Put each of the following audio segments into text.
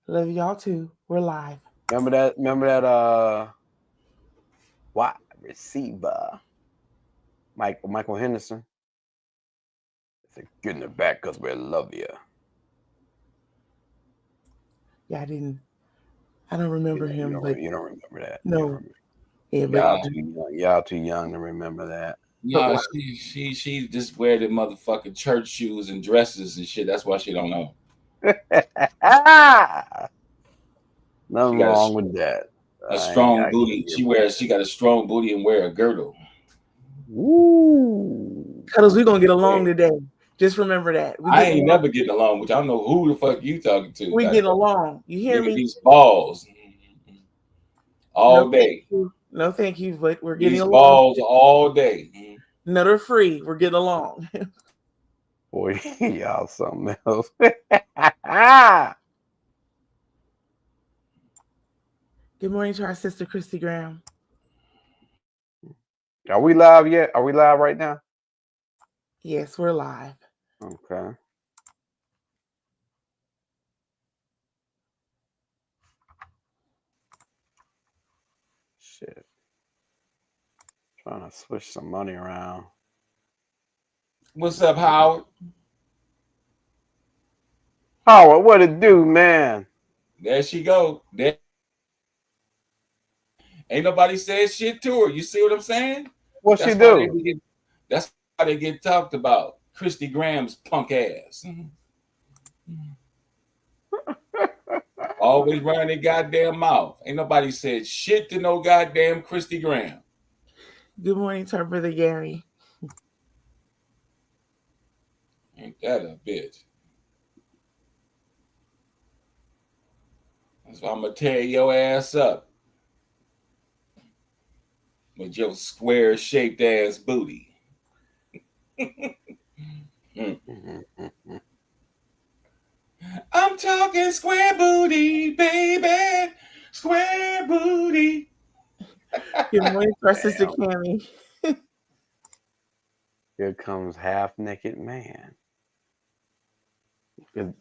Love y'all too. We're live. Remember that? Wide receiver, Michael Henderson. Said, "Get in the back, cause we love you." Yeah, I don't remember him, but You don't remember that. You don't no. remember. Yeah, but Nah, Y'all too young to remember that. nah, she just wear the motherfucking church shoes and dresses and shit. That's why she don't know. She Nothing got wrong with that. a I ain't strong gotta booty. give She got a strong booty and wear a girdle. Woo. Cuddles, we're gonna get along Okay. today. Just remember that. We I getting ain't along. never getting along with you. I don't know who the fuck you talking to. We Like, getting along. You hear nigga, me? these balls No, all thank day. you. No, thank you. But we're getting These along. balls all day. No, they're free. We're getting along. Boy, y'all something else. Good morning to our sister Christy Graham. Are we live yet? Are we live right now? Yes, we're live. Okay. Shit. Trying to switch some money around. What's up, Howard? Howard, what it do, man? There she go. There ain't nobody said shit to her. You see what I'm saying? What she That's why they do? get. That's why they get talked about. Christy Graham's punk ass. Always running their goddamn mouth. Ain't nobody said shit to no goddamn Christy Graham. Good morning to our brother Gary. Ain't that a bitch? That's why I'm gonna tear your ass up with your square shaped ass booty. I'm talking square booty, baby. Square booty. Good morning to our sister Cammy. Here comes half naked man.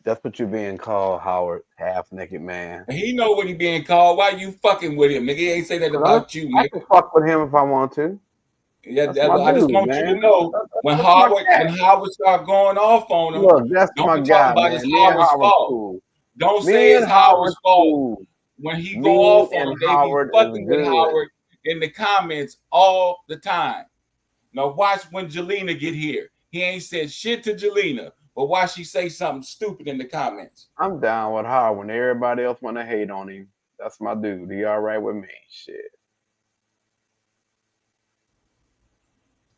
That's what you're being called, Howard. Half naked man. He know what he being called. Why you fucking with him, nigga? He ain't say that about you, I nigga. can fuck with him if I want to. Yeah, That's my I just dude, want you to man. know That's my When cat. Howard start going off on him, Look, that's don't my be talking guy, about man. it's Me and Howard's Howard fault. cool. Don't say Me it's and Howard Howard's fault. cool. When he go Me off on and them, they be Howard is fucking with good. Howard in the comments all the time. Now watch when Jelena get here. He ain't said shit to Jelena, but why she say something stupid in the comments? I'm down with Howard when everybody else want to hate on him. That's my dude. He all right with me. Shit.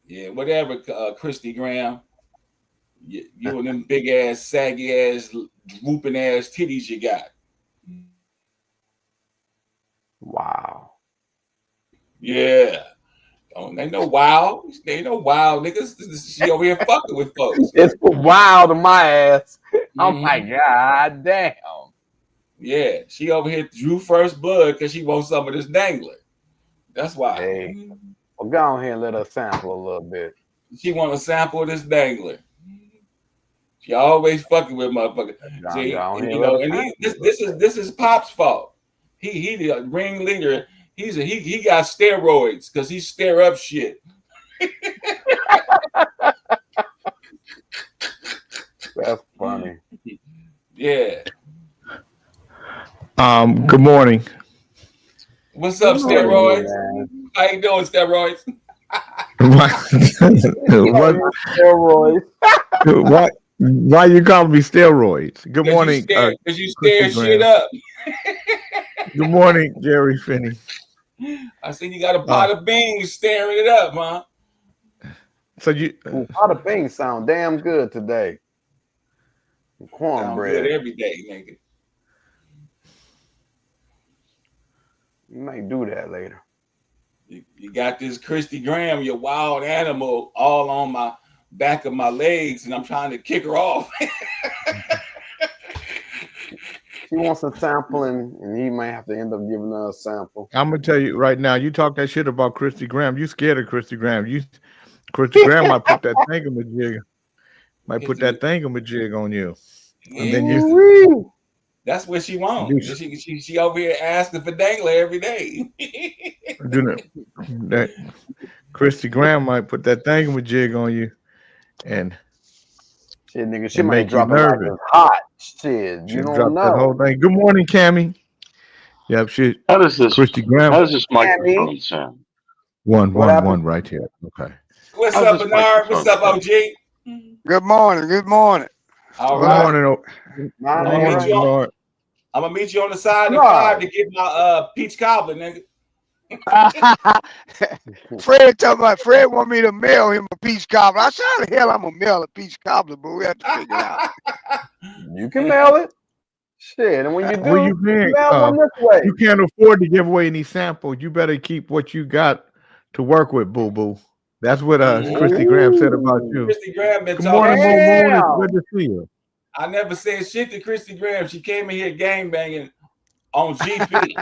Yeah, whatever, Christy Graham. You and them big ass, saggy ass, drooping ass titties you got. Wow. Yeah. They know wild. They know wild niggas. She over here fucking with folks. It's wild to my ass. Oh my Mm-hmm. god damn. Yeah, she over here drew first blood because she wants some of this dangler. That's why. Hey, well, go on here and let us sample a little bit. She want a sample of this dangler. She always fucking with motherfuckers. Go See, on and here you and let know, us and sample a little this is Pop's fault. He the ringleader. He got steroids because he stir up shit. bit. That's funny. Yeah. Good morning. What's Good up, morning, steroids? man. How you doing, steroids? what? Steroids. What? Why you calling me steroids? Good Because morning, you Christy stir shit Graham. up. Good morning, Jerry Finney. I seen you got a pot of beans staring it up, huh? So you, Ooh, how the beans sound damn good today. Sound good Cornbread. every day, nigga. You might do that later. You got this Christy Graham, your wild animal, all on my back of my legs, and I'm trying to kick her off. She wants a sample, and he might have to end up giving her a sample. I'm gonna tell you right now. You talk that shit about Christy Graham. You scared of Christy Graham. Christy Graham might put that thingamajig, Get to thingamajig on you, and then you, yeah. Ooh-wee. That's what she wants. Do- She over here asking for Dangler every day. that Christy Graham might put that thingamajig on you and Shit, nigga, she and might make you drop it like nervous. it's hot. Shit, you She'll don't drop that whole know. thing. Good morning, Cammy. Yep, she How does this Christy Graham. microphone sound? What One happened? right here. Okay. What's How's up, this Bernard? What's up, microphone OG? Good morning. Good morning. All Good right. morning. Mine Good I'm gonna ain't meet morning, you on. Lord. I'm gonna meet you on the side of No. 5 to get my peach cobbler, nigga. Fred want me to mail him a peach cobbler. I said, how the hell I'm gonna mail a peach cobbler, but we have to figure it out. You can mail it. Shit, and when you Where do, you been? mail one this way. You can't afford to give away any samples. You better keep what you got to work with, boo boo. That's what Christy Graham said about you. Christy Graham been Good talking. morning, Moon Moon. Damn. It's good to see you. I never said shit to Christy Graham. She came in here gang banging on GP.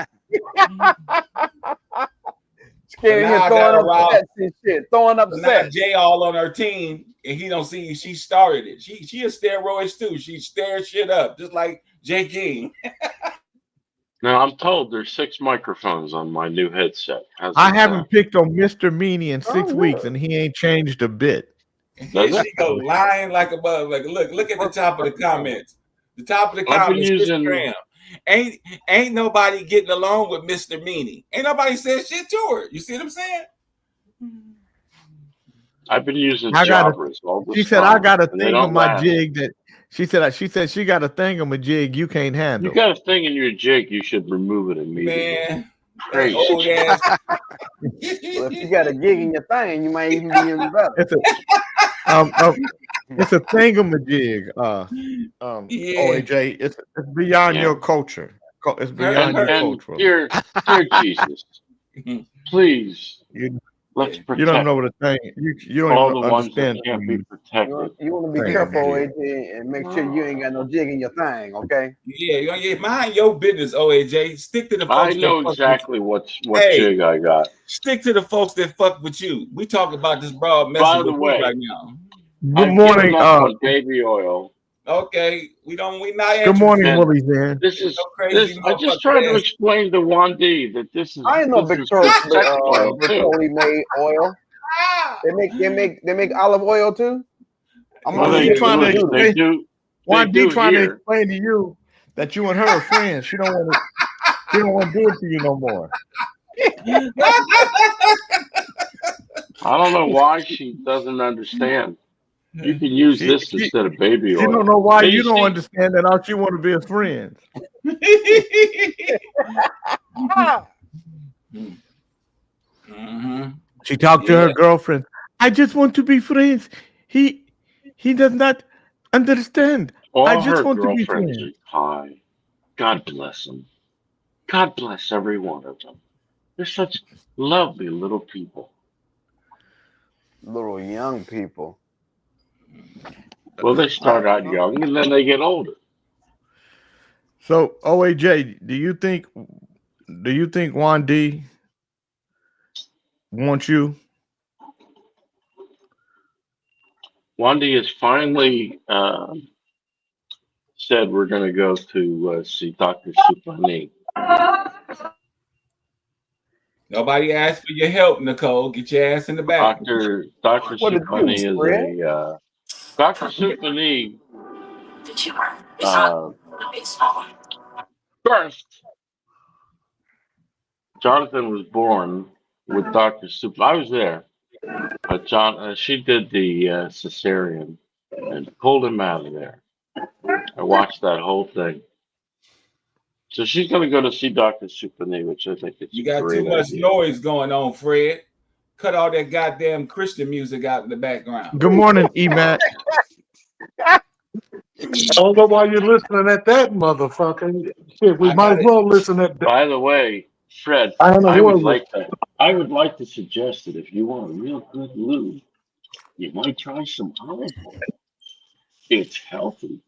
Scared now here I throwing gotta up sets and shit, throwing up So now sets. Jay all on her team, and he don't see she started it. She a steroids too. She stares shit up just like Jay King. Now I'm told there's 6 microphones on my new headset. How's I that haven't sound? picked on Mr. Meanie in 6 Oh, weeks, good. and he ain't changed a bit. Here Does she go lying like a bug. Like look at the top of the comments. The top of the I've been comments. using- Graham. Ain't nobody getting along with Mr. Meanie. Ain't nobody said shit to her. You see what I'm saying? I've been using I got a- Jabras all this She said, "I time, got a and they thing don't on my last. jig that." She said she got a thing on my jig you can't handle. You got a thing in your jig, you should remove it immediately. Man, that Crazy. old ass. Well, if you got a gig in your thing, you might even be even better. It's a thingamajig. Yeah. OAJ, it's beyond Yeah. your culture. It's beyond your And culture. dear Jesus, please, You, let's you protect don't know what a thing. You don't all even the ones understand. that can't be protected. You want to be Thank careful, you. AJ, and make sure you ain't got no jig in your thing, okay? Yeah, mind your business, OAJ. Stick to the folks I that know fuck with exactly you. what Hey. jig I got. Stick to the folks that fuck with you. We talk about this broad By message the with way, you right now. Good I've morning. given up on baby oil. Okay, we not. Good morning, Man. Willie. Then This is No crazy this. I just motherfucker tried to ass. explain to Wandi that this is I ain't no this is sex oil too. Bertolli made oil. They make olive oil too. I'm Well, gonna they see if trying to they do. They do. why They D do trying to here. explain to you that you and her are friends? She don't want to. She don't want to do it to you no more. I don't know why she doesn't understand. You can use She- this she- instead of baby She oil. don't know why And you don't see, understand that. All she want to be is friends. Mhm. She talked to her girlfriend. I just want to be friends. He does not understand. All I just her want to be girlfriends friends. are high. God bless them. God bless every one of them. They're such lovely little people. Little young people. Well, they start out young and then they get older. So OAJ, do you think Juan D wants you? Wandi has finally said we're going to go to see Dr. Supani. Nobody asked for your help, Nicole. Get your ass in the back. Dr. What it Supani do, is Fred? Dr. Supani first. Jonathan was born with Dr. Supani. I was there, but she did the cesarean and pulled him out of there. I watched that whole thing. So she's going to go to see Dr. Supani, which I think is You a got great too much idea. noise going on, Fred. Cut all that goddamn Christian music out in the background. Good morning, Emat. I don't know why you're listening at that motherfucker. Shit, we I might got as well listen at that. By the way, Fred, I don't know I who would it was. like to suggest that if you want a real good lube, you might try some olive oil. It's healthy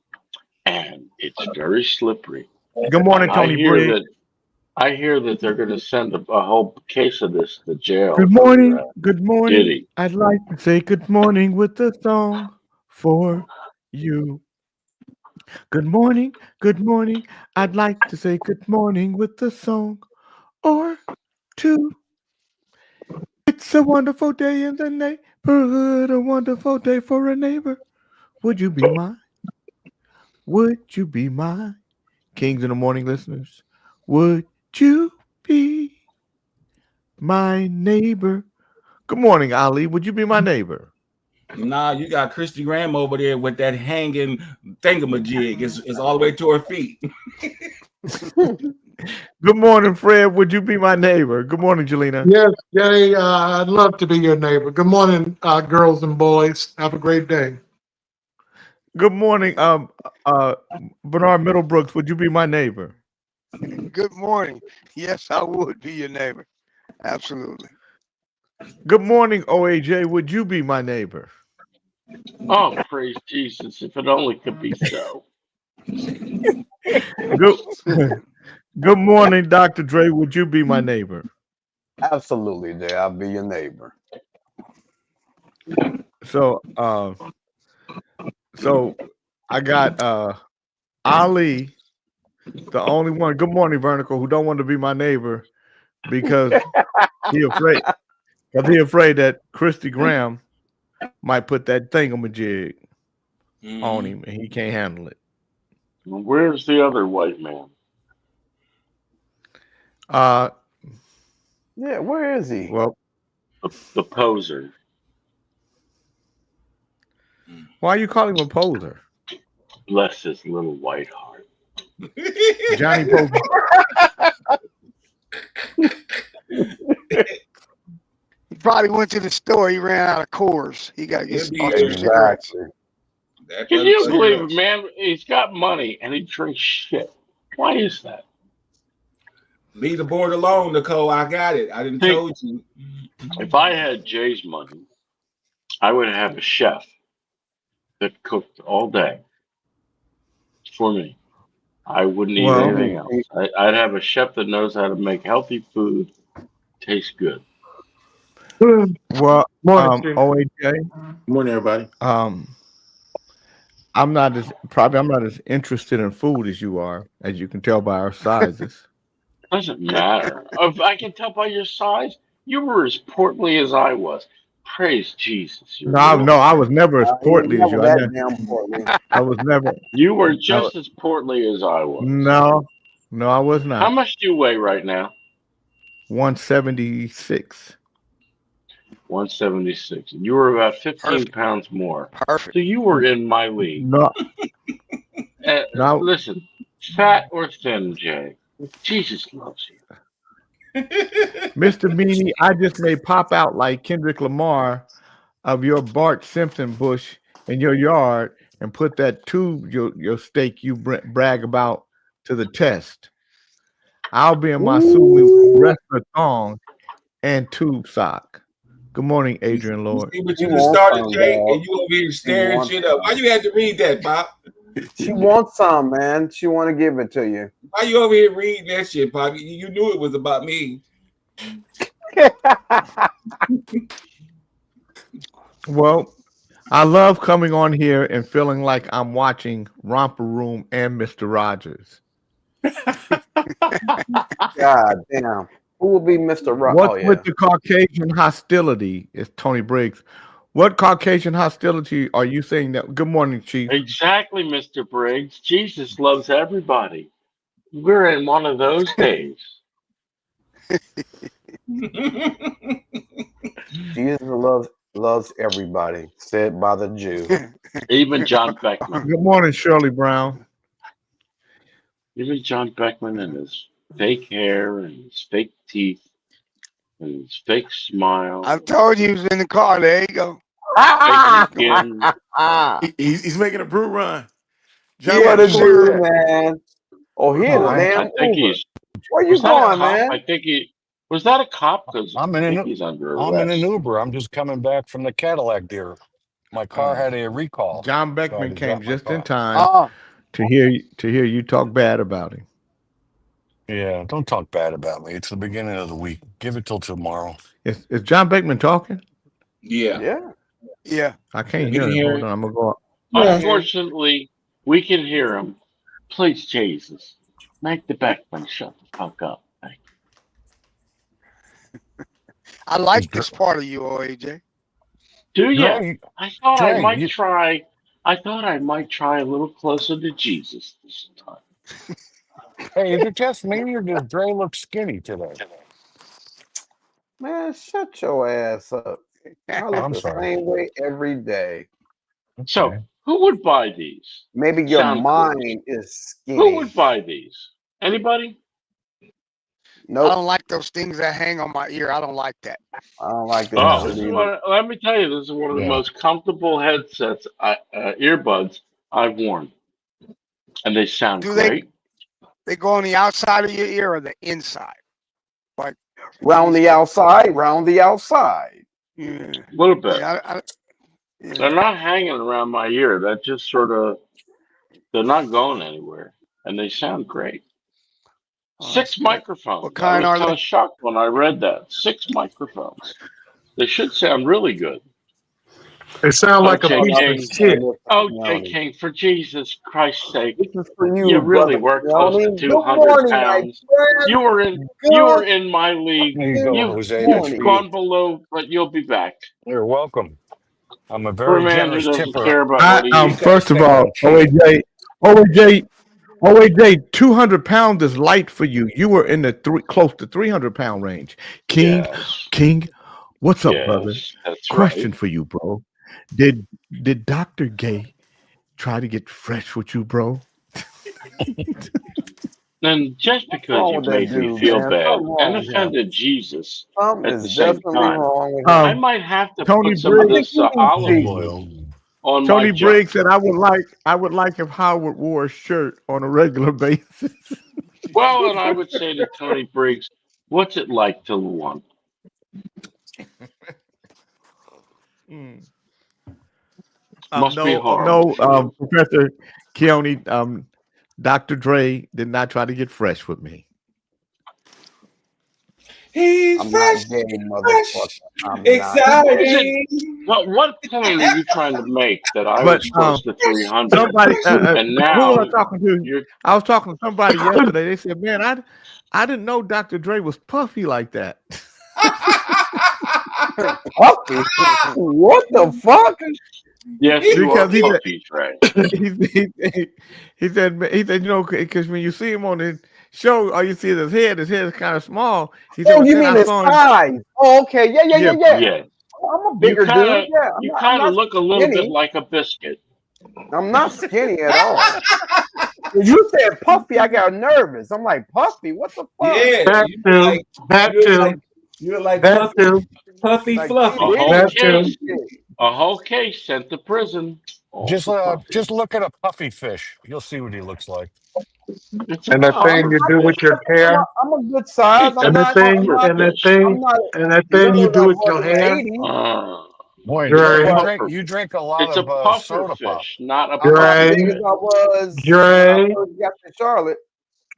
and it's very slippery. Good morning, And Tony Briggs. I hear that they're going to send a whole case of this to jail. Good for, morning. Good morning. Diddy. I'd like to say good morning with a song for you. Good morning, good morning. I'd like to say good morning with a song or two. It's a wonderful day in the neighborhood, a wonderful day for a neighbor. Would you be mine? Would you be mine? Kings in the Morning listeners, would you be my neighbor? Good morning, Ali. Would you be my neighbor? Nah, you got Christy Graham over there with that hanging thingamajig. It's all the way to her feet. Good morning, Fred. Would you be my neighbor? Good morning, Jelena. Yes, Jay, I'd love to be your neighbor. Good morning, girls and boys. Have a great day. Good morning, Bernard Middlebrooks. Would you be my neighbor? Good morning. Yes, I would be your neighbor. Absolutely. Good morning, OAJ. Would you be my neighbor? Oh, praise Jesus! If it only could be so. Good, good morning, Dr. Dre. Would you be my neighbor? Absolutely, Jay. I'll be your neighbor. So I got Ali, the only one. Good morning, Vertical, who don't want to be my neighbor because he afraid that Christy Graham might put that thingamajig on him and he can't handle it. Where's the other white man? Yeah, where is he? Well, The poser. why you call him a poser? Bless his little white heart. Johnny Poser. He probably went to the store. He ran out of Coors. He got to get some cigarettes. Exactly. Can you believe it, man? He's got money and he drinks shit. Why is that? Leave the board alone, Nicole. I got it. I didn't told you. If I had Jay's money, I would have a chef that cooked all day for me. I wouldn't eat anything else. I'd have a chef that knows how to make healthy food taste good. Well, Morning, OAJ. Morning, everybody. I'm not as interested in food as you are, as you can tell by our sizes. Doesn't matter. If I can tell by your size, you were as portly as I was. Praise Jesus. No, I was never as portly as you. I was never. You were just as portly as I was. No, I was not. How much do you weigh right now? 176. 176. You were about 15 pounds more. Perfect. So you were in my league. No. Listen, fat or thin, Jay, Jesus loves you. Mr. Meanie, I just may pop out like Kendrick Lamar of your Bart Simpson bush in your yard and put that tube, your steak you brag about, to the test. I'll be in my Sumi wrestler thong and tube sock. Good morning, Adrian Lord. See what you just started, Jay, and you over here staring shit up. Why you had to read that, Bob? She wants some, man. She want to give it to you. Why you over here reading that shit, Bobby? You knew it was about me. Well, I love coming on here and feeling like I'm watching Romper Room and Mr. Rogers. God damn. Who will be Mr. Rock? What's with the Caucasian hostility? Is Tony Briggs. What Caucasian hostility are you saying that? Good morning, Chief. Exactly, Mr. Briggs. Jesus loves everybody. We're in one of those days. Jesus loves everybody, said by the Jew. Even John Beckman. Good morning, Shirley Brown. Even John Beckman and his fake hair and his fake teeth and his fake smile. I told you he was in the car. There you go. He's making a brew run. Yeah, the Jew, man. Oh, he in a damn Uber. Where you going, man? I think he was that a cop? Because he's under arrest. I'm in an Uber. I'm just coming back from the Cadillac dealer. My car had a recall. John Beckman came just in time to hear you talk bad about him. Yeah, don't talk bad about me. It's the beginning of the week. Give it till tomorrow. Is John Beckman talking? Yeah. I can't hear him. Hold on, I'm gonna go. Unfortunately, We can hear him. Please, Jesus, make the Beckman shut the fuck up. Thank I like this part of you, OAJ. you. Do you? Dre, I thought I Dre, might you, try. I thought I might try a little closer to Jesus this time. hey, is it just me or does Dre look skinny today? Man, shut your ass up. I Oh, look I'm the sorry. same way every day. So, Okay. who would buy these? Maybe your Sound mind is Who would skinny. buy these? Anybody? I Nope, don't like those things that hang on my ear. I don't like that. I don't like that Oh, shit this is either. let me tell you, this is one of the Yeah. most comfortable headsets, earbuds I've worn, and they sound Do they great. they go on the outside of your ear or the inside? Like Round the outside, round the outside. yeah, A little bit. yeah, They're yeah. not hanging around my ear. That just sort of, they're not going anywhere, and they sound great. Oh, 6 that's good. microphones. What I kind was are kind they? of shocked when I read that. 6 microphones. They should sound really good. They sound like a OJ piece of King, shit. OJ King, for Jesus Christ's sake, This is for you you, really brother. were close to Good 200 morning, my pounds. friend. You were in Good my league. There you go, You've Jose. That's for you. gone below, but you'll be back. You're welcome. I'm a For a very man who generous doesn't tipper. care about what he eats. First of Take all, on cheap. OAJ, 200 pounds is light for you. You were in the close to 300-pound range. Yes, King, what's up, brother? yes, that's Question right. for you, bro. Did Dr. Gay try to get fresh with you, bro? And just because wrong you with that made me dude, feel man? bad Something wrong and with him. offended Jesus Something at the is same definitely time, wrong with I him. might have to Tony put some of Briggs. this think he olive needs oil Jesus. on my Tony junk. Briggs said, I would like if Howard wore a shirt on a regular basis. Well, and I would say to Tony Briggs, what's it like to one? Must be horrible for you. Professor Keone, Dr. Dre did not try to get fresh with me. He's I'm fresh, not gay, motherfucker. I'm not. exciting. What point are you trying to make that I But was close to 300 somebody, and who now was I talking to? you're I was talking to somebody yesterday. They said, "Man, I didn't know Dr. Dre was puffy like that." Puffy? What the fuck? yes, you are Because he said, puffy, Dre. he said, you know, because when you see him on the show, all you see is his head. His head is kind of small. He said, Oh, well, you then mean I his saw him. size? Oh, okay. Yeah. Yes. I'm a You bigger kind of dude. Yeah, you I'm kind of not look a little bit skinny. like a biscuit. I'm not skinny at all. When you said puffy, I got nervous. I'm like, puffy? What the fuck? Yeah, That you too. look like That you look too. like you look like That too. puffy Like fluffy. A whole That too. case, a whole case sent to prison. Oh, Just for puffy. just look at a puffy fish. You'll see what he looks like. It's And a that No, thing you do with your hair. I'm a good size. It's a I'm And that not. thing. I'm not. And that fish. I'm thing. not And that thing you little do like with your running hair. 80. Boy, Dre. you drink a lot It's a of puffer soda pop. fish, not a I'm not puffy as Dre. big as fish. I was when I Dre. first got to Charlotte.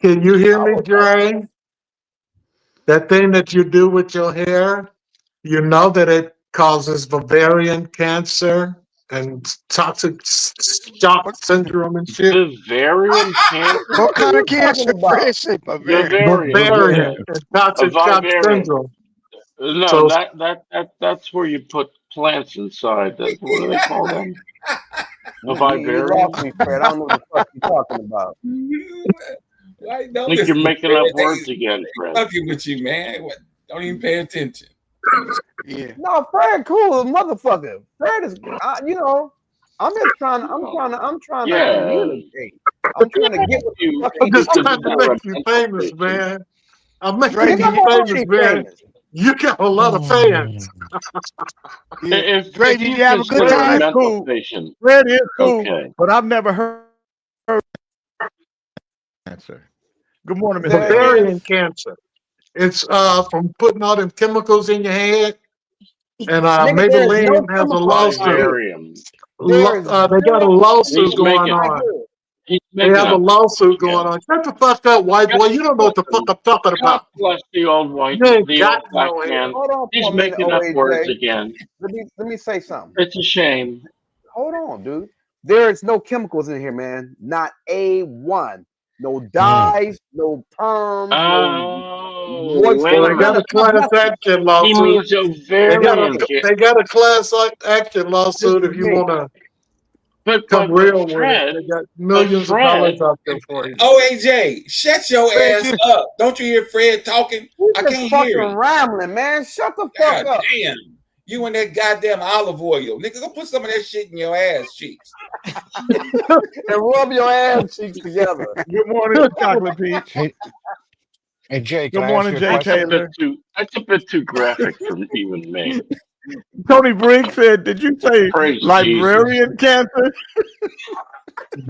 Can you hear I me, was Dre? That thing that you do with your hair, you know that it causes ovarian cancer and toxic shock What syndrome and shit. Bavarian cancer? what kind of talking cancer? about? Fred said Bavarian. Bavarian. Bavarian and A toxic shock vivarium. syndrome. No, So that's where you put plants inside. What do they call them? A You vivarium? lost me, Fred. I don't know what the fuck you're talking about. Why I don't think listen you're to making Fred? up words again, Fred. Fucking with you, man. What? Don't even pay attention. Yeah. No, Fred, cool as motherfucker. Fred is, you know, I'm just trying. I'm trying to Yeah. communicate. I'm trying to get what the You- fuck I'm he just talking trying to about. make you famous, man. I'm making Dre, Nigga, you I'm famous, already man. famous. You got a lot of fans. Yeah. If, Dre, if did you you have a good consider a time? mental Cool. patient, Fred is cool, okay. but I've never heard cancer. Good morning, Mr. Say that again. Ovarian cancer. It's from putting all them chemicals in your head. And Nigga, there's no Maybelline has a chemical in lawsuit. my head. Vivarium. There is They got a zero lawsuit He's going making- my on. head. He's They making have a up. lawsuit going on. Shut the fuck up, white boy. You don't know what the fuck I'm talking God about. bless the old white, You ain't the got old black no hair. man. Hold on He's for a minute, making up words OAJ. again. Let me say something. It's a shame. Hold on, dude. There's no chemicals in here, man. Not A1. No dyes, no perms, Oh, no wait Well, a they got a minute. class action He lawsuit. means ovarian cancer. They got a class action lawsuit if you me. want to But come real with it. Fred, They got millions of dollars out there for you. OAJ, shut your Fred, ass up. Don't you hear Fred talking? You I just can't fucking hear him. rambling, man. Shut the God fuck up. damn. You and that goddamn olive oil. Nigga, go put some of that shit in your ass cheeks. And rub your ass cheeks together. Good morning, Chocolate Peach. Hey, Jay, Good can I morning, ask you a Jay question? Taylor. That's a bit too graphic for even me. Tony Briggs said, "Did you say Praise librarian cancer?"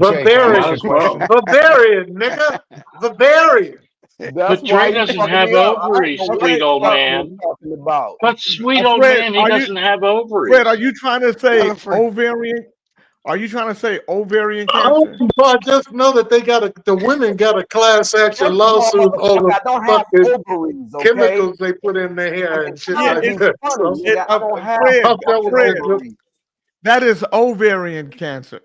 Jay, can I ask you a Might as well. question? Bavarian, nigga. Bavarian. That's But why Dre you doesn't fucking have me up. I ovaries, ain't know sweet what old the fuck man. you talking about. But sweet old Fred, man, he are you- doesn't have ovaries. Fred, are you trying to say Tell him, Fred. ovarian? Are you trying to say ovarian Oh, cancer? but just know that the women got a class action First of all, lawsuit over I don't have fucking ovaries, okay? chemicals they put in their hair and shit Yeah, like it's that. funny, So, nigga. I don't have Fred, fucking Fred. ovaries. That is ovarian cancer.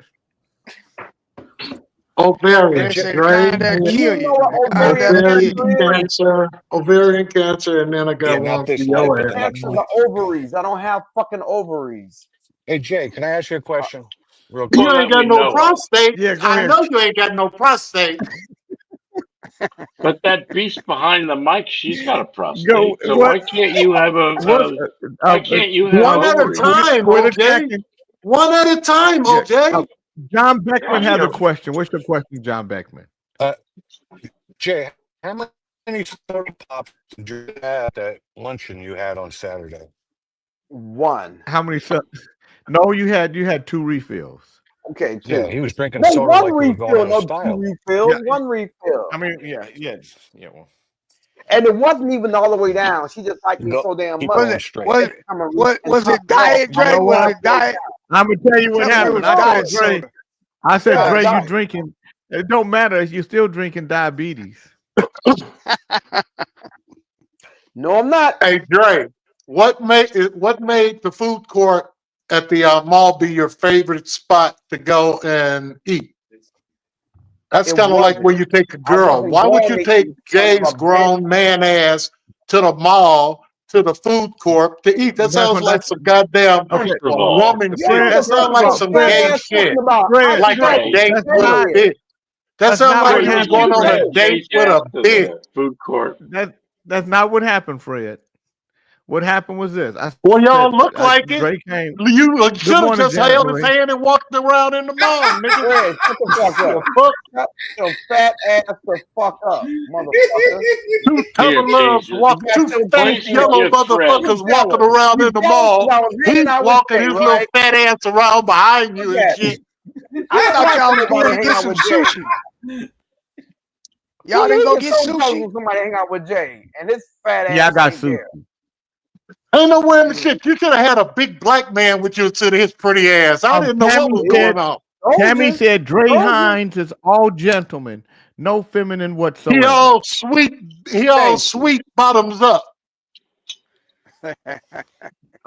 ovarian, Fred said the right? kind that You kill know you. what The kind that'll ovarian kill you. Ovarian cancer, and then I Yeah, got not one for this your night, but ass. the next Cancer night. the ovaries. I don't have fucking ovaries. Hey, Jay, can I ask you a question? Real You quick. Well, ain't that got we no know of. prostate. Yeah, go I ahead. know you ain't got no prostate. But that beast behind the mic, she's got a prostate. Go. So What? why can't you have why can't you have One at a ovaries? time, Quit OJ. attacking. One at a time, Yeah. OJ. John Beckman has a Damn. question. What's your question, John Beckman? Jay, how many soda pops did you have at that luncheon you had on Saturday? One. How many? No, you had 2 refills. Okay, two. Yeah, he was drinking No, soda one like he was going refill, out no of two style. refills. Yeah. One refill. I mean, yeah. Well, And it wasn't even all the way down. She just liked me Go- so damn keep much. Was going it straight. was was it diet, Dre? You know Was what? it diet? I'm gonna tell you what Tell him happened. it was I diet told Dre. soda. I said, Yeah, Dre, you diet. drinking? It don't matter. You're still drinking diabetes. No, I'm not. Hey, Dre, what made the food court at the mall be your favorite spot to go and eat? That's It kind of like wasn't. where you take a I girl. wasn't Why would going you to take eat because of Jay's a grown man ass to the mall, to the food court to eat? That sounds like some goddamn Okay. First of all, woman Yeah, shit. That that's sounds what like I'm some saying. gay That's shit. talking about. Fred, Like a Right. date That's with a right. bitch. That That's sounds not like what you was happened. going on a Jay's date with a ass to bitch. the food court. That's not what happened, Fred. What happened was this. Well, y'all look like it. Drake came. You should have morning, just held his January. hand and walked around in the mall, nigga. Fred, shut the fuck up. Fuck, Shut your fat ass the fuck up, motherfucker. two Here, tough loves Jesus. walk, You two got your fat Please yellow forgive Fred. motherfuckers walking around in the mall. He's walking his little fat ass around behind you and shit. I thought y'all was going to hang get out some with Jay. sushi. Y'all didn't go get sushi. Somebody hang out with Jay, and this fat ass. Yeah, I got ain't sushi. there. Ain't nowhere in the shit. You could have had a big black man with you to his pretty ass. I didn't know what was going on. Tammy said Dre Told you. Hines is all gentleman, no feminine He whatsoever. all sweet bottoms up.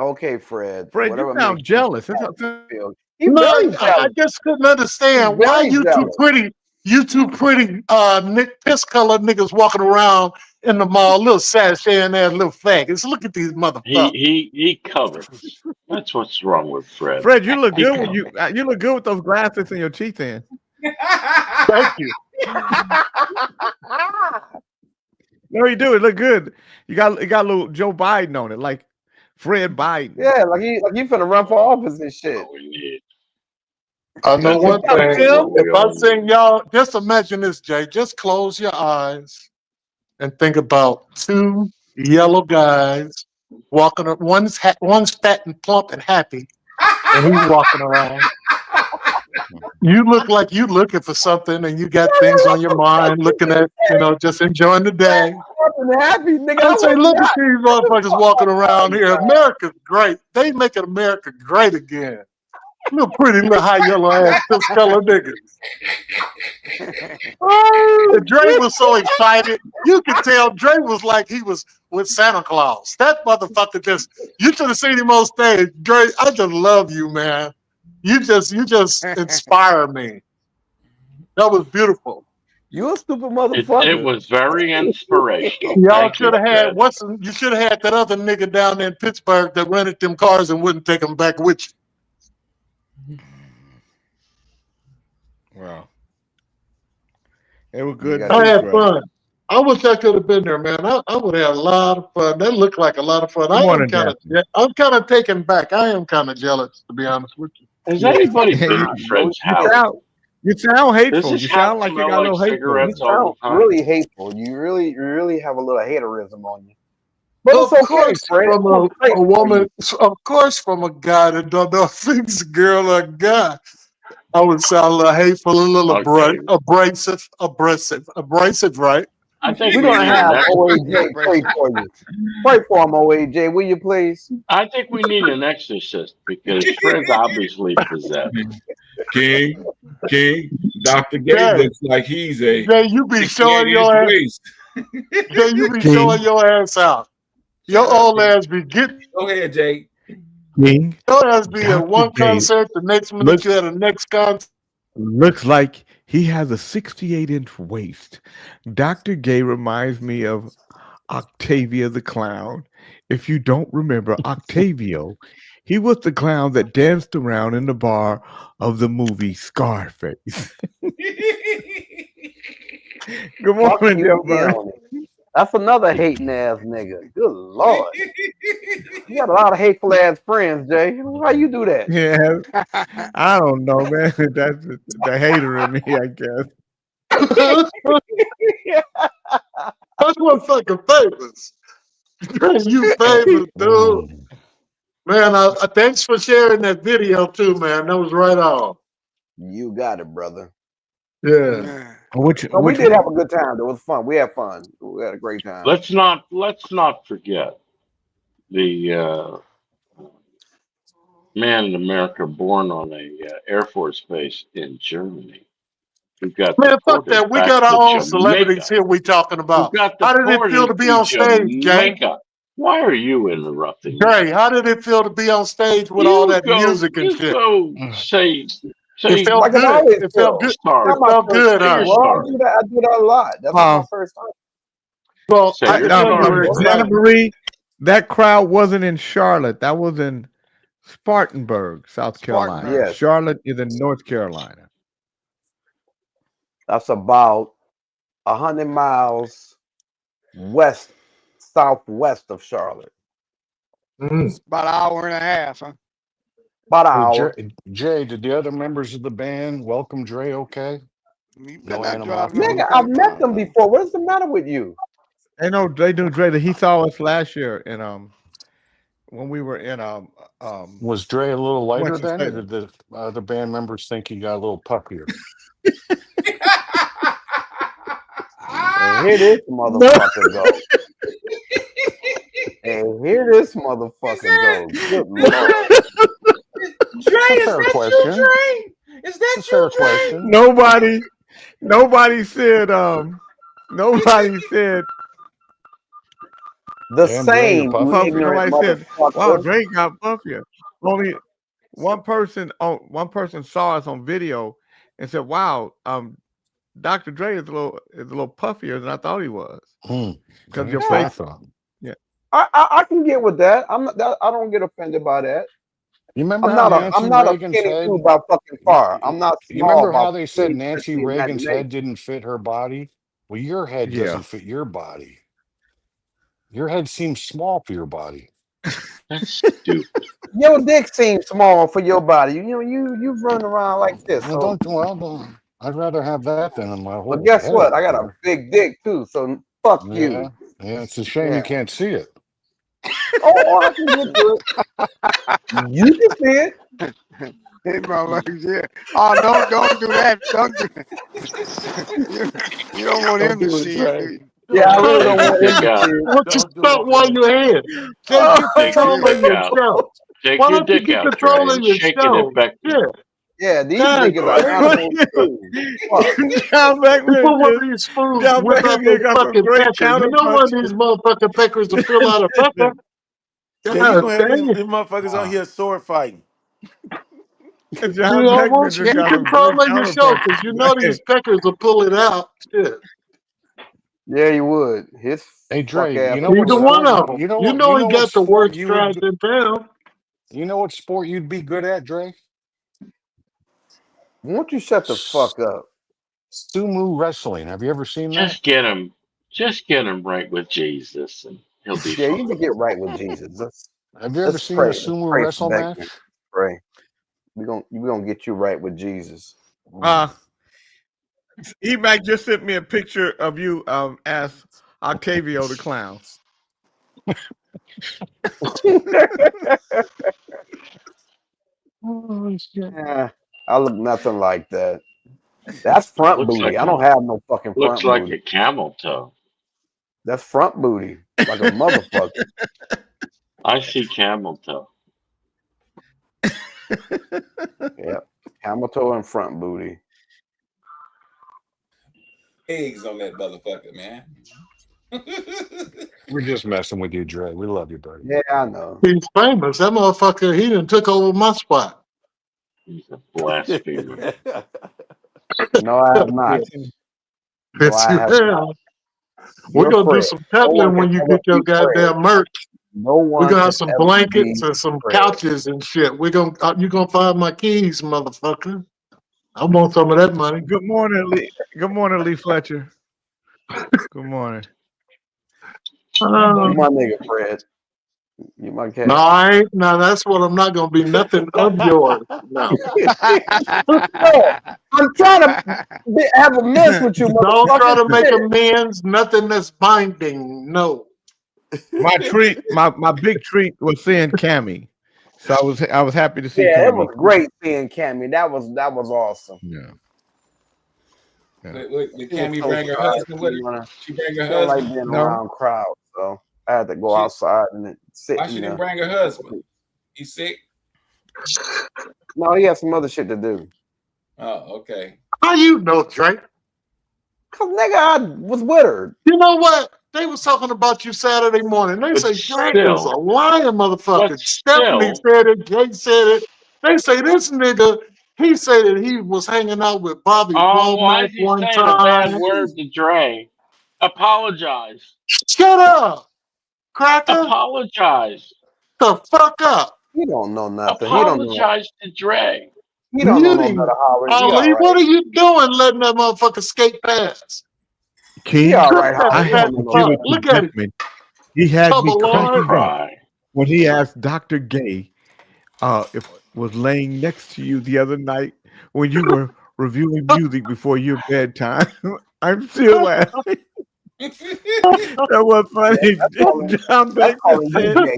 Okay, Fred. Fred, whatever you sound makes jealous. feel. He No, very I jealous. just couldn't understand He's why very you jealous. two pretty piss colored niggas walking around in the mall, little sashaying ass little faggots. Look at these motherfuckers. He covets. That's what's wrong with Fred. Fred, you look good when you look good with those glasses and your teeth in. Thank you. No, you do. It look good. It got a little Joe Biden on it, like Fred Biden. Yeah, like you finna run for office and shit. I know one thing. Phil? If I sing y'all, just imagine this, Jay. Just close your eyes and think about two yellow guys walking. One's fat and plump and happy, and he's walking around. You look like you looking for something, and you got things on your mind, looking at, just enjoying the day. I'm happy, nigga. I say, look at these motherfuckers walking around here. America's great. They making America great again. Little pretty little high yellow ass piss color niggas. And Dre was so excited. You could tell Dre was like he was with Santa Claus. That motherfucker you should have seen him on stage. Dre, I just love you, man. You just inspire me. That was beautiful. You a stupid It motherfucker. was very inspirational. Y'all Thank you, should have had Fred. you should have had that other nigga down there in Pittsburgh that rented them cars and wouldn't take them back with you. Wow. It was good. got I That's had right. fun. I wish I could have been there, man. I would have had a lot of fun. That looked like a lot of fun. Morning, Daphne. I'm kind of taken back. I am kind of jealous, to be honest with you. Has anybody been You- to Fred's You house? sound Does hateful. this You house sound like you smell got a like little hateful. You cigarettes all sound the time? really hateful. You really have a little haterism on you. But Of it's okay, course, Fred. from I'm great a for woman, you. of course, from a guy that don't know if he's a girl or a guy. I would sound a little hateful, a little Okay. abrasive, right? I think We're we gonna need an have ex- OAJ pray for you. Pray for him, OAJ, will you please? I think we need an exorcist because Fred's obviously possessed. King, Dr. Gay Jay. looks like he's a Jay, you be showing 68-inch your ass. waist. Jay, you be King. showing your ass out. Your Shut up, old King. ass be getting. Go ahead, Jay. King Your ass be at Dr. one Gay concert, the next minute looks- you at the next concert. looks like he has a 68-inch waist. Dr. Gay reminds me of Octavia the Clown. If you don't remember Octavio, he was the clown that danced around in the bar of the movie Scarface. Good Fuck morning, you, Joe Bird. Leone. That's another hating ass nigga. Good lord. You got a lot of hateful ass friends, Jay. Why you do that? Yeah, I don't know, man. That's the hater in me, I guess. That's what fucking famous. You famous, dude. Man, thanks for sharing that video too, man. That was right on. You got it, brother. Yeah. Which We did have a good time. Though. It was fun. We had fun. We had a great time. Let's not forget the man in America born on a Air Force base in Germany. Who got Man, fuck deported that. We back got to our own Jamaica. celebrities here we talking Who about. got How did it feel to deported be on stage, Jay? Jamaica. Why are you interrupting me? Jay, how did it feel to be on stage with all that music and shit? Go say It felt Like it good. always It felt feels. good. sorry. Not my felt first good, time. huh? Well, I do that a lot. That's not my first time. Well, Say I you're can tell you sorry. where it's Santa like. Marie, that crowd wasn't in Charlotte. That was in Spartanburg, South Carolina. Spartanburg. Yes. Charlotte is in North Carolina. That's about 100 miles southwest of Charlotte. About an hour and a half, huh? About an Hey, hour. Jay, did the other members of the band welcome Dre okay? You No better not drive animosity? no Nigga, car. I've met them before. What's the matter with you? They know they knew Dre. He saw us last year in when we were in Was Dre a little lighter Winston then, or Salem. did the other band members think he got a little puffier? And here this motherfucker go. And here this motherfucker go. Good lord. Dre, That's a fair question. Dre? Is that That's a fair question. Nobody said nobody said The Damn, Dre, same, you're you puffy. ignorant nobody said, wow, motherfucker. Drake got buffier. Only one person saw us on video and said, wow, Dr. Dre is a little puffier than I thought he was. Because your That's what I face. thought. I can get with that. I don't get offended by that. You remember I'm how not Nancy a Reagan's Kenny head? Poo by fucking far. I'm not You small remember how about they said Kenny Nancy Christie Reagan's imagination. head didn't fit her body? Well, your head Yeah. doesn't fit your body. Your head seems small for your body. That's stupid. Your dick seems small for your body. You know, you run around like this. Well, So, don't. I'd rather have that than my whole but guess head what? up I got there. a big dick too. So fuck Yeah, you. yeah. It's a shame Yeah. you can't see it. Oh, I can get to it. You can see it. Hey, motherfuckers, yeah. Oh, don't do that. Don't do that. You don't want him to see it, do you? Yeah, I really don't want him Take to out. see it. What you start while you're here? Take Take control your of dick your out. show. Take Why your don't you dick get out, control Dre, of and your shake show? it back. Yeah. Yeah, these God, niggas are animals too. Fuck. John You put Beckman one of just these fools John without Beckman those got some fucking great peckers. You know one of these motherfucking peckers will fill out a pecker. Yeah, you God gonna have dang these it. motherfuckers on here sword fighting. John You know, Beckman once just you got can a call great on your show because you know these peckers will pull it out. Shit. Yeah, he would. His Hey, fuck Dre, ass. you know what Either one sport of them. you know You what know he got the sport worst you strike would in town. you know what sport you'd be good at, Dre? Won't you shut the fuck up? Sumo wrestling. Have you ever seen that? Just get him right with Jesus, and he'll be Yeah, you fine. need to get right with Jesus. Have you ever Let's seen pray. a Let's sumo pray wrestle for Beckman. match? Pray. We gonna get you right with Jesus. E-Mac just sent me a picture of you as Octavio the Clown. Yeah, I look nothing like that. That's front Looks booty. like I don't have no fucking Looks front like booty. a camel toe. That's front booty, like a motherfucker. I see camel toe. Yep, camel toe and front booty. Eggs on that motherfucker, man. We're just messing with you, Dre. We love you, buddy. Yeah, I know. He's famous. That motherfucker, he done took over my spot. He's a blasphemer. No, I have not. No, Yes, I you have have. not. We're You're going to do Fred. some No peddling one when can you ever get your be Fred. goddamn merch. No We're one going to can have some ever blankets be and some Fred. couches and shit. You're going to find my keys, motherfucker. I want some of that money. Good morning, Lee. Good morning, Lee Fletcher. Good morning. You my nigga, Fred. You my cat. No, I ain't. No, that's what I'm not going to be. Nothing of yours. No. I'm trying to have a mess with you, Don't motherfucker. try to make amends. Nothing that's binding. No. My treat, my big treat was seeing Cammy. So I was happy to see Yeah, it Cammy. was great seeing Cammy. That was awesome. Yeah. Did Cammy bring her husband with her? She bring her I don't like husband? being No. around crowds, so I had to go outside and sit. Why she didn't bring her husband? He sick? No, he had some other shit to do. Oh, okay. How you know, Drake? Cause nigga, I was with her. You know what? They was talking about you Saturday morning. They say Drake is a lying motherfucker. Stephanie said it. Jay said it. They say this nigga, he said that he was hanging out with Bobby Why Womack is he one saying a bad time. word to Dre? Apologize. Shut up, cracker. Apologize. The fuck up. He don't know nothing. Apologize to Dre. He don't know no Muting. better, Howard. Ali, what are you doing letting that motherfucker skate past? He all right, Howard. I He had don't to know give no it to Look at it. Beckman. He had me Double cracking R. up when he asked Dr. Gay if was laying next to you the other night when you were reviewing music before your bedtime. I'm still laughing. That was funny. John That's calling Beckman you said, gay,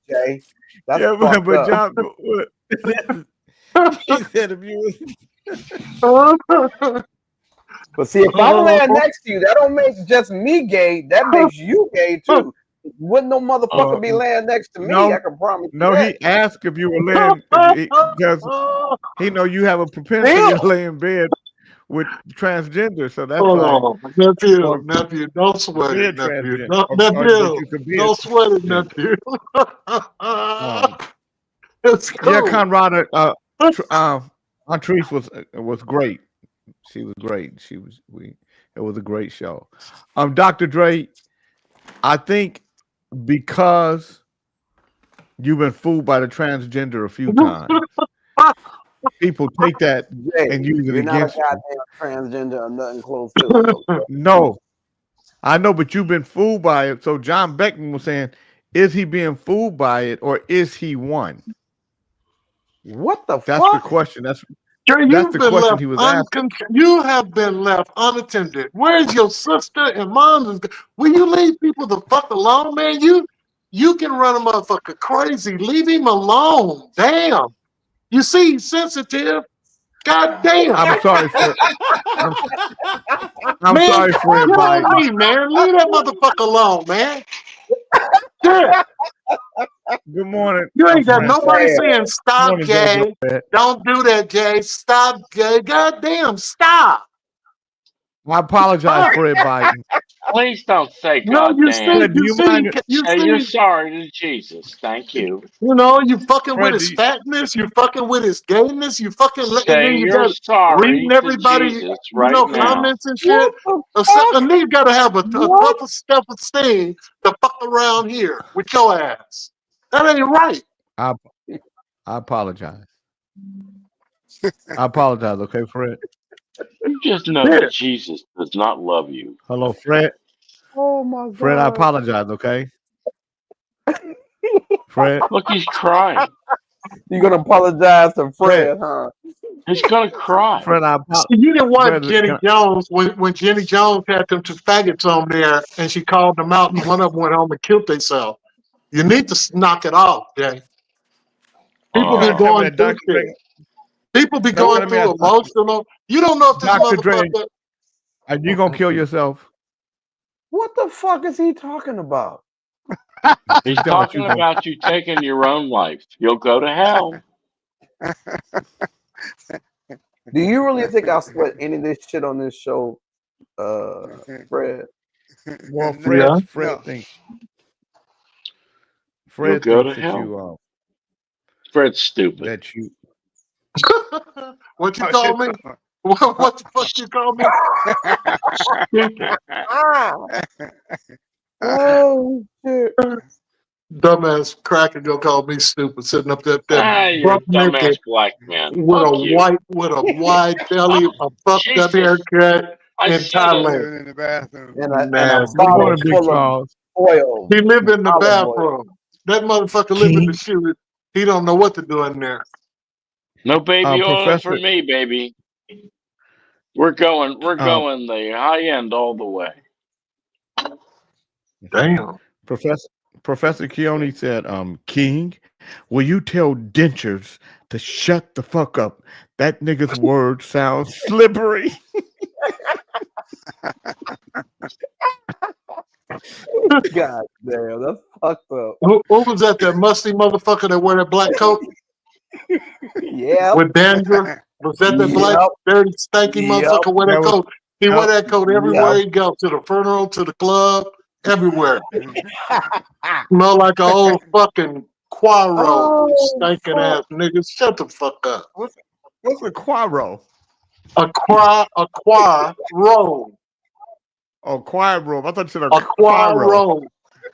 Jay. That's yeah, fucked but up. John, he said if you But see, if I'm laying next to you, that don't make just me gay. That makes you gay too. Wouldn't no motherfucker be laying next to me? no, I can promise you no, that. he asked if you were laying because he know you have a propensity to lay in bed with transgender, so that's Hold why. on, nephew, don't sweat it, nephew. Don't sweat it, nephew. It's cool. Yeah, Conrad, Antrice was great. She was great. It was a great show. Dr. Dre, I think because you've been fooled by the transgender a few times, people take that and use it You're not a against you. goddamn transgender or nothing close to it. No, I know, but you've been fooled by it. So John Beckman was saying, is he being fooled by it or is he one? What the That's fuck? the question. That's Dre, the question he was asking. You have been left unattended. Where's your sister and mom? Will you leave people the fuck alone, man? You can run a motherfucker crazy. Leave him alone. Damn. You see, he's sensitive. God damn. I'm sorry for I'm man, sorry for you everybody. know me, man. Leave that motherfucker alone, man. Yeah. Good morning. You ain't got friend. nobody saying stop, Morning, Jay. Jay. Don't do that, Jay. Stop, Jay. God damn, stop. I apologize for everybody. Please don't say No, you see, goddamn. Fred, do you mind? you Say you're see, sorry to Jesus. Thank you. you know, you fucking with Fred, his fatness, you fucking with his gayness, you fucking and Say then you you're got reading sorry to everybody, Jesus right now. comments and shit. What A the fuck? nigga gotta have a What? tougher self-esteem to fuck around here with your ass. That ain't right. I apologize. I apologize, okay, Fred? You just know Yeah. that Jesus does not love you. Hello, Fred. Oh my god. Fred, I apologize, okay? Fred, Look, he's crying. You're gonna apologize to Fred, Fred, huh? He's gonna cry. Fred, I See, apologize. you didn't watch Fred, Jenny Jones when Jenny Jones had them two faggots on there and she called them out and one of them went home and killed themselves. You need to knock it off, Jay. People be Tell me going that through Dr. shit. Dre, People be tell going me that through emotional. You don't know if this Dr. Dre, motherfucker. are you gonna kill yourself? What the fuck is he talking about? He's Tell what you talking gonna- about you taking your own life. You'll go to hell. Do you really think I'll sweat any of this shit on this show, Fred? Well, Yeah. Fred thinks. You'll Fred go to thinks that hell. you Fred's stupid. that you What you call me? What the fuck you call me? Stupid. Oh shit! Dumbass cracker gonna call me stupid sitting up there Ah, you're a butt naked dumbass black man. with Fuck a you. wide belly, a fucked up Jesus. haircut I in said it. Thailand. Living in the bathroom. And a Nasty. Good bottle morning, Big full of Charles. oil. He live in the Olive oil. bathroom. That motherfucker live in the shoe. He don't know what to do in there. No baby oil Professor, for me, baby. We're going the high end all the way. Damn. Professor Keone said, King, will you tell dentures to shut the fuck up? That nigga's word sounds slippery. God damn, that's fucked up. Who was that? That musty motherfucker that wear that black coat Yeah. with dandruff? Was that the black, Yep. dirty, stanky Yep. motherfucker wear that That was- coat? He wear Yep. that coat everywhere Yep. he go. To the funeral, to the club, everywhere. Smell like a old fucking Quaro, Oh, stinking ass niggas. Shut the fuck up. What's a Quaro? A Quaro. Oh, Quaro. I thought you said A a Quaro. Quaro.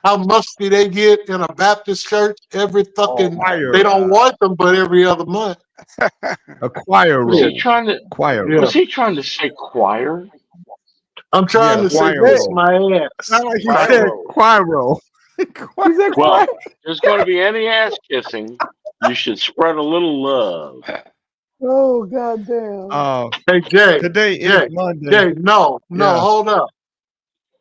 How musty they get in a Baptist church every fucking. Choir. They don't want them, but every other month. A choir Was roll. he trying to Choir Yeah. roll. was he trying to say choir? I'm trying Yeah, to say choir kiss roll. my ass. Sound like you Choir said roll. Quiro. He said Well, quiet. if there's going to be any ass kissing, you should spread a little love. Oh goddamn. Hey, Jay. Today is Jay, Monday. Jay, no, Yeah. hold up.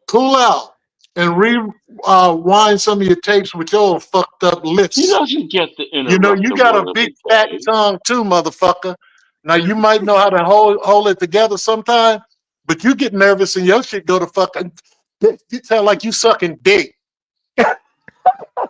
Cool out and rewind some of your tapes with your old fucked up lips. He doesn't get the interrupt. You know, you the got word a of big the fat day. tongue too, motherfucker. Now you might know how to hold it together sometime, but you get nervous and your shit go to fucking. You sound like you sucking dick.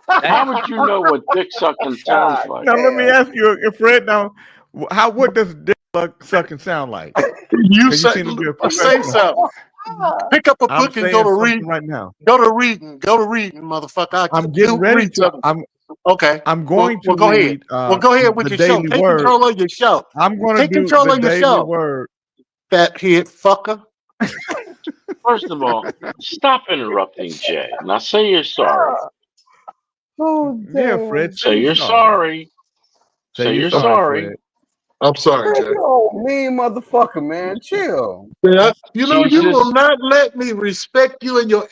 How would you know what dick sucking sounds like? Now let me ask you, Fred. Now, what does dick sucking sound like? You You say, seem to be a say professional. something. Pick up a I'm book and saying go to something reading. right now. Go to reading, motherfucker. I'm getting ready read to. something. Okay. I'm going Well, to go ahead. read. Well, go ahead with the your show. Daily Take Word. control of your show. I'm going to Take do control the of your Daily show. Word. Fat head fucker. First of all, stop interrupting Jay. Now say you're sorry. Oh Yeah, damn. Fred. Say you're sorry. Say you're sorry. Fred. I'm sorry, Fred, Jay. you old mean motherfucker, man. Chill. Yeah, you know, you Jesus. will not let me respect you and your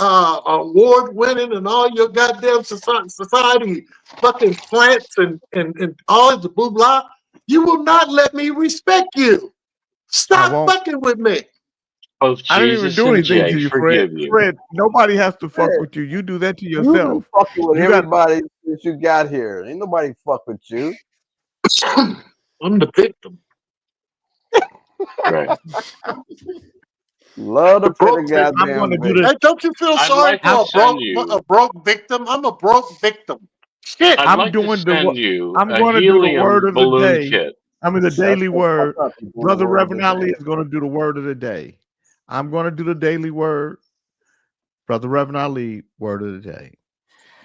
award winning and all your goddamn society fucking plants and all the blah blah. You will not let me respect you. Stop won't. fucking with me. Both I didn't even Jesus do and anything Jay to you, Fred. forgive you. Fred, nobody has to fuck Fred, with you. You do that to You've been yourself. fucking with You got- everybody since you got here. Ain't nobody fuck with you. I'm the victim. Right. Love to The play the broke victim. I'm goddamn gonna do victim. this. Hey, don't you feel I'd sorry like to for send you. a broke victim? I'm a broke victim. Shit. I'd I'm like to doing the send wo- you I'm a gonna do the helium word of the balloon day. kit. I'm in the Daily Word. Fuck up, you Brother word of Reverend the Ali day. is going to do the word of the day. I'm going to do the Daily Word. Brother Reverend Ali, word of the day.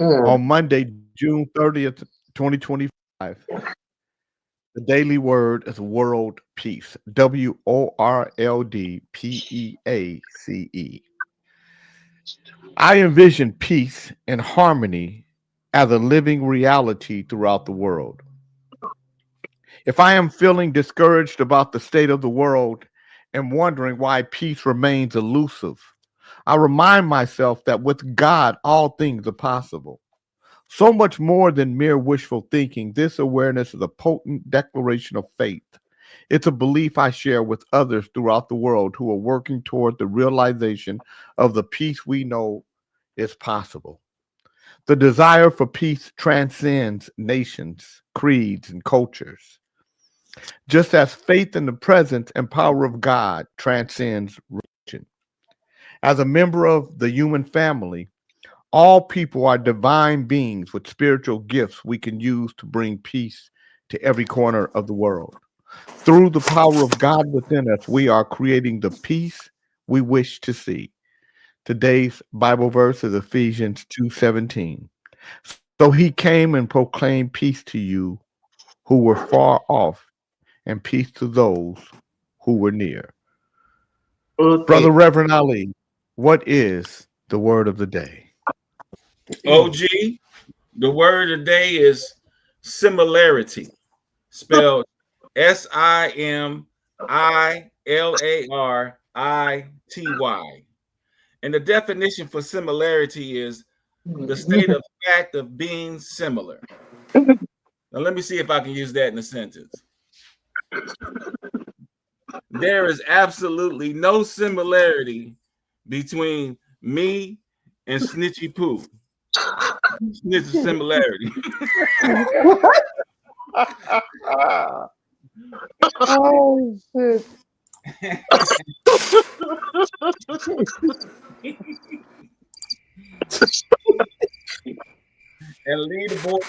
Mm. On Monday, June 30th, 2025, the daily word is world peace. WORLDPEACE. I envision peace and harmony as a living reality throughout the world. If I am feeling discouraged about the state of the world and wondering why peace remains elusive, I remind myself that with God, all things are possible. So much more than mere wishful thinking, this awareness is a potent declaration of faith. It's a belief I share with others throughout the world who are working toward the realization of the peace we know is possible. The desire for peace transcends nations, creeds, and cultures. Just as faith in the presence and power of God transcends religion. As a member of the human family, all people are divine beings with spiritual gifts we can use to bring peace to every corner of the world. Through the power of God within us, we are creating the peace we wish to see. Today's Bible verse is Ephesians 2:17. So he came and proclaimed peace to you who were far off and peace to those who were near. Brother Reverend Ali, what is the word of the day? OG, the word of the day is similarity, spelled SIMILARITY. And the definition for similarity is the state of fact of being similar. Now, let me see if I can use that in a sentence. There is absolutely no similarity between me and Snitchy Poo. Snitch is similarity. Oh shit. And lead the boy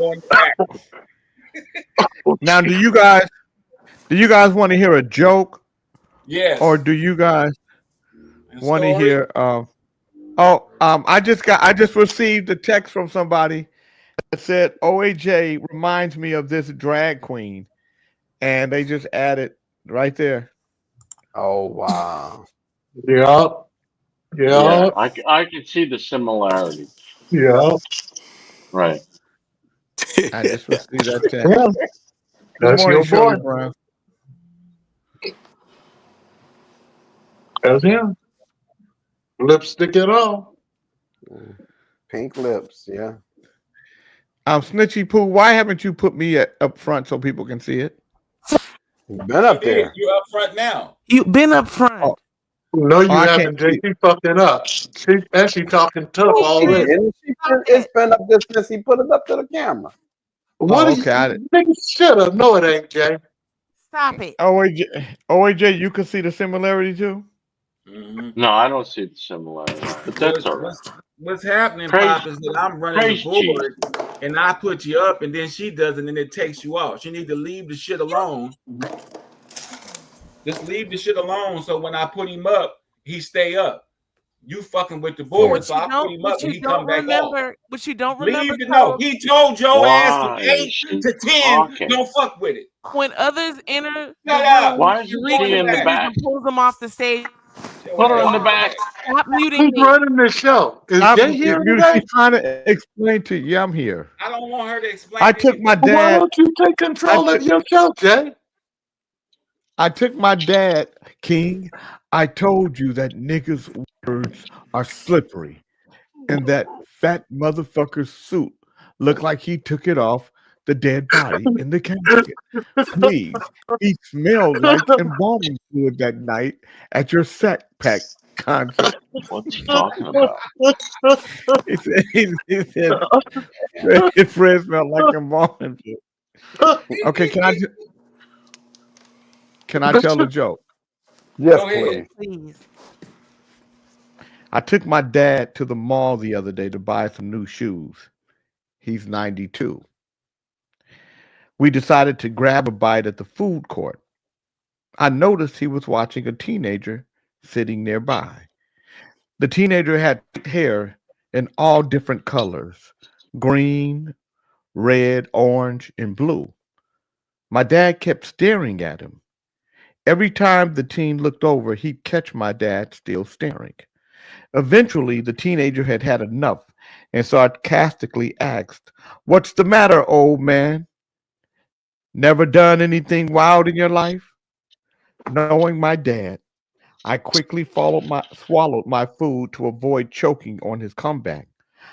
on back. Now, do you guys want to hear a joke, Yes. or do you guys And want to story? hear? I just received a text from somebody that said OAJ reminds me of this drag queen, and they just added right there. Oh wow. Yeah. Yeah, Yeah. I can see the similarity. Yeah. Right. I just received that text. Yeah. Good That's morning, your boy. Shirley Brown. That's him. Lipstick and all. Pink lips, yeah. Snitchy Poo, why haven't you put me up front so people can see it? You've been up there. You're up front now. You've been up front. Oh. No, you I haven't, can't see. JP fucking up. She talking tough already. It's been up there since he put it up to the camera. What is okay. nigga, shut up. No, it ain't, Jay. Stop it. OAJ, you can see the similarity too? Mm-hmm. No, I don't see the similarity, but that's all right. What's happening, Praise- Pop, is that I'm running the praise board and I put you up and then she does it and it takes you off. She need to leave the shit alone. Just leave the shit alone so when I put him up, he stay up. You fucking with the board, so I put him up and he come back off. But you don't remember. Leave it. No, he told your ass from Why 8 is she to 10, talking? don't fuck with it. When others enter the Shut up. room, Why is you she in the leave back? and pulls them off the stage. Put her in the back. Stop muting Who's me. running the show? Is Jay here today? She's trying to explain to you. Yeah, I'm here. I don't want her to explain. I took my Why dad. don't you take control of your show, Jay? I took my dad, King. I told you that niggas' words are slippery, and that fat motherfucker's suit looked like he took it off the dead body in the casket. Please, he smelled like embalming fluid that night at your sack pack concert. What's he talking about? He said Fred smelled like embalming fluid. Okay, can I tell a joke? Yes, Go ahead. Please. I took my dad to the mall the other day to buy some new shoes. He's 92. We decided to grab a bite at the food court. I noticed he was watching a teenager sitting nearby. The teenager had hair in all different colors: green, red, orange, and blue. My dad kept staring at him. Every time the teen looked over, he'd catch my dad still staring. Eventually, the teenager had had enough and sarcastically asked, "What's the matter, old man? Never done anything wild in your life?" Knowing my dad, I quickly swallowed my food to avoid choking on his comeback.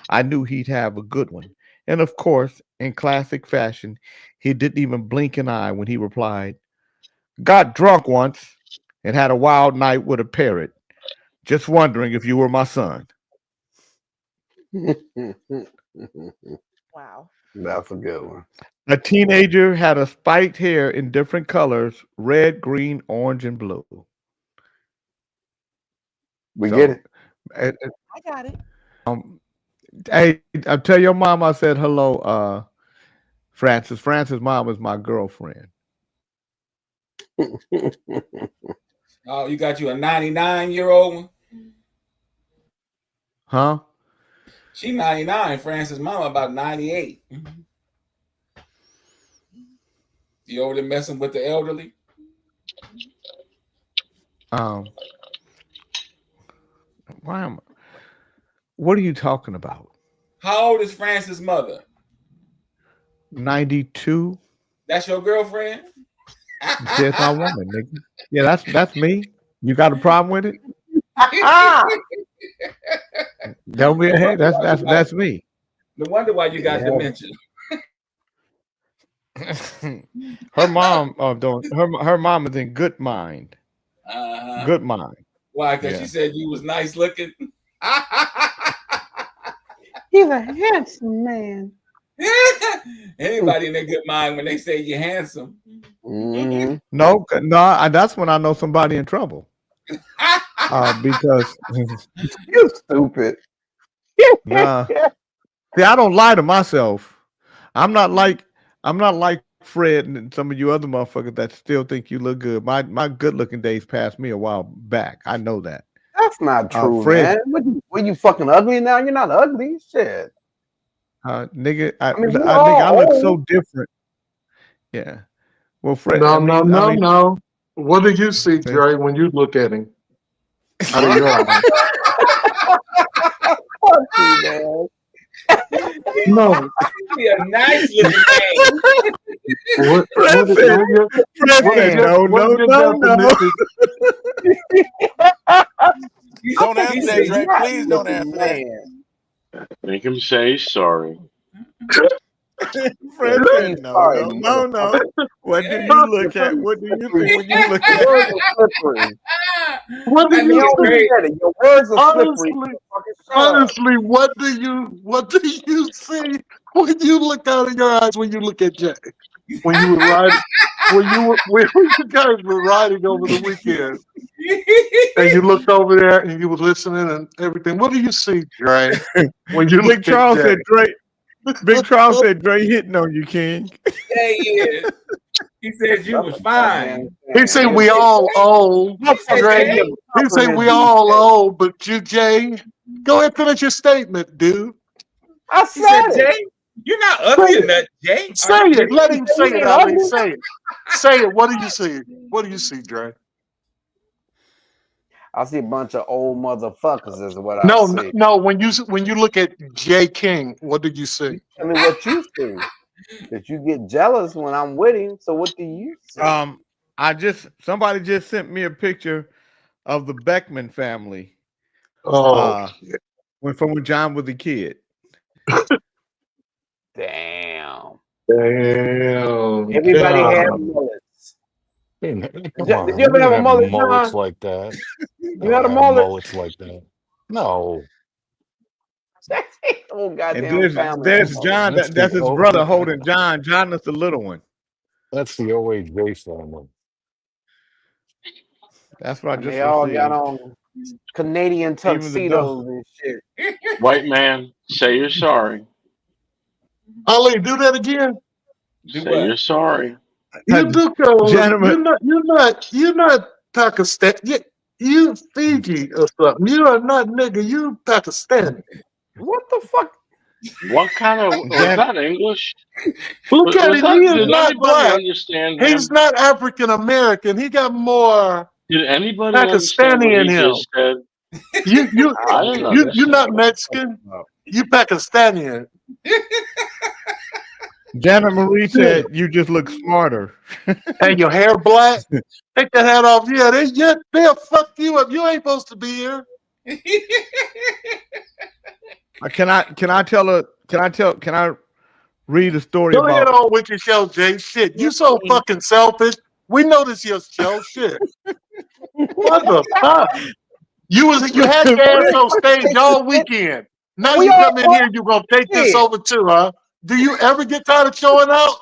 I knew he'd have a good one. And of course, in classic fashion, he didn't even blink an eye when he replied, "Got drunk once and had a wild night with a parrot. Just wondering if you were my son." Wow. That's a good one. A teenager had a spiked hair in different colors: red, green, orange, and blue. We get it. I got it. Hey, I tell your mom I said hello, Francis. Francis' mom is my girlfriend. Oh, you got you a 99-year-old one? Huh? She 99. Francis' mom about 98. You over there messing with the elderly? What are you talking about? How old is Francis' mother? 92. That's your girlfriend? That's my woman, nigga. Yeah, that's me. You got a problem with it? Don't be ahead. That's me. No wonder why you got dementia. Her mom, her mom is in good mind. Good mind. Why? Because she said you was nice looking. He's a handsome man. Anybody in their good mind when they say you're handsome. Mm-hmm. No, that's when I know somebody in trouble. Because you stupid. Nah. See, I don't lie to myself. I'm not like Fred and some of you other motherfuckers that still think you look good. My good looking days passed me a while back. I know that. That's not true, Fred, man. Were you fucking ugly now? You're not ugly. Shit. Nigga, I I look so different. Yeah. Well, Fred. No. What do you see, Dre, when you look at him? Out of your eyes? Fuck you, man. No. Be a nice looking man. What is your definition? Don't answer that, Dre. Please don't answer that. Make him say sorry. Fred said, no. What do you look at? What do you think when you look at it? What do you think? Your words are slippery. Honestly, what do you see when you look out of your eyes when you look at Jay? When you were riding, when you guys were riding over the weekend, and you looked over there and you were listening and everything. What do you see, Dre? When you Big Charles said Dre. Big Charles said Dre hitting on you, King. Yeah, he is. He said you was fine. He said we all old. Dre. He said we all old, but you, Jay, go ahead and finish your statement, dude. I said it. Jay, you're not ugly enough, Jay. Say it. Let him say it. Ali. Say it. Say it. What do you see? What do you see, Dre? I see a bunch of old motherfuckers. Is what I see. No. When you look at Jay King, what do you see? Tell me what you see. That you get jealous when I'm with him. So what do you see? Somebody just sent me a picture of the Beckman family. Oh, from when John was a kid. Damn. Everybody had mullets. Come on, you ever have a mullet, mullets John? like that? You had a mullet? Mullets like that? No. Oh, goddamn And family. there's John. That's his brother holding John. John is the little one. That's the OAJ family. That's what I just They all got on Canadian tuxedos and shit. White man, say you're sorry. Ali, do that again. Say you're sorry. You do go. Gentlemen. You're not Pakistan. You Fiji or something. You are not nigga. You Pakistani. What the fuck? What kind of was that English? Look at Was him. that? He is Did not anybody black. understand him? He's not African American. He got more Did anybody understand what Pakistani in he him. just said? You I didn't you're understand. not Mexican. You Pakistani. Janet Marie said you just look smarter. And your hair black. Take that hat off. Yeah, they'll fuck you up. You ain't supposed to be here. Can I read a story Go ahead about on with your show, Jay. Shit, you so fucking selfish. We know this your show. Shit. What the fuck? You had your ass on stage all weekend. Now We you all come in here, you're gonna take this shit. over too, huh? Do you ever get tired of showing out?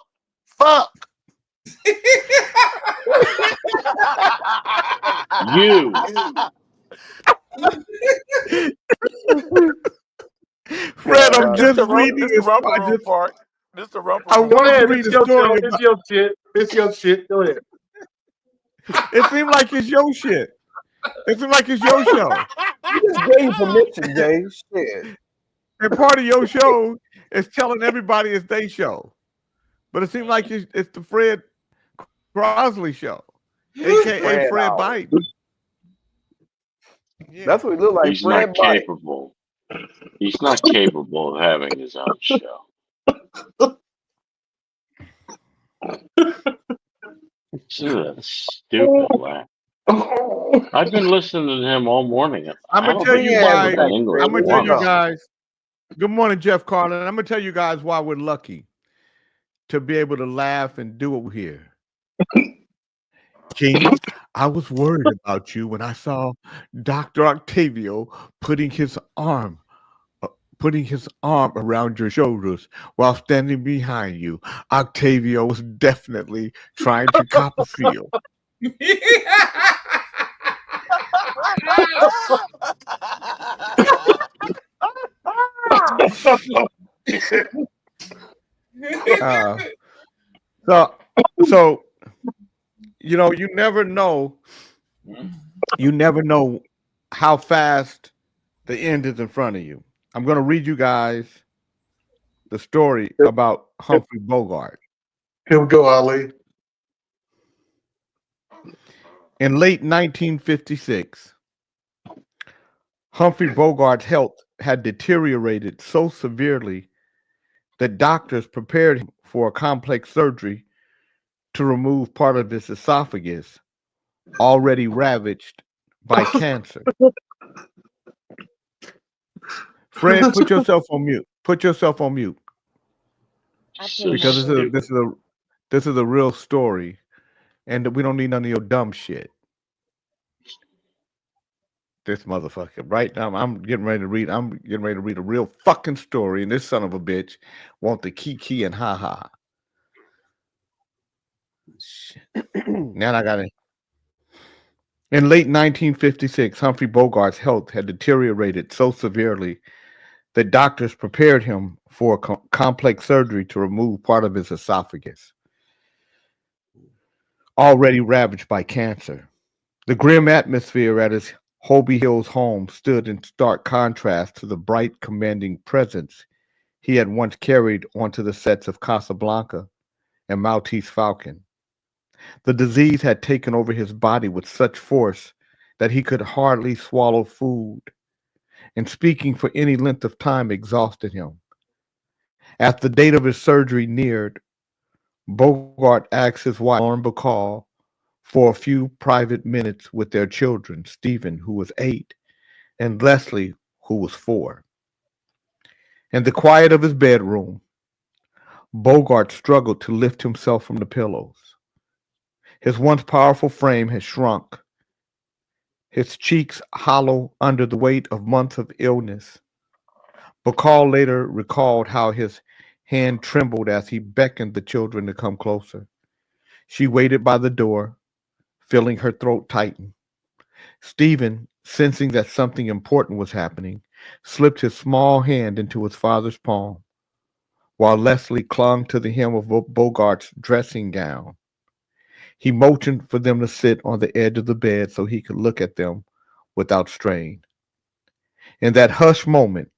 Fuck. You. Fred, I'm just reading This the romper room part. This the romper I room Go wanted part. to ahead, read it's a your story show. about, It's your shit. It's your shit. Go ahead. it seemed like it's your shit. It seemed like it's your show. You just gave permission, Jay. Shit. And part of your show is telling everybody it's their show. But it seemed like it's the Fred Crosley show, a.k.a. Fred out. Biden. Yeah. That's what he looked like. He's Fred not Bite. capable. He's not capable of having his own show. So that's stupid laugh. I've been listening to him all morning. I'm I gonna don't tell think you he's why. speaking English I'm gonna tell you once. guys. Good morning, Jeff Carlin. I'm gonna tell you guys why we're lucky to be able to laugh and do it here. King, I was worried about you when I saw Dr. Octavio putting his arm around your shoulders while standing behind you. Octavio was definitely trying to cop a feel. So you know, you never know how fast the end is in front of you. I'm going to read you guys the story about Humphrey Bogart. Here we go, Ali. In late 1956, Humphrey Bogart's health had deteriorated so severely that doctors prepared him for a complex surgery to remove part of his esophagus, already ravaged by cancer. Fred, put yourself on mute. Put yourself on mute. So Because stupid. this is a real story, and we don't need none of your dumb shit. This motherfucker, right now, I'm getting ready to read a real fucking story, and this son of a bitch want the kiki and ha ha. Shit. Now I got it. In late 1956, Humphrey Bogart's health had deteriorated so severely that doctors prepared him for a complex surgery to remove part of his esophagus, already ravaged by cancer. The grim atmosphere at his Holby Hills home stood in stark contrast to the bright, commanding presence he had once carried onto the sets of Casablanca and Maltese Falcon. The disease had taken over his body with such force that he could hardly swallow food, and speaking for any length of time exhausted him. As the date of his surgery neared, Bogart asked his wife, Lauren Bacall, for a few private minutes with their children, Stephen, who was 8, and Leslie, who was 4. In the quiet of his bedroom, Bogart struggled to lift himself from the pillows. His once powerful frame had shrunk, his cheeks hollow under the weight of months of illness. Bacall later recalled how his hand trembled as he beckoned the children to come closer. She waited by the door, feeling her throat tighten. Stephen, sensing that something important was happening, slipped his small hand into his father's palm, while Leslie clung to the hem of Bogart's dressing gown. He motioned for them to sit on the edge of the bed so he could look at them without strain. In that hushed moment,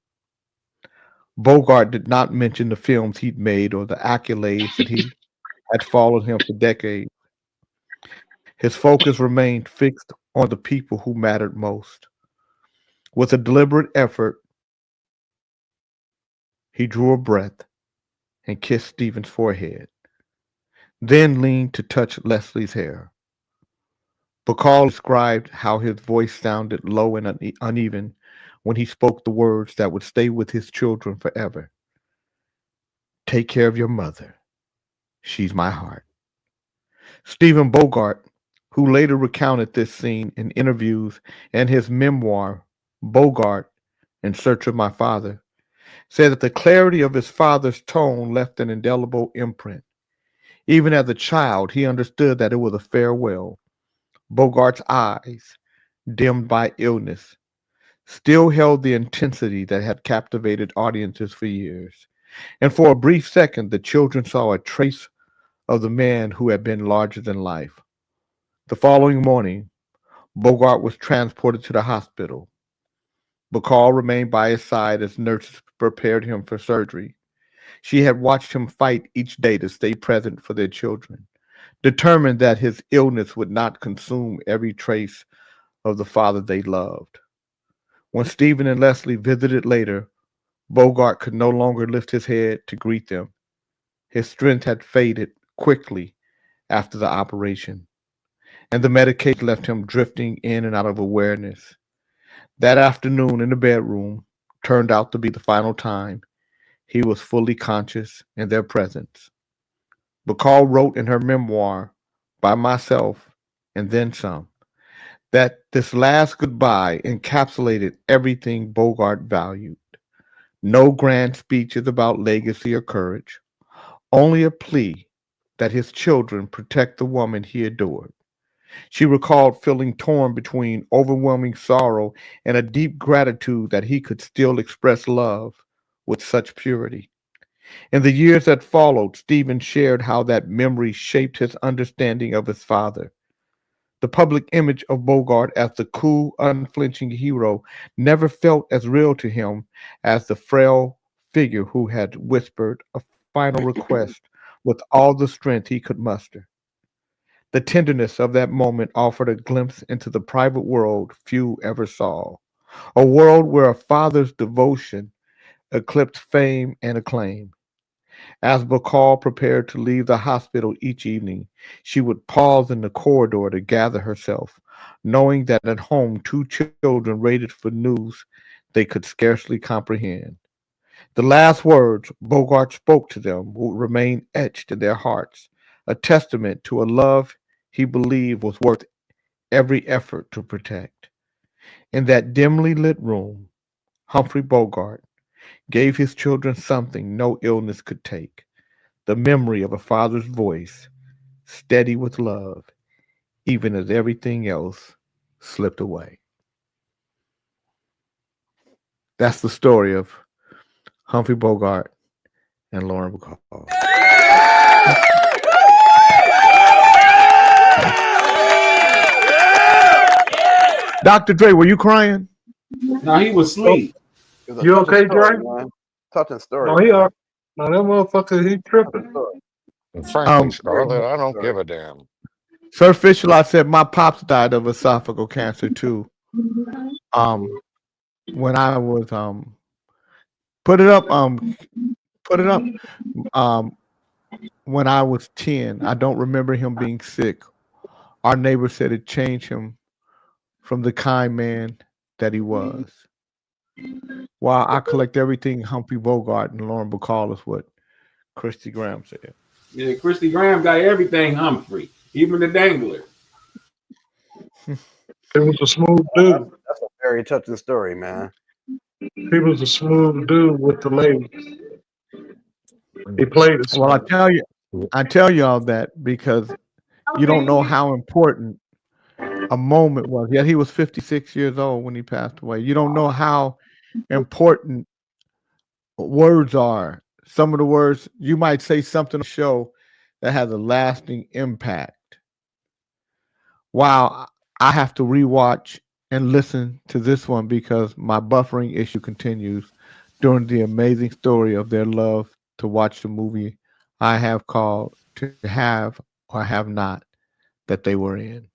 Bogart did not mention the films he'd made or the accolades that he had followed him for decades. His focus remained fixed on the people who mattered most. With a deliberate effort, he drew a breath and kissed Stephen's forehead, then leaned to touch Leslie's hair. Bacall described how his voice sounded low and uneven when he spoke the words that would stay with his children forever. Take care of your mother. She's my heart. Stephen Bogart, who later recounted this scene in interviews and his memoir, Bogart, In Search of My Father, said that the clarity of his father's tone left an indelible imprint. Even as a child, he understood that it was a farewell. Bogart's eyes, dimmed by illness, still held the intensity that had captivated audiences for years. And for a brief second, the children saw a trace of the man who had been larger than life. The following morning, Bogart was transported to the hospital. Bacall remained by his side as nurses prepared him for surgery. She had watched him fight each day to stay present for their children, determined that his illness would not consume every trace of the father they loved. When Stephen and Leslie visited later, Bogart could no longer lift his head to greet them. His strength had faded quickly after the operation, and the medication left him drifting in and out of awareness. That afternoon in the bedroom turned out to be the final time he was fully conscious in their presence. Bacall wrote in her memoir, By Myself and Then Some, that this last goodbye encapsulated everything Bogart valued. No grand speeches about legacy or courage, only a plea that his children protect the woman he adored. She recalled feeling torn between overwhelming sorrow and a deep gratitude that he could still express love with such purity. In the years that followed, Stephen shared how that memory shaped his understanding of his father. The public image of Bogart as the cool, unflinching hero never felt as real to him as the frail figure who had whispered a final request with all the strength he could muster. The tenderness of that moment offered a glimpse into the private world few ever saw, a world where a father's devotion eclipsed fame and acclaim. As Bacall prepared to leave the hospital each evening, she would pause in the corridor to gather herself, knowing that at home two children waited for news they could scarcely comprehend. The last words Bogart spoke to them would remain etched in their hearts, a testament to a love he believed was worth every effort to protect. In that dimly lit room, Humphrey Bogart gave his children something no illness could take, the memory of a father's voice, steady with love, even as everything else slipped away. That's the story of Humphrey Bogart and Lauren Bacall. Dr. Dre, were you crying? No, he was asleep. It was a You touching okay, story, Dre? man. Touching story. No, he man. are. No, that motherfucker, he tripping. Story. And frankly, Um, Scarlett, I don't give a damn. Sir Fisher, I said my pops died of esophageal cancer too. When I was put it up when I was 10. I don't remember him being sick. Our neighbor said it changed him from the kind man that he was. While I collect everything Humphrey Bogart and Lauren Bacall is what Christy Graham said. Yeah, Christy Graham got everything Humphrey, even the dangler. He was a smooth dude. That's a very touching story, man. He was a smooth dude with the ladies. He played it Well, smooth. I tell you all that because you don't know how important a moment was. Yet he was 56 years old when he passed away. You don't know how important words are. Some of the words you might say something on the show that has a lasting impact. wow, I have to rewatch and listen to this one because my buffering issue continues during the amazing story of their love to watch the movie I have called To Have or Have Not that they were in.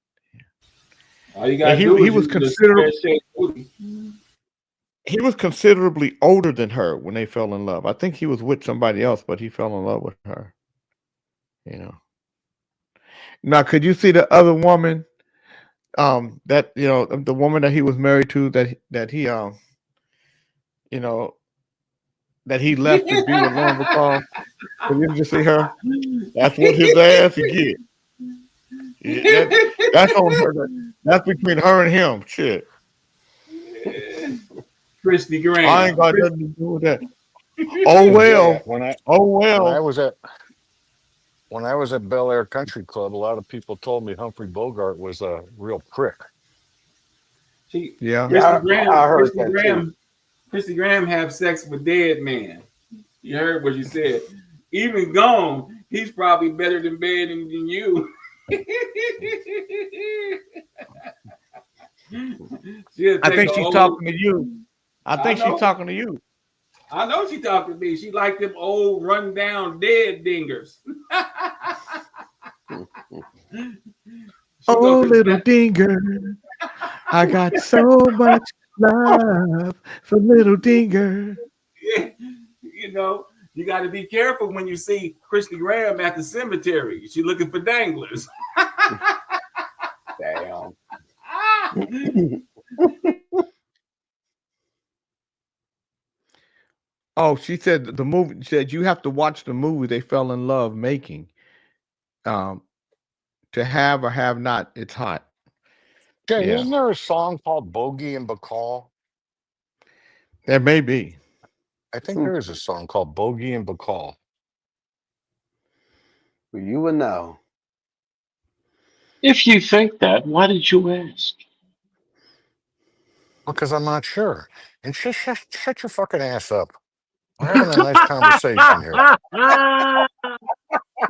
All you And gotta he, do he is was use the considerably square shaped booty. he was considerably older than her when they fell in love. I think he was with somebody else, but he fell in love with her. You know. Now, could you see the other woman? That the woman that he was married to, that he you know that he left to be with Lauren Bacall. Could you just see her? That's what his ass get. Yeah, that's on her. That's between her and him. Shit. Christy I Graham. ain't got nothing to do with that. Oh well. Yeah, when I Oh was at Bel Air Country Club, a lot of people told me Humphrey Bogart was a real prick. She, Yeah. Christy Graham have sex with dead men. You heard what you said. Even gone, he's probably better than bed than you. I think she's talking to you. I think she's talking to you. I know she's talking to me. She like them old rundown dead dingers. Oh, little dinger. I got so much love for little dinger. Yeah, you know, you got to be careful when you see Christy Graham at the cemetery. She's looking for danglers. Damn. Oh, she said the movie. She said you have to watch the movie they fell in love making. To Have or Have Not, it's hot. Jay, Yeah. isn't there a song called Bogey and Bacall? There may be. I think there is a song called Bogey and Bacall. Well, you would know. If you think that, why did you ask? Because I'm not sure. And shut your fucking ass up. We're having a nice conversation here.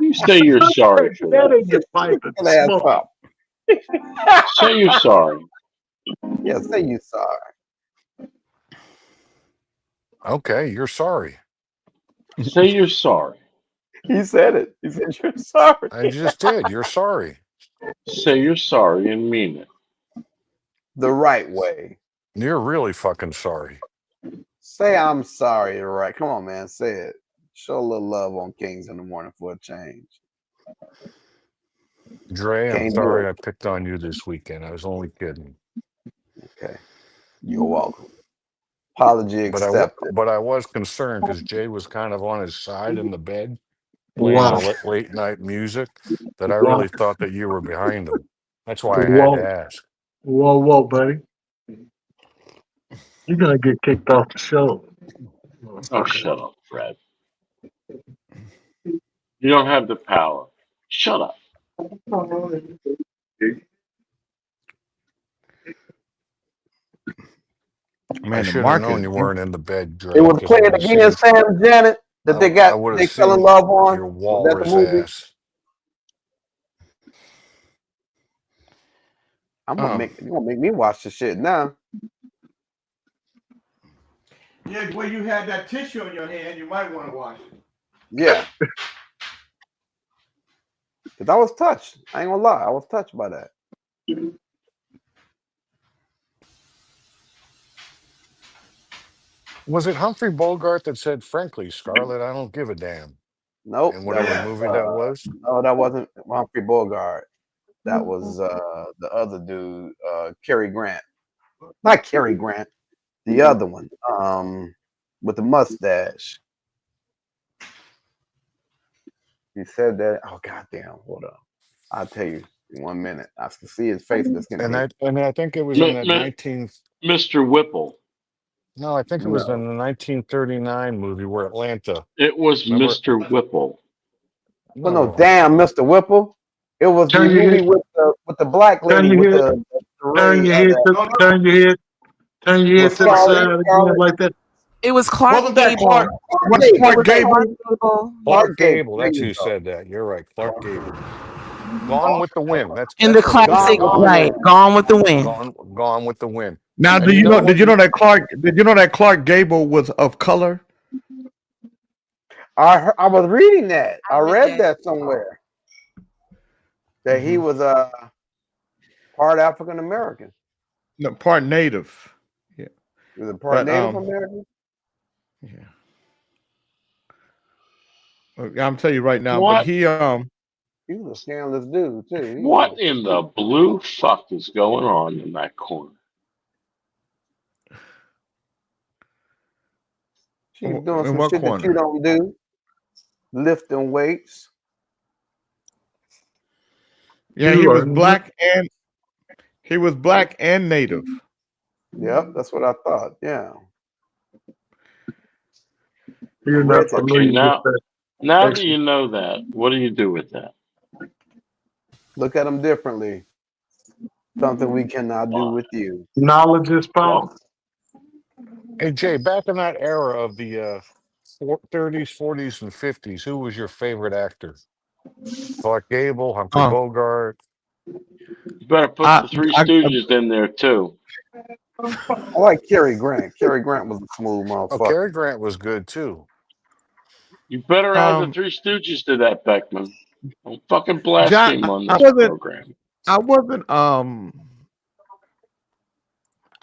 You say you're sorry for that. Ass up. Say you're sorry. Yeah, say you sorry. Okay, you're sorry. Say you're sorry. He said it. He said you're sorry. I just did. You're sorry. Say you're sorry and mean it. The right way. You're really fucking sorry. Say I'm sorry. You're right. Come on, man. Say it. Show a little love on Kings in the Morning for a change. Dre, I'm Can't do sorry it. I picked on you this weekend. I was only kidding. Okay. You're welcome. Apology accepted. But I was concerned because Jay was kind of on his side in the bed playing Wow. the late night music that I really thought that you were behind him. That's why I had to ask. Whoa, buddy. You're gonna get kicked off the show. Oh, shut up, Fred. You don't have the power. Shut up. Man, I the should have market. known you weren't in the bed, Dre. It was 'cause I playing would've again, seen Sam Janet, that they fell in seen love on. your Was that the walrus movie? ass. You're gonna make me watch the shit now. Yeah, the way you had that tissue in your hand, you might want to wash it. Yeah. Cause I was touched. I ain't gonna lie, I was touched by that. Was it Humphrey Bogart that said, "Frankly, Scarlett, I don't give a damn"? Nope. And whatever movie that was. No, that wasn't Humphrey Bogart. That was the other dude, Cary Grant. Not Cary Grant, the other one, with the mustache. He said that. Oh goddamn! Hold up, I'll tell you in 1 minute. I can see his face. And I think it was in that 19th. Mr. Whipple. No, I think it was in the 1939 movie where Atlanta. It was Mr. Whipple. Well, no, damn, Mr. Whipple. It was the movie with the black lady with the turn your head to the side again like that. It was Clark Gable. Clark Gable. That's who said that. You're right. Clark Gable. Gone with the Wind. In That's the the name of classic, the movie. right? Gone with the Wind. Gone with the Wind. Now, And do you know? what? Did you know that Clark? Did you know that Clark Gable was of color? I was reading that. I read that. that somewhere. That he was part African American. No, part Native. Yeah, He was a part but Native American. yeah. I'm telling you right now, What? but he He was a scandalous dude too. What in the blue fuck is going on in that corner? She's doing in some what shit that you corner? don't do. Lifting weights. Yeah, he was black and Native. Yep, that's what I thought. Yeah. You're Read not that. Okay, familiar with that. now that you know that, what do you do with that? Look at them differently. Something we cannot do with you. Knowledge is power. Hey Jay, back in that era of the 30s, 40s, and 50s, who was your favorite actor? Clark Gable, Humphrey Bogart. You better put the Three Stooges in there too. I like Cary Grant. Cary Grant was a smooth Oh, motherfucker. Cary Grant was good too. You better add the Three Stooges to that, Beckman. Don't fucking blast John, him on I this wasn't. program. I wasn't.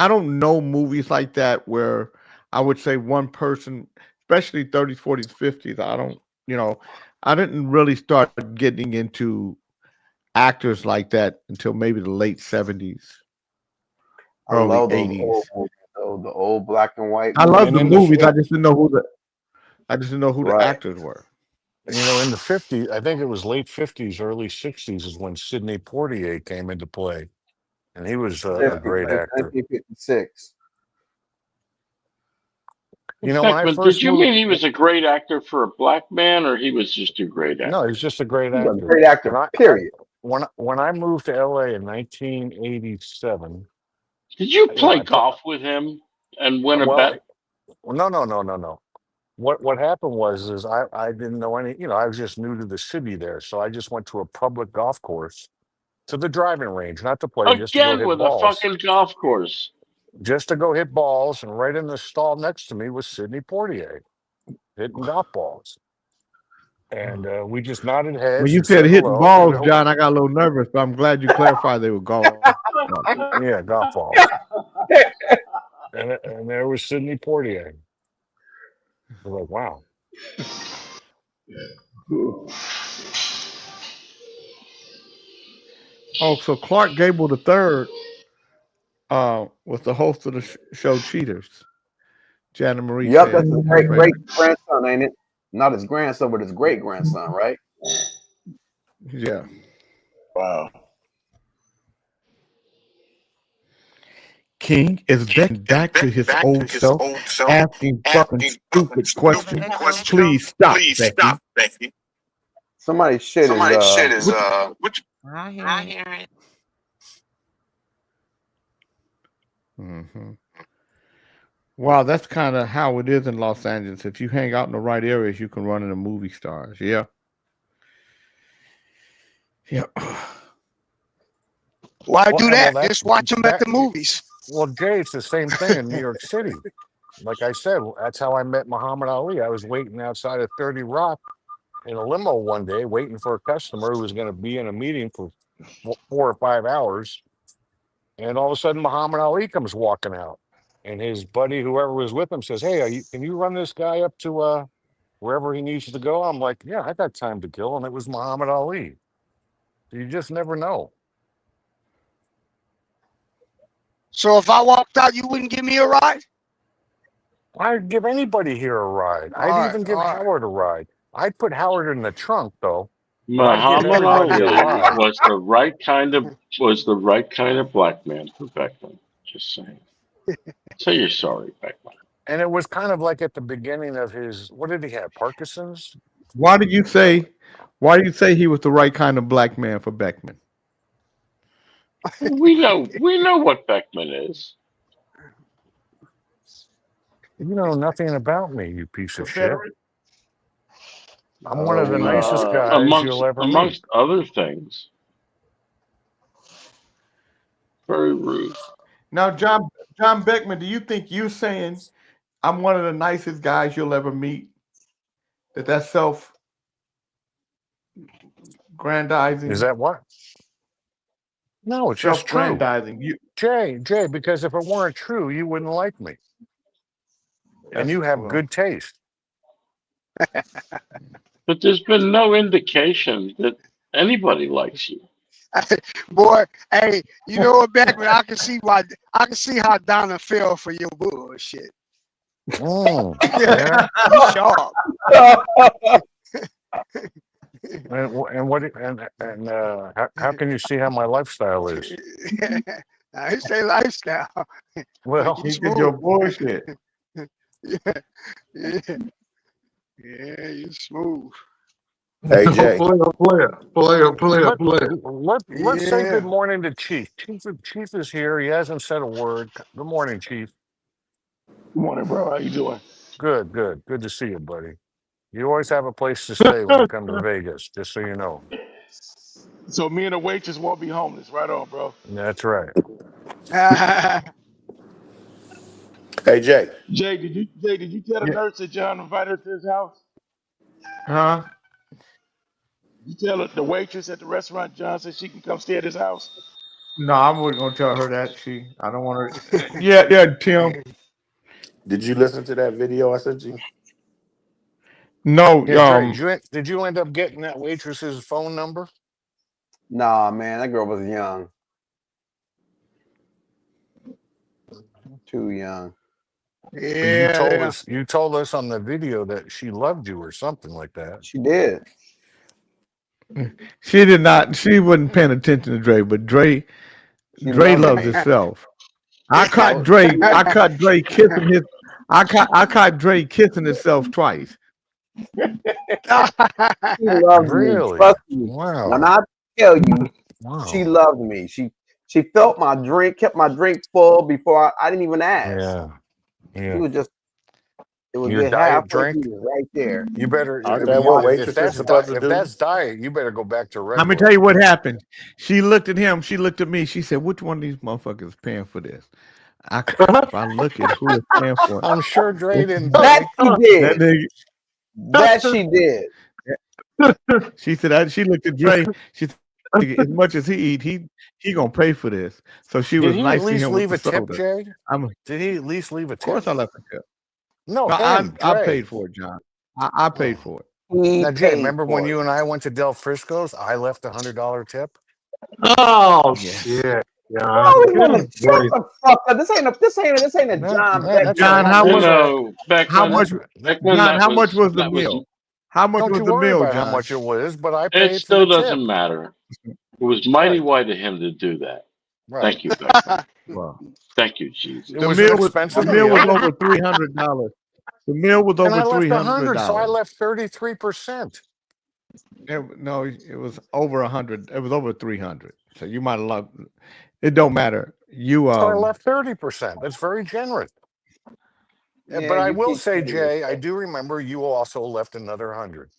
I don't know movies like that where I would say one person, especially 30s, 40s, 50s. I don't. You know, I didn't really start getting into actors like that until maybe the late 70s, I early love those 80s. old movies, though, the old black and white. I love And the in the movies. I fif- just didn't know who the Right. actors were. You know, in the 50s, I think it was late 50s, early 60s is when Sidney Poitier came into play. And he was a great actor. 1956. You know, when I Beckman, first did you moved, mean he was a great actor for a black man, or he was just a great actor? no, he was just a great He was a actor. great actor, period. When I moved to LA in 1987, Did you know, play golf with him and win a well, bet? no. What happened was I didn't know any, I was just new to the city there. So I just went to a public golf course, to the driving range, not to play, just to go Again hit with a balls. fucking golf course. Just to go hit balls, and right in the stall next to me was Sidney Poitier hitting golf balls. And we just nodded heads. When you and said hitting hello. balls, John, I got a little nervous, but I'm glad you clarified they were golf. Yeah, golf balls. and there was Sidney Poitier. I was like, wow. Oh, so Clark Gable III was the host of the show Cheaters. Janet Marie. Yep, that's his great grandson, ain't it? Not his grandson, but his great grandson, right? Yeah. Wow. King is back to his old self, asking fucking stupid questions. Please stop, Becky. Somebody's shit is I hear it. Mm-hmm. Wow, that's kind of how it is in Los Angeles. If you hang out in the right areas, you can run into movie stars. Yeah. Yeah. Why do that? Well, Just watch them at the movies. Well, Jay, it's the same thing in New York City. Like I said, that's how I met Muhammad Ali. I was waiting outside of 30 Rock in a limo one day, waiting for a customer who was going to be in a meeting for 4 or 5 hours. And all of a sudden, Muhammad Ali comes walking out. And his buddy, whoever was with him, says, hey, can you run this guy up to wherever he needs to go? I'm like, yeah, I got time to kill. And it was Muhammad Ali. You just never know. So if I walked out, you wouldn't give me a ride? I'd give anybody here a ride. I'd even give Howard a ride. I'd put Howard in the trunk, though. Muhammad Ali was the right kind of black man for Beckman. Just saying. Say you're sorry, Beckman. And it was kind of like at the beginning of his, what did he have? Parkinson's? Why do you say he was the right kind of black man for Beckman? We know what Beckman is. You know nothing about me, you piece of shit. I'm one of the nicest guys you'll ever meet. Amongst other things. Very rude. Now, John Beckman, do you think you saying I'm one of the nicest guys you'll ever meet? That's self-grandizing. Is that what? No, it's just true. Self-grandizing. Jay, because if it weren't true, you wouldn't like me. And you have good taste. But there's been no indication that anybody likes you. Boy, hey, you know what, Beckman? I can see how Donna fell for your bullshit. Yeah. Sharp. How can you see how my lifestyle is? I say lifestyle. Well, He did your bullshit. Yeah, you smooth. Hey, Jay. Player. Let's say good morning to Chief. Chief is here. He hasn't said a word. Good morning, Chief. Good morning, bro. How you doing? Good. Good to see you, buddy. You always have a place to stay when you come to Vegas, just so you know. So me and the waitress won't be homeless. Right on, bro. That's right. Hey, Jay. Jay, did you tell the nurse that John invited her to his house? Huh? You tell the waitress at the restaurant John said she can come stay at his house? No, I wasn't gonna tell her that. I don't want her. Yeah, Tim. Did you listen to that video I sent you? No, Dre, did you end up getting that waitress's phone number? Nah, man, that girl was young. Too young. Yeah. You told us on the video that she loved you or something like that. She did. She did not. She wasn't paying attention to Dre, but Dre loves himself. I caught Dre kissing his. I caught Dre kissing himself twice. She loved Really? me. Trust me. Wow. When I tell you, Wow. she loved me. She felt my drink, kept my drink full before I didn't even ask. Yeah. She was just. It was Your a diet half drink right there. You better. If that's diet, you better go back to regular. Let me tell you what happened. She looked at him. She looked at me. She said, "Which one of these motherfuckers is paying for this?" If I look at who is paying for it, I'm sure Dre didn't. That she did. That she did. She said. She looked at Dre. She said, as much as he eat, he gonna pay for this. So she was nice to him leave with a the tip, soda. Jay? I'm, Did he at least leave a tip? Of course, I left a tip. No, I paid for it, John. I paid for it. Now, Jay, remember when you and I went to Del Frisco's? I left $100 tip. Oh shit! Oh, we want to shut the fuck up. This ain't a John Beck. John, how much? How much? Beckman, John, how much was the that was- meal? How much Don't was you the worry meal, about John? how much it was, but I paid It still for the doesn't tip. matter. It was mighty white of him to do that. Right. Thank you, Beckman. Well, Thank you, Jesus. It was an expensive the meal was meal. over $300. The meal was And I over left $300. 100, so I left 33%. No, it was over 100. It was over 300. So you might have loved. It don't matter. You So I left 30%. That's very generous. Yeah, but I you will keep say, saying Jay, yourself. I do remember you also left another 100.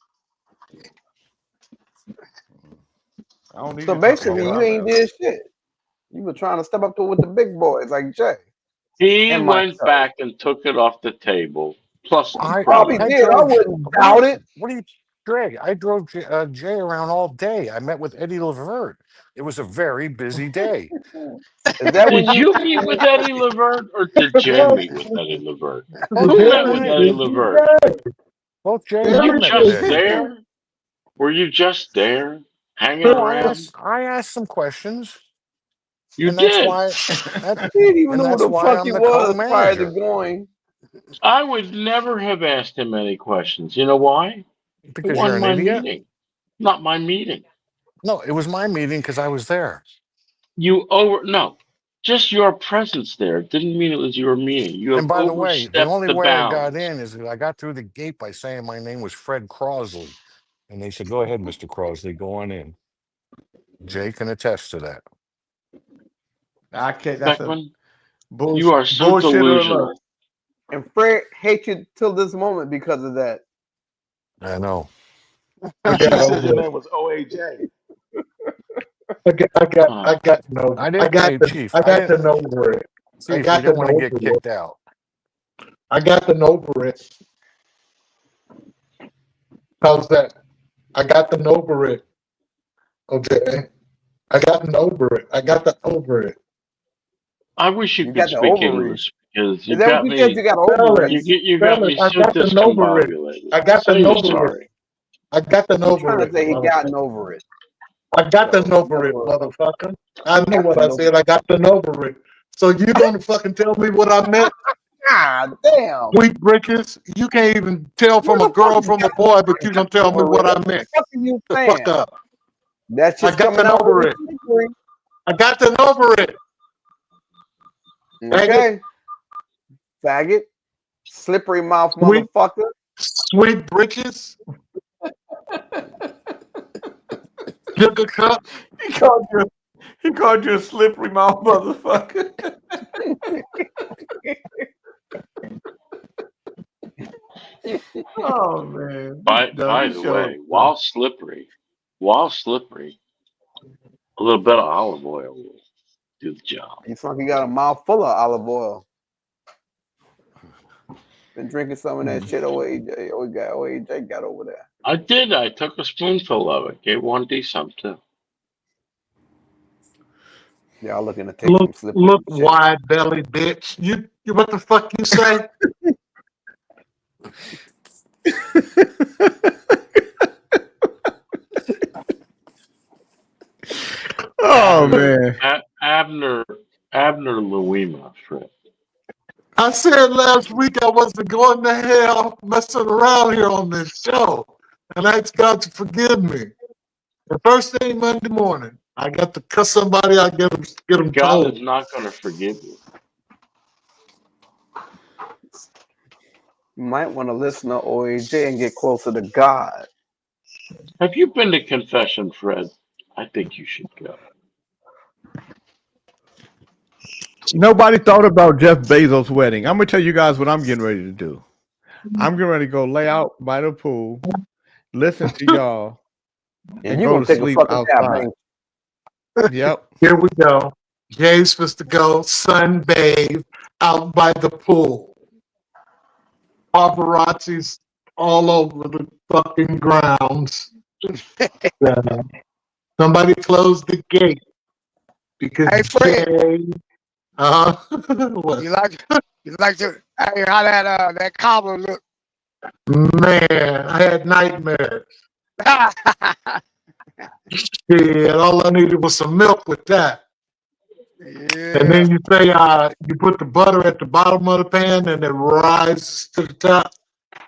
So basically, you ain't did shit. You were trying to step up to it with the big boys like Jay. He And went myself. back and took it off the table. Plus, I probably did. I wouldn't doubt it. What do you, Greg? I drove Jay around all day. I met with Eddie Levert. It was a very busy day. Did you meet with Eddie Levert or did Jay meet with Eddie Levert? Who met with Eddie Levert? Both Jay Were and I you met with just Eddie. there? Were you just there, hanging No, I around? asked some questions. You and did. That's why. I didn't even know who the fuck I'm he the was prior to co-manager. going. I would never have asked him any questions. You know why? Because it you're wasn't an my idiot. meeting. Not my meeting. No, it was my meeting because I was there. No. Just your presence there didn't mean it was your meeting. You have And by the way, the overstepped only the way I got bounds. in is that I got through the gate by saying my name was Fred Crosley. And they said, "Go ahead, Mr. Crosley, go on in." Jay can attest to that. I can't. That's Beckman, a you are so bullshit delusional. And Fred hates you till this moment because of that. I know. She said your name was OAJ. I got no. I didn't. Hey, Chief. I got the over it. Chief, I got you didn't want to the get over kicked it. out. I got the over it. How's that? I got the over it. Okay. I got the over it. I got the over it. I wish you You could got the speak ovaries. English because you Is that got what you said? me. You got ovaries. You got me I so got the over it. discombobulated. I got the Say you're over it. sorry. I got the He's over trying to it. say he gotten over it. I got the So, over it, motherfucker. I know what I the said. I got the over it. So you gonna fucking tell me what I meant? God damn. Sweet britches. You can't even tell from a girl from a boy, but you gonna tell me what I meant. What are you The saying? fuck up. That's I just got coming the out over with it. the degree. I got the over it. Okay. Faggot. Slippery mouth Sweet- motherfucker. Sweet britches. Sugar cup. He called you a slippery mouth motherfucker. Oh man. By the way, while slippery, a little bit of olive oil will do the job. You funky got a mouth full of olive oil. Been drinking some of that shit OAJ got over there. I did. I took a spoonful of it. Gave 1D some too. Y'all looking to take some slippery Look shit. wide belly, bitch. You what the fuck you say? Oh man. Abner Louis, my friend. I said last week I wasn't going to hell messing around here on this show. And I asked God to forgive me. The first thing Monday morning, I got to cuss somebody, I get them God told. is not going to forgive you. You might want to listen to OAJ and get closer to God. Have you been to confession, Fred? I think you should go. Nobody thought about Jeff Bezos' wedding. I'm gonna tell you guys what I'm getting ready to do. I'm getting ready to go lay out by the pool, listen to y'all, and you go gonna to take a sleep fucking nap, outside. ain't Yep. Here we go. Jay's supposed to go sunbathe out by the pool. Paparazzi's all over the fucking grounds. Somebody closed the gate because Hey, Fred. Jay. What? You like to hey, how that cobbler look? Man, I had nightmares. Shit, all I needed was some milk with that. Yeah. And then you say you put the butter at the bottom of the pan and it rises to the top.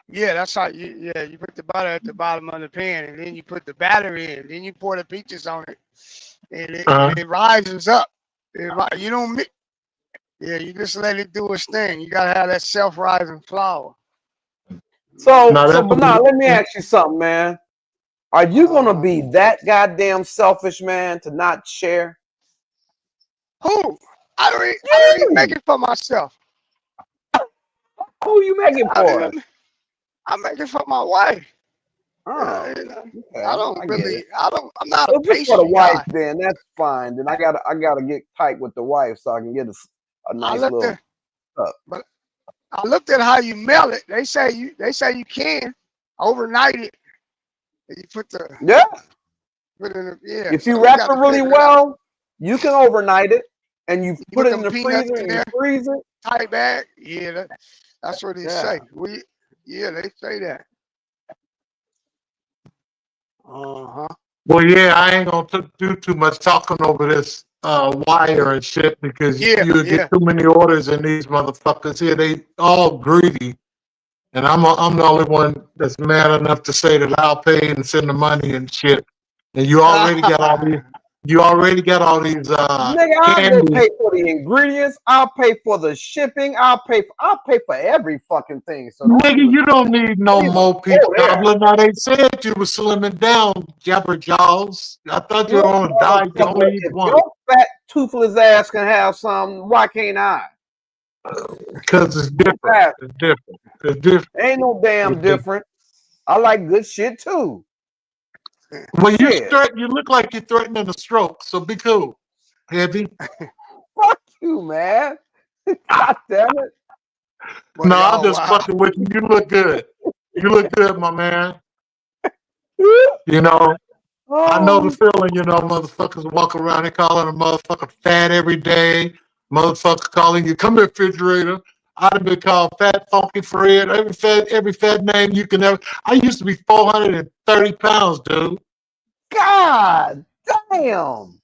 Yeah, that's how you put the butter at the bottom of the pan and then you put the batter in, then you pour the peaches on it, and it rises up. You don't mix. Yeah, you just let it do its thing. You gotta have that self-rising flour. So but now let me ask you something, man. Are you gonna be that goddamn selfish, man, to not share? Who? I don't even make it for myself. Who you making for? I'm making for my wife. Oh, okay. I'm not so a just for patient the wife, guy. then that's fine. Then I gotta get tight with the wife so I can get a nice little cup. But I looked at how you mail it. They say you can overnight it. You put the Put it in If you wrap it really well, you can overnight it, and you put it in the freezer and you freeze it. Tight bag. Yeah, that's what they say. They say that. Well, yeah, I ain't gonna do too much talking over this wire and shit because you get too many orders and these motherfuckers here, they all greedy. And I'm the only one that's man enough to say that I'll pay and send the money and shit. And you already got all these. Nigga, I'll go pay for the ingredients. I'll pay for the shipping. I'll pay for every fucking thing. So nigga, you don't need no more peach cobbler. Now they said you were slimming down, Jabberjaws. I thought you were on a diet. You only eat one. Your fat, toothless ass can have some. Why can't I? Because it's different. It's different. It's different. Ain't no damn different. I like good shit too. Well, Shit. you look like you're threatening a stroke, so be cool. Heavy. Fuck you, man. God damn it. Boy, No, I'm y'all just wild. fucking with you. You look good. You look good, my man. You know, I know the feeling, you know, motherfuckers walk around and calling a motherfucker fat every day. Motherfuckers calling you, come here, refrigerator. I'd have been called Fat Funky Fred, every fat name you can ever. I used to be 430 pounds, dude. God damn.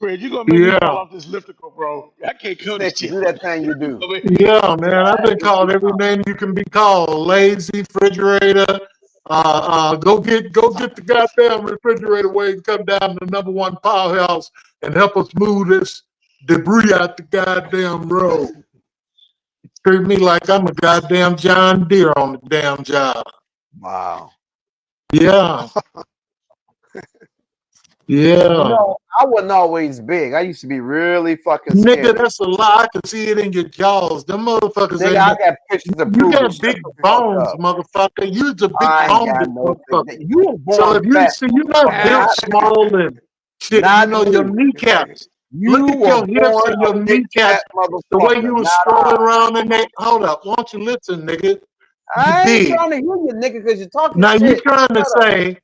Fred, you gonna make me fall Yeah. off this elliptical, bro. I can't come this Snitchy, shit. do that thing you do. Yeah, man. I've been called every name you can be called. Lazy, refrigerator. Go get the goddamn refrigerator away and come down to the #1 powerhouse and help us move this debris out the goddamn road. Treat me like I'm a goddamn John Deere on the damn job. Wow. Yeah. You Yeah. know, I wasn't always big. I used to be really fucking Nigga, skinny. that's a lie. I can see it in your jaws. Them motherfuckers Nigga, I got pictures to you prove it. got Shut big the fuck bones, up. motherfucker. You's a big I ain't got boned no motherfucker. big. You were So born if you fat. see you're not built Not, small and shit, not you know your you. kneecaps. You Look at were your hips born and your a big kneecaps. fat motherfucker. The way you was Not strolling I. around in that. Hold up, why don't you listen, nigga? You I ain't big. trying to hear you, nigga, because you're talking Now you shit. trying to Shut up. say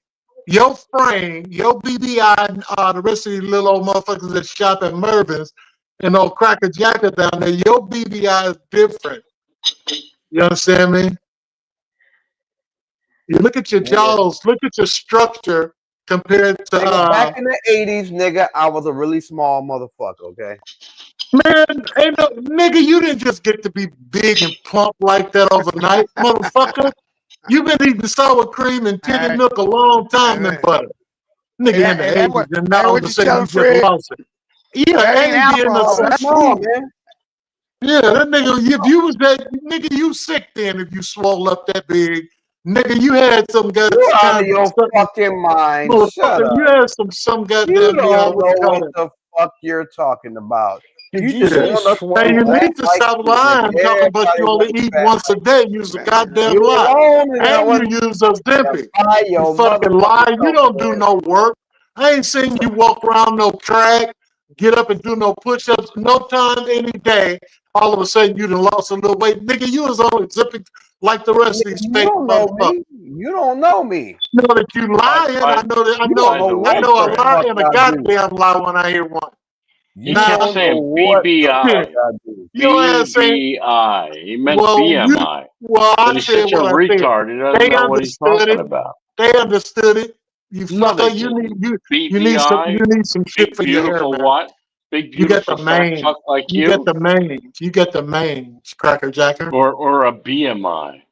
your frame, your BBI, and the rest of these little old motherfuckers that shop at Mervin's and old Cracker Jacket down there, your BBI is different. You understand me? You look at your Yeah. jaws, look at your structure compared to Nigga, back in the 80s, nigga, I was a really small motherfucker, okay? man, ain't no nigga, you didn't just get to be big and plump like that overnight, motherfucker. You've been eating sour cream and titty Hey, milk a long time and butter. Nigga in the and that 80s, what and hey, now all of what a you sudden tell you him, just Fred? lost it. Yeah, That ain't and being a alcohol, So that's small, food. man. yeah, that nigga, if you was that nigga, you sick then if you swole up that big. Nigga, you had some guts You're out kind of your of fucking mind. Shut motherfucker, up. you had some You goddamn don't what know you call what it. the fuck you're talking about. Did You you just Yeah. say want us Hey, to you swole? act need to like stop you, lying, nigga. talking about Everybody you only was eat fat once a like day. Use a goddamn you. lie. Alone in that And one. you use Ozempic. By You your fucking motherfucking lie. You self, don't do man. no work. I ain't seen you walk around no track, get up and do no push-ups. No time, any day. All of a sudden, you done lost a little weight. Nigga, you was on Ozempic like the rest of Nigga, these you fake don't know motherfuckers. me. You don't know me. You know that you By lying. by You don't know I what way, know a the Fred, lie fuck and a I do. goddamn lie when I hear one. he You Now, kept don't know saying what the yeah, fuck BBI, I do. your ass ain't. BBI. He meant Well, BMI. I But he's said such a what I said. retard. He doesn't They know what he's understood talking it. about. They understood it. You No, they fucker, didn't. you need BBI, some shit big for your hair, beautiful man. what? Big You got beautiful the fat mange. fuck like You got you, the mange. You got the mange, Cracker Jacker. or a BMI.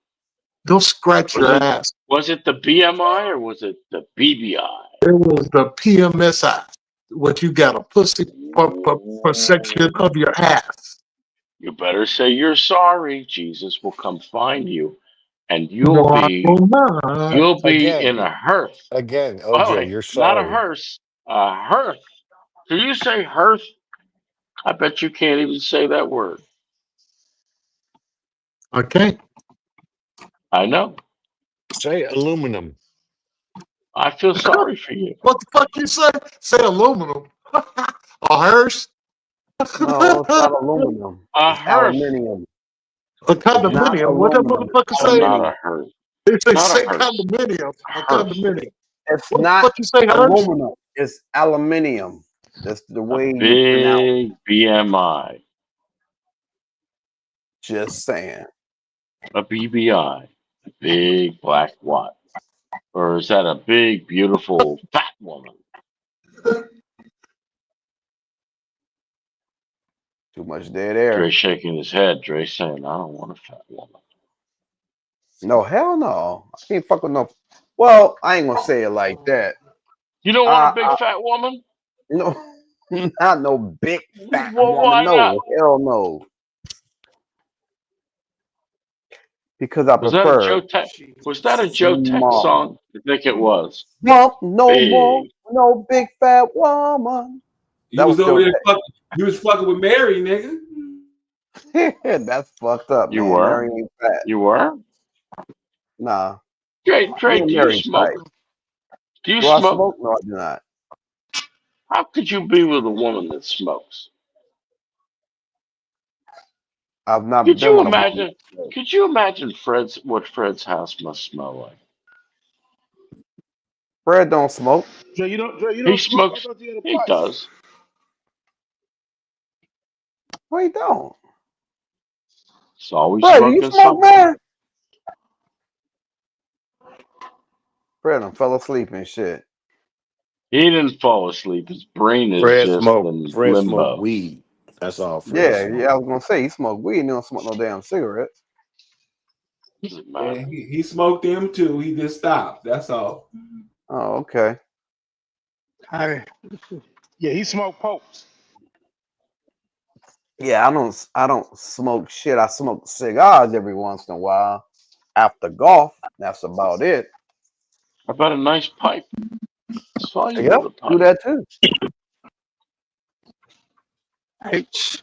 Go scratch Was your it ass. was it the BMI or was it the BBI? It was the PMSI. What you got a pussy per section of your ass. You better say you're sorry. Jesus will come find you, and No, I will not. you'll be in Again, a hearse. again, Oh OJ, wait, you're not a sorry. hearse, a hearse. Can you say hearse? I bet you can't even say that word. Okay. I know. Say aluminum. I feel sorry for you. What the fuck you say? Say aluminum. A hearse? No, it's not aluminum. A It's hearse. aluminium. A It's not condominium. What that aluminum. motherfucker It's No, say? not a aluminium. hearse. They Not a say hearse. condominium. A Hearse. condominium. It's What the not fuck you say, hearse? aluminum. It's aluminium. That's the A way you pronounce it. big BMI. Just saying. A BBI. A big black what? Or is that a big, beautiful, fat woman? Too much dead air. Dre shaking his head. Dre saying, I don't want a fat woman. No, hell no. I can't fuck with no. Well, I ain't gonna say it like that. You don't want a big fat woman? No, not no big fat Well, woman. why not? No, hell no. Because I Was that a prefer Joe Tech? Was that a Joe Tech small. song? I think it was. No, no more, Big. no big fat woman. You That was was over Joe there fucking. You was fucking with Mary, nigga. Tech. That's fucked up, You man. were? Mary ain't fat. You were? Nah, Dre, me and do you Mary smoke? tight. Do you Do I smoke? smoke? No, I do not. How could you be with a woman that smokes? I've not Could been you with a woman. imagine? Could you imagine what Fred's house must smell like? Fred don't smoke. Dre, you He don't smoke? I smokes. thought you had a He pipe. does. Well, he don't. He's always Fred, do you smoking smoke, something. man? Fred done fell asleep and shit. He didn't fall asleep. His brain is Fred just smoke. in Fred smoke limbo. weed. That's all. Fred Yeah, smoke. yeah. I was gonna say he smoked weed. And he don't smoke no damn cigarettes. Doesn't Yeah, matter. he smoked them too. He just stopped. That's all. Oh, okay. Yeah, he smoked popes. Yeah, I don't smoke shit. I smoke cigars every once in a while. After golf, that's about it. How about a nice pipe? Saw you Yep, with a do pipe. that too. H.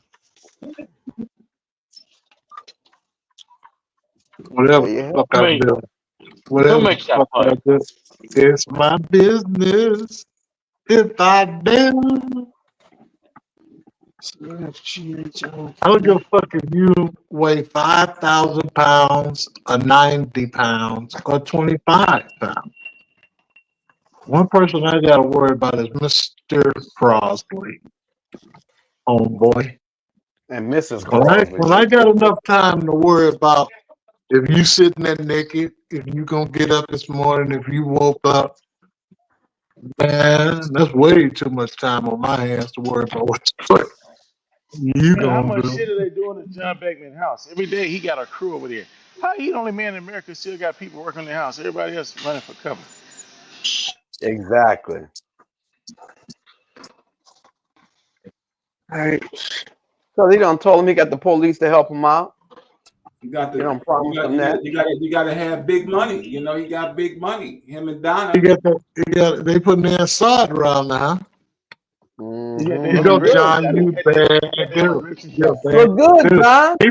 Whatever There you the have fuck it. I Wait, do. who Whatever the makes that fuck I pipe? do. It's my business if I do. I don't give a fuck if you weigh 5,000 pounds or 90 pounds or 25 pounds. One person I gotta worry about is Mr. Crosley, homeboy. And Mrs. When Crosby. I got enough time to worry about if you sitting there naked, if you gonna get up this morning, if you woke up, man, that's way too much time on my hands to worry about what the fuck you Man, how gonna much do. shit are they doing at John Beckman house? Every day he got a crew over there. How he the only man in America still got people working in the house? Everybody else running for cover. Exactly. So he done told him he got the police to help him out. You got He the done promised him that. you got to have big money. You know, he got big money. Him and Donna. They putting their Assad around now. Mm-hmm. You go, John, you bad dude. You're bad Look good, dude. John. He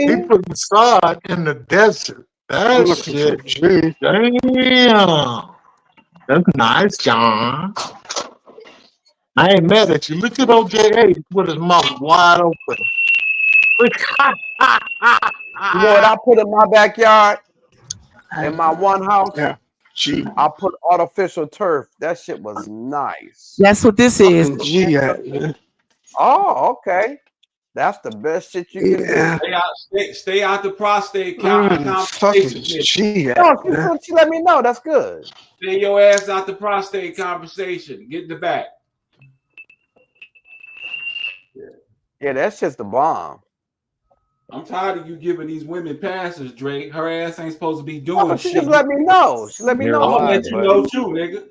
He put Assad in the desert. That shit. Damn. That's nice, John. I ain't mad at you. Look at OJ8 with his mouth wide open. You know what I put in my backyard? In my one house? Yeah. I put artificial turf. That shit was nice. That's what this is. Oh, okay. That's the best shit you can do. Stay out the prostate conversation. No, she let me know. That's good. Stay your ass out the prostate conversation. Get in the back. Yeah, that shit's the bomb. I'm tired of you giving these women passes, Drake. Her ass ain't supposed to be doing She shit. just let me know. She let me know. I'm gonna let you know too, nigga.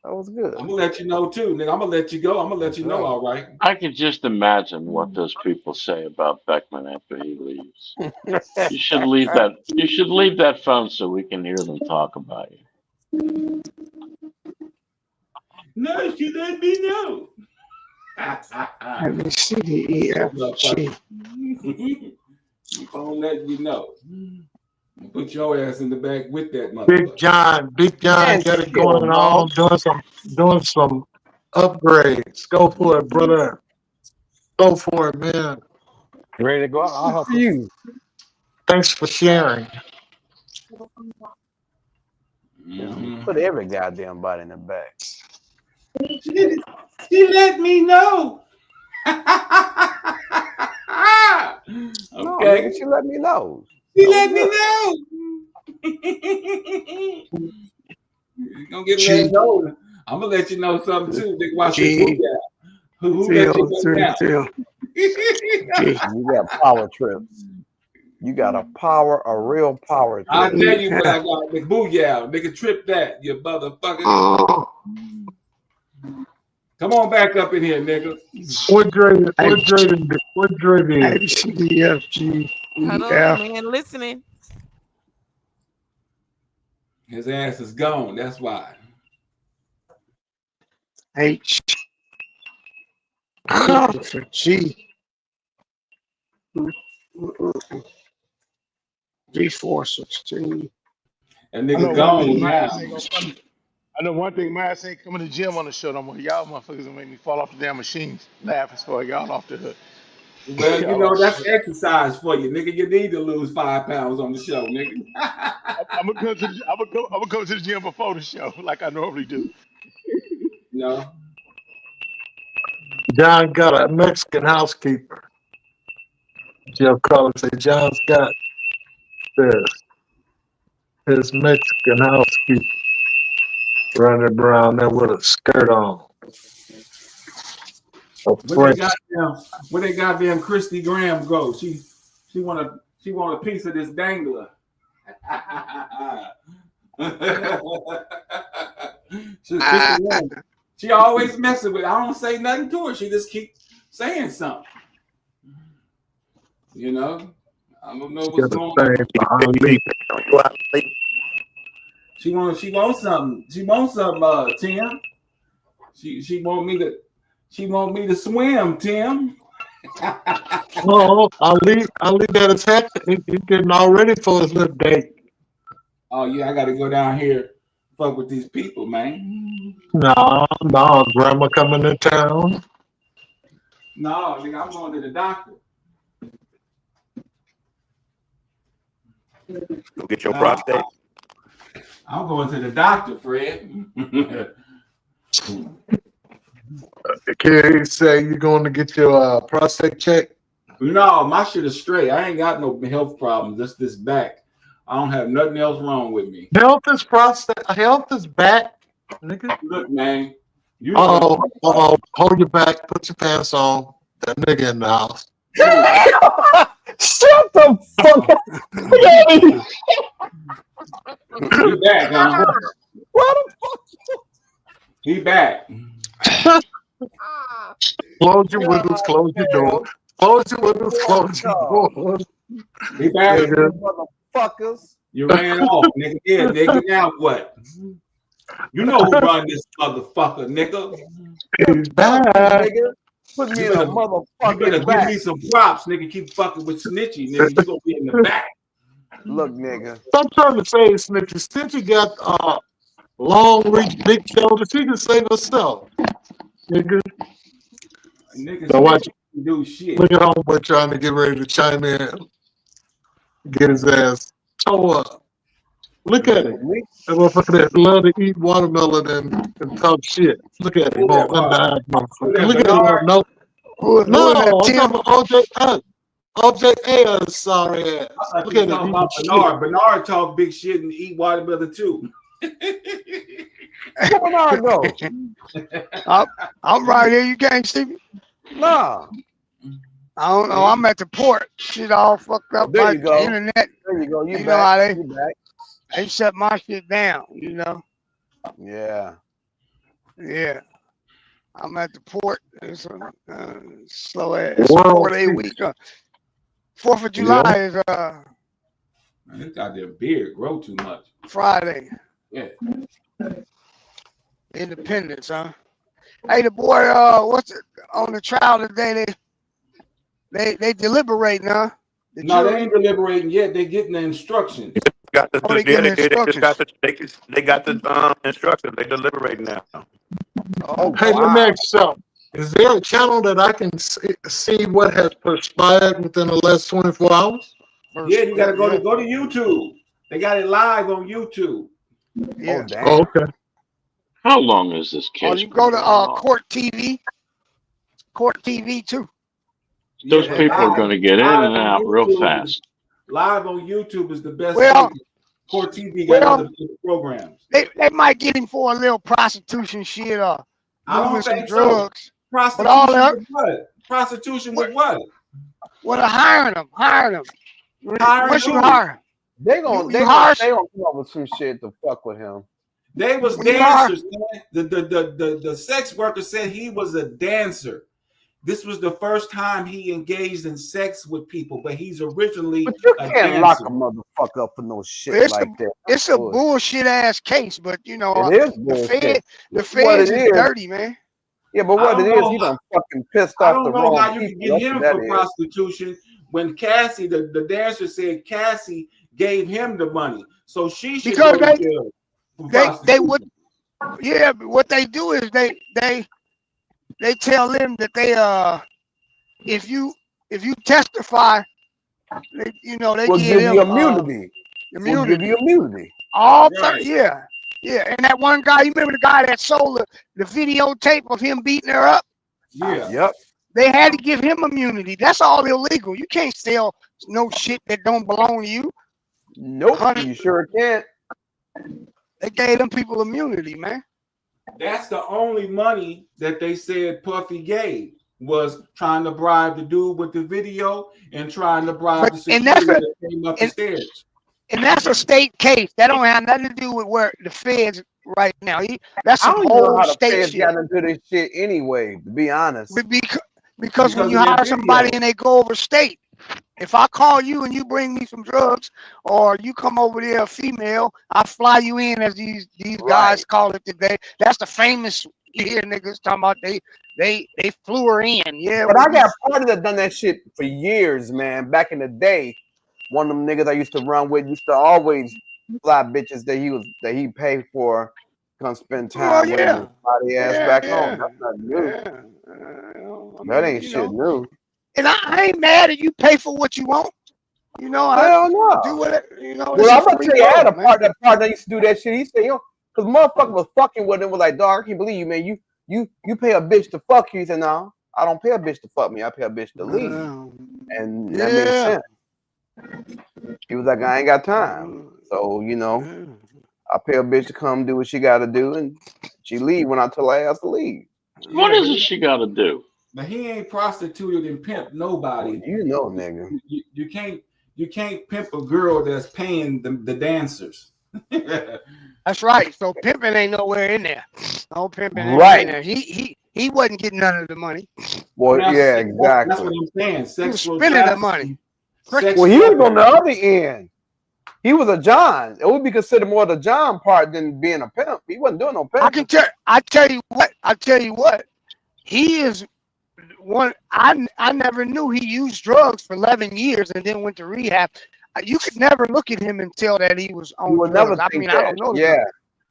That was good. I'm gonna let you know too, nigga. I'm gonna let you go. I'm gonna let you know, all right. I can just imagine what those people say about Beckman after he leaves. You should leave that. You should leave that phone so we can hear them talk about you. No, she let me know. Let me see the EFG. Keep on letting you know. Put your ass in the back with that motherfucker. Big John got it going on, doing some upgrades. Go for it, brother. Go for it, man. You ready to go? I'll help you. Thanks for sharing. Put every goddamn body in the back. She let me know. No, Okay. nigga, she let me know. She let me know. You gonna get let know. I'm gonna let you know something too. Nigga, watch this. Who let you know now? You got power trips. You got a real power trip. I'll tell you what I got. The booyah. Nigga, trip that, you motherfucker. Come on back up in here, nigga. What Dre did? ABCDFG. Hold on, man. Listening. His ass is gone. That's why. H. G. G416. And nigga gone now. I know one thing, my ass ain't coming to the gym on the show no more. Y'all motherfuckers gonna make me fall off the damn machines. Laughing for y'all off the hook. Well, you Y'all know, off that's the hook. exercise for you, nigga. You need to lose 5 pounds on the show, nigga. I'm gonna go to the gym before the show, like I normally do. No. John got a Mexican housekeeper. Jeff Carter said John's got his Mexican housekeeper running around there with a skirt on. Where they goddamn Christy Graham go? She want a piece of this dangler. She always messing with. I don't say nothing to her. She just keep saying something. You know, I don't know what's going on. She wants something. She wants some, Tim. She want me to swim, Tim. No, I'll leave that as happening. He's getting all ready for his little date. Oh yeah, I got to go down here, fuck with these people, man. No, grandma coming to town. No, nigga, I'm going to the doctor. Go get your prostate. I'm going to the doctor, Fred. Kerry say you're going to get your prostate check. No, my shit is straight. I ain't got no health problems. Just this back. I don't have nothing else wrong with me. Health is back, nigga. Look, man. Hold your back. Put your pants on. That nigga in the house. Shut the fuck up. He back, huh? What the fuck? He back. Close your windows, close your door. Close your windows, close your door. He back. Motherfuckers. You ran off, nigga. Yeah, nigga. Now what? You know who run this motherfucker, nigga. He's back. Nigga. Put me in a You motherfucker better back. give me some props, nigga. Keep fucking with Snitchy, nigga. You gonna be in the back. Look, nigga. Stop trying to say Snitchy. Snitchy got long reach, big shoulders. She can save herself. Nigga. Nigga, So watch. do shit. Look at homeboy trying to get ready to chime in. Get his ass toe up. Look at him. That motherfucker that love to eat watermelon and talk shit. Look at him. Look at him. No, I'm talking about OJ. Sorry ass. Look at him. Bernard talk big shit and eat watermelon too. Where Bernard go? I'm right here. You can't see me. Nah. I don't know. I'm at the port. Shit all fucked up. There by you go. the internet. There you go. You know back. how You back. they shut my shit down. You know. Yeah. Yeah. I'm at the port. It's a slow ass 4-day week. 4th of July is Man, this goddamn beard grow too much. Friday. Yeah. Independence, huh? Hey, the boy, what's it on the trial today? They deliberating, huh? No, they ain't deliberating yet. They getting the instructions. Got the, they getting instructions. they got the instructions. They deliberating now. Oh, Hey, wow. let me ask you something. Is there a channel that I can see what has transpired within the last 24 hours? Yeah, you gotta go to YouTube. They got it live on YouTube. Yeah. Oh, damn. Oh, okay. How long is this case? Oh, you go to Court TV. Court TV too. Those Yeah, people are live- going to get in live and on out real YouTube. fast. Live on YouTube is the best. Well- way. Court TV got well- other programs. They might get him for a little prostitution shit or I don't moving some think so. drugs. Prostitution all that- with what? Prostitution with what? Well, hiring them. Hiring Once you who? hire, They gonna You hire- come up with some shit to fuck with him. They was When you dancers, man. The sex worker said he was a dancer. This was the first time he engaged in sex with people, but he's originally But you a can't lock dancer. a motherfucker up for no shit It's like that. it's a bullshit ass case, but you know It is the bullshit. the What feds it is is- dirty, man. Yeah, but I what it don't is, know he done fucking pissed I off don't the know wrong how you can people. get him That's for what that is. prostitution when Cassie, the dancer, said Cassie gave him the money, so she should Because go to jail for They prostitution. Yeah, but what they do is they tell them that they if you testify, they We'll give give you them immunity. We'll give you immunity. All Right. yeah. And that one guy, you remember the guy that sold the videotape of him beating her up? Yeah. Yep. They had to give him immunity. That's all illegal. You can't sell no shit that don't belong to you. Nope. You sure can't. They gave them people immunity, man. That's the only money that they said Puffy gave, was trying to bribe the dude with the video and trying to bribe the security that came up the stairs. And that's a state case. That don't have nothing to do with where the feds right now. That's I some don't even know whole how the state feds shit. got into this shit anyway, to be honest. Because when you hire somebody and they go over state, if I call you and you bring me some drugs, or you come over there a female, I fly you in, as these guys call it today. That's the famous, you hear niggas talking about they flew her in. Yeah. But I got party that done that shit for years, man. Back in the day, one of them niggas I used to run with used to always fly bitches that he paid for, come spend time with him and fly the ass back home. That's not new. That ain't shit new. And I ain't mad at you pay for what you want. You know, Hell no. do whatever. You know, Well, I'm gonna tell you, I had a partner that used to do that shit. He said, because motherfucker was fucking with him, was like, dog, I can't believe you, man. You pay a bitch to fuck you. He said, no, I don't pay a bitch to fuck me. I pay a bitch to leave. And that makes sense. He was like, I ain't got time. So, I pay a bitch to come do what she got to do, and she leave when I tell her ass to leave. What is it she got to do? But he ain't prostituted and pimp nobody. You know, nigga. You can't pimp a girl that's paying the dancers. That's right. So pimping ain't nowhere in there. No pimping ain't in there. He wasn't getting none of the money. Well, yeah, exactly. That's what I'm saying. Sexual spending the money. Well, he was on the other end. He was a John. It would be considered more the John part than being a pimp. He wasn't doing no pimp. I tell you what. He is one. I never knew he used drugs for 11 years and then went to rehab. You could never look at him and tell that he was on drugs. Never think that. I don't know. Yeah.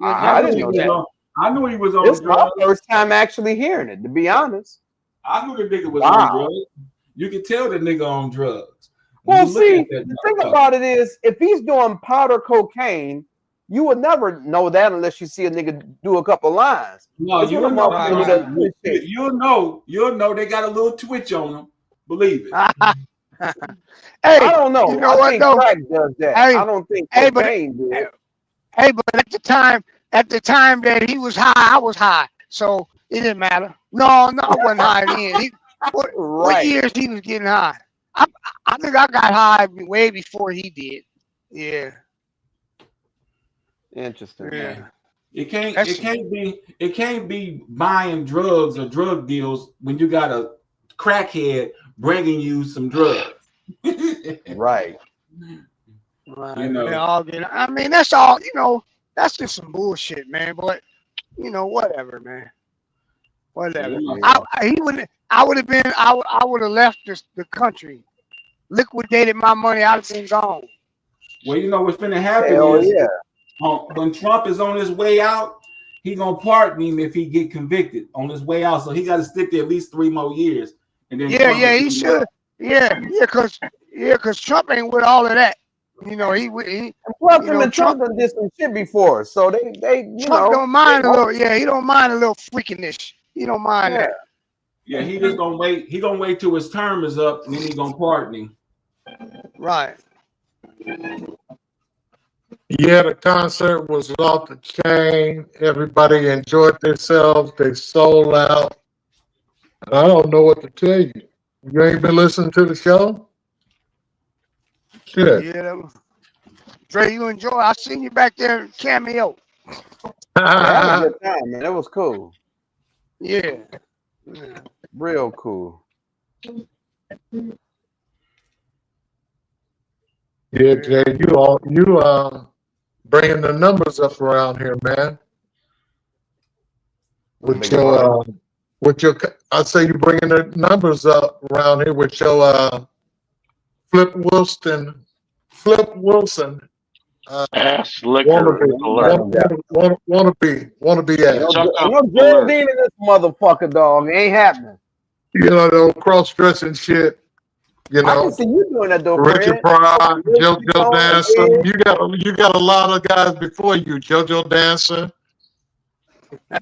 I didn't know that. I knew he was on drugs. drugs. This is my first time actually hearing it, to be honest. I knew the nigga was on drugs. You could tell the nigga on drugs. Well, see, the thing about it is, if he's doing powder cocaine, you would never know that unless you see a nigga do a couple lines. No, you'll know they got a little twitch on them. Believe it. Hey, I don't know. You know I think crack does that. I don't think cocaine did. Hey, but at the time that he was high, I was high, so it didn't matter. No, I wasn't high then. What years he was getting high? I think I got high way before he did. Yeah. Interesting. Yeah. Man. It can't be buying drugs or drug deals when you got a crackhead bringing you some drugs. Right. You know. I mean, that's all. That's just some bullshit, man. But whatever, man. Whatever. I would have left the country, liquidated my money. I'd have been gone. Well, what's gonna happen is when Trump is on his way out, he gonna pardon him if he get convicted on his way out. So he got to stick there at least 3 more years. And then he should. Because Trump ain't with all of that. Plus, him and Trump done did some shit before, so they Trump don't mind a little. Yeah, he don't mind a little freakiness. He don't mind that. Yeah, he just gonna wait. He gonna wait till his term is up, and then he gonna pardon him. Right. Yeah, the concert was off the chain. Everybody enjoyed themselves. They sold out. I don't know what to tell you. You ain't been listening to the show? Shit. Yeah. Dre, you enjoy. I seen you back there in Cameo. That was a good time, man. That was cool. Yeah. Real cool. Yeah, Jay, you bringing the numbers up around here, man. With your I say you bringing the numbers up around here with your Flip Wilson Ass liquor alert. Wannabe ass. Chuck Ain't up no alert. Geraldine in this motherfucker, dog. It ain't happening. You know, the old cross-dressing shit. You I know, can see you doing that though, Richard Fred. Pryor, Richard JoJo Pryor, Dancer. yeah. You got a lot of guys before you. JoJo Dancer,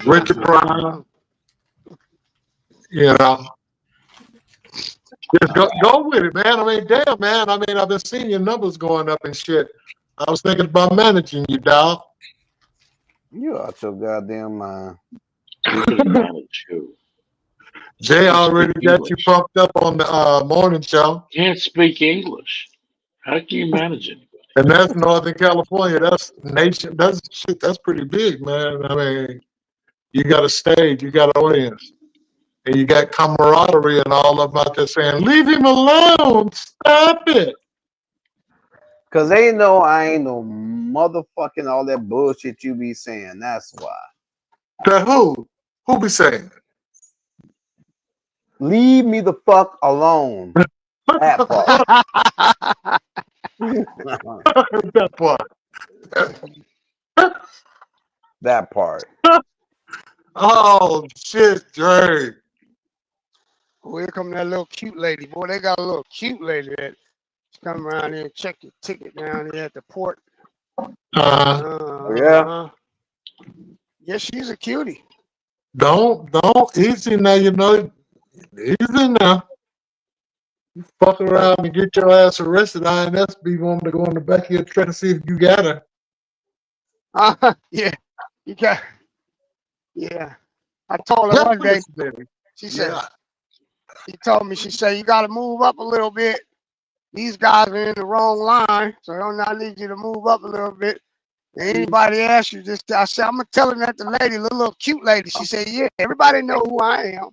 Richard Pryor. You know, just go with it, man. I mean, damn, man. I mean, I've been seeing your numbers going up and shit. I was thinking about managing you, dog. You out your goddamn mind. You can manage you. Jay already got you pumped up on the morning show. Can't speak English. How can you manage anybody? And that's Northern California. That's nation. That's shit. That's pretty big, man. I mean, you got a stage, you got an audience, and you got camaraderie and all of them out there saying, "Leave him alone, stop it." Cause they know I ain't no motherfucking all that bullshit you be saying. That's why. That who? Who be saying? Leave me the fuck alone. That part. That part. That part. Oh shit, Dre. Well, here come that little cute lady. Boy, they got a little cute lady that come around here and check your ticket down here at the port. Yeah. Yeah, she's a cutie. Don't easy now. You know, easy now. You fuck around and get your ass arrested. INS be wanting to go in the back of your truck to see if you got her. Yeah, you got. Yeah, I told her one day. She said, she told me, she said, you got to move up a little bit. These guys are in the wrong line, so I need you to move up a little bit. And anybody asks you, just I said, I'm gonna tell her that the lady, the little cute lady. She said, yeah, everybody know who I am.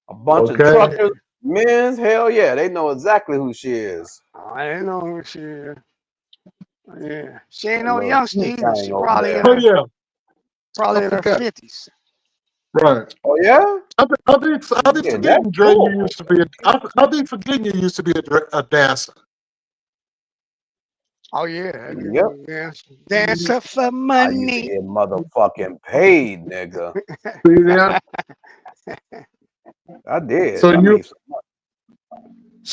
A bunch of truckers, men's, hell yeah, they know exactly who she is. I didn't know who she is. Yeah, she ain't no youngster either. She probably in her, in her 50s. Right. Oh yeah. I be forgetting, Dre. You used to be. I be forgetting you used to be a dancer. Oh yeah. Yep. Yeah. Dancer for I used to money. get motherfucking paid, nigga. I did. So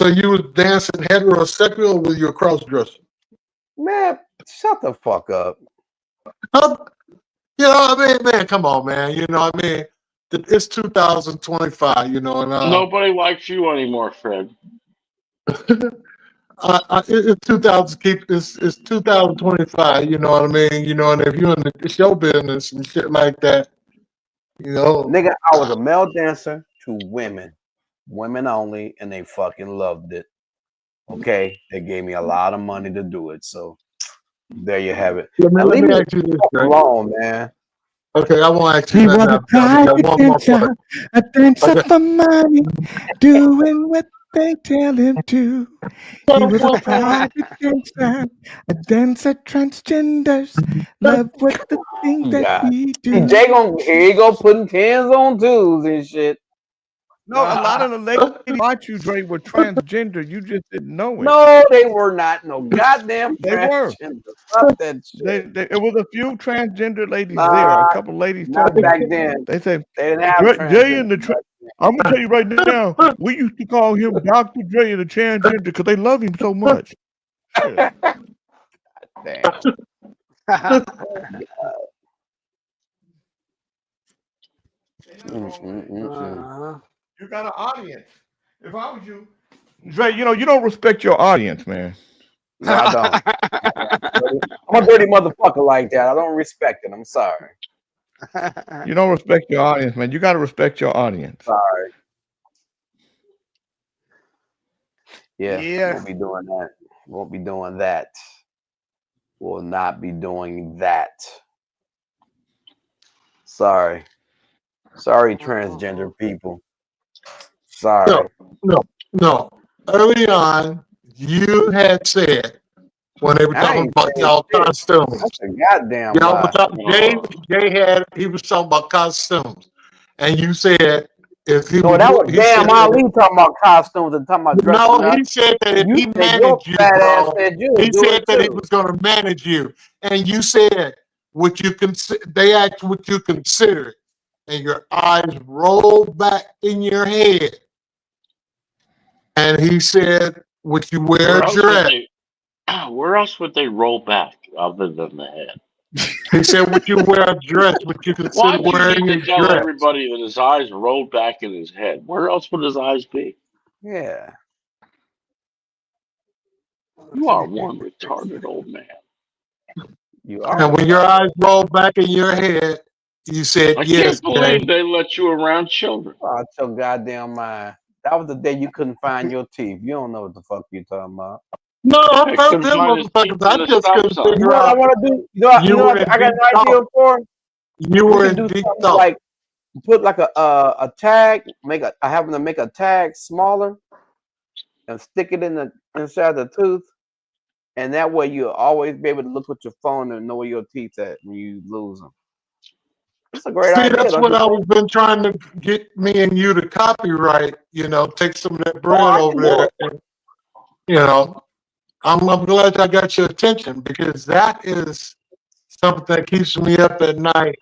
you was dancing heterosexual or were you a cross dresser? Man, shut the fuck up. You know what I mean, man? Come on, man. You know what I mean? It's 2025. You know, and Nobody likes you anymore, Fred. it's 2000. It's 2025. You know what I mean? You know, and if you're in the show business and shit like that, you know, Nigga, I was a male dancer to women only, and they fucking loved it. Okay, they gave me a lot of money to do it, so there you have it. Let Now, me leave me ask you this, alone, man. Okay, I want to ask you He that was now. a private dancer, a dancer for money, doing what they tell him to. He was a private dancer, a dancer transgenders, love what the things that he do. Jay here you go putting 10s on 2s and shit. No, a lot of the ladies watch you, Dre, were transgender. You just didn't know it. No, they were not. No goddamn They were. Stop that shit. It was a few transgender ladies there. A couple ladies not told me. back then. They said, They didn't have Jay and the I'm gonna tell you right now, we used to call him Dr. Dre and the transgender because they love him so much. Damn. You got an audience. If I was you, Dre, you know you don't respect your audience, man. No, I don't. I'm a dirty motherfucker like that. I don't respect it. I'm sorry. You don't respect your audience, man. You got to respect your audience. Sorry. Yeah. Won't be doing that. Won't be doing that. Will not be doing that. Sorry. Sorry, transgender people. Sorry. No. Early on, you had said when they were talking about y'all costumes. That's a goddamn Y'all lie. were talking, Jay he was talking about costumes. And you said If he No, would, that was he damn said, Ali talking about costumes and talking about dressing no, up. he said that if You he said your managed you, fat ass bro, said you he would do said it that he too. was going to manage you, and you said what you consider. They asked what you consider, and your eyes rolled back in your head, and he said, "Would you wear Where a else would dress?" they? Where else would they roll back other than the head? He said, "Would you wear a dress? Would you Why consider do you wearing need a to tell dress?" everybody that his eyes rolled back in his head? Where else would his eyes be? Yeah. You are one retarded old man. You are. And when your eyes rolled back in your head, you said, I "Yes, can't believe Jay." they let you around children. Oh, it's your goddamn mind. That was the day you couldn't find your teeth. You don't know what the fuck you talking about. No, I I felt couldn't them find his teeth motherfuckers. I in the just stop couldn't sign. You figure know what I out. want to do? You know, You what were in I got deep an idea thought. for? You We were can in do deep something thought. like put like a tag, I have them to make a tag smaller and stick it in the inside the tooth, and that way you'll always be able to look at your phone and know where your teeth at when you lose them. It's a great See, idea. that's Don't what you I think? was been trying to get me and you to copyright. Take some of that bread I over can do there, it. and I'm glad I got your attention, because that is something that keeps me up at night,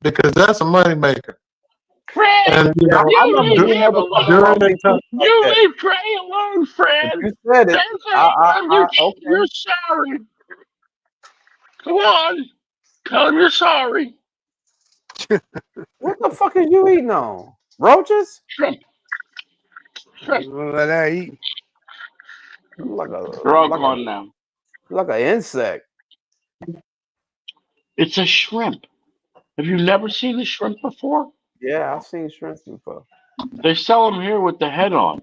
because that's a moneymaker. Fred, And Yeah, I you remember leave you him never talking during alone. about the big time, teeth like You that. leave Trey alone, Fred. If you said it, Tell him okay. you're sorry. Come on. Tell him you're sorry. What the fuck is you eating on? Roaches? Shrimp. Shrimp. Let that eat. Like They're all gone now. like an insect. It's a shrimp. Have you never seen a shrimp before? Yeah, I've seen shrimp before. They sell them here with the head on.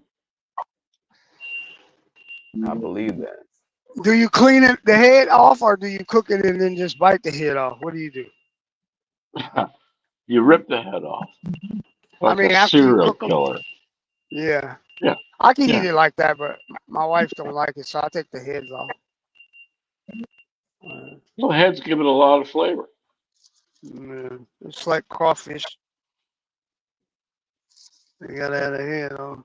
I believe that. Do you clean it, the head off, or do you cook it and then just bite the head off? What do you do? You rip the head off. Like a after you serial cook them. killer. Yeah. Yeah. I can Yeah. eat it like that, but my wife don't like it, so I take the heads off. Well, heads give it a lot of flavor. Man, it's like crawfish. You gotta have the head on.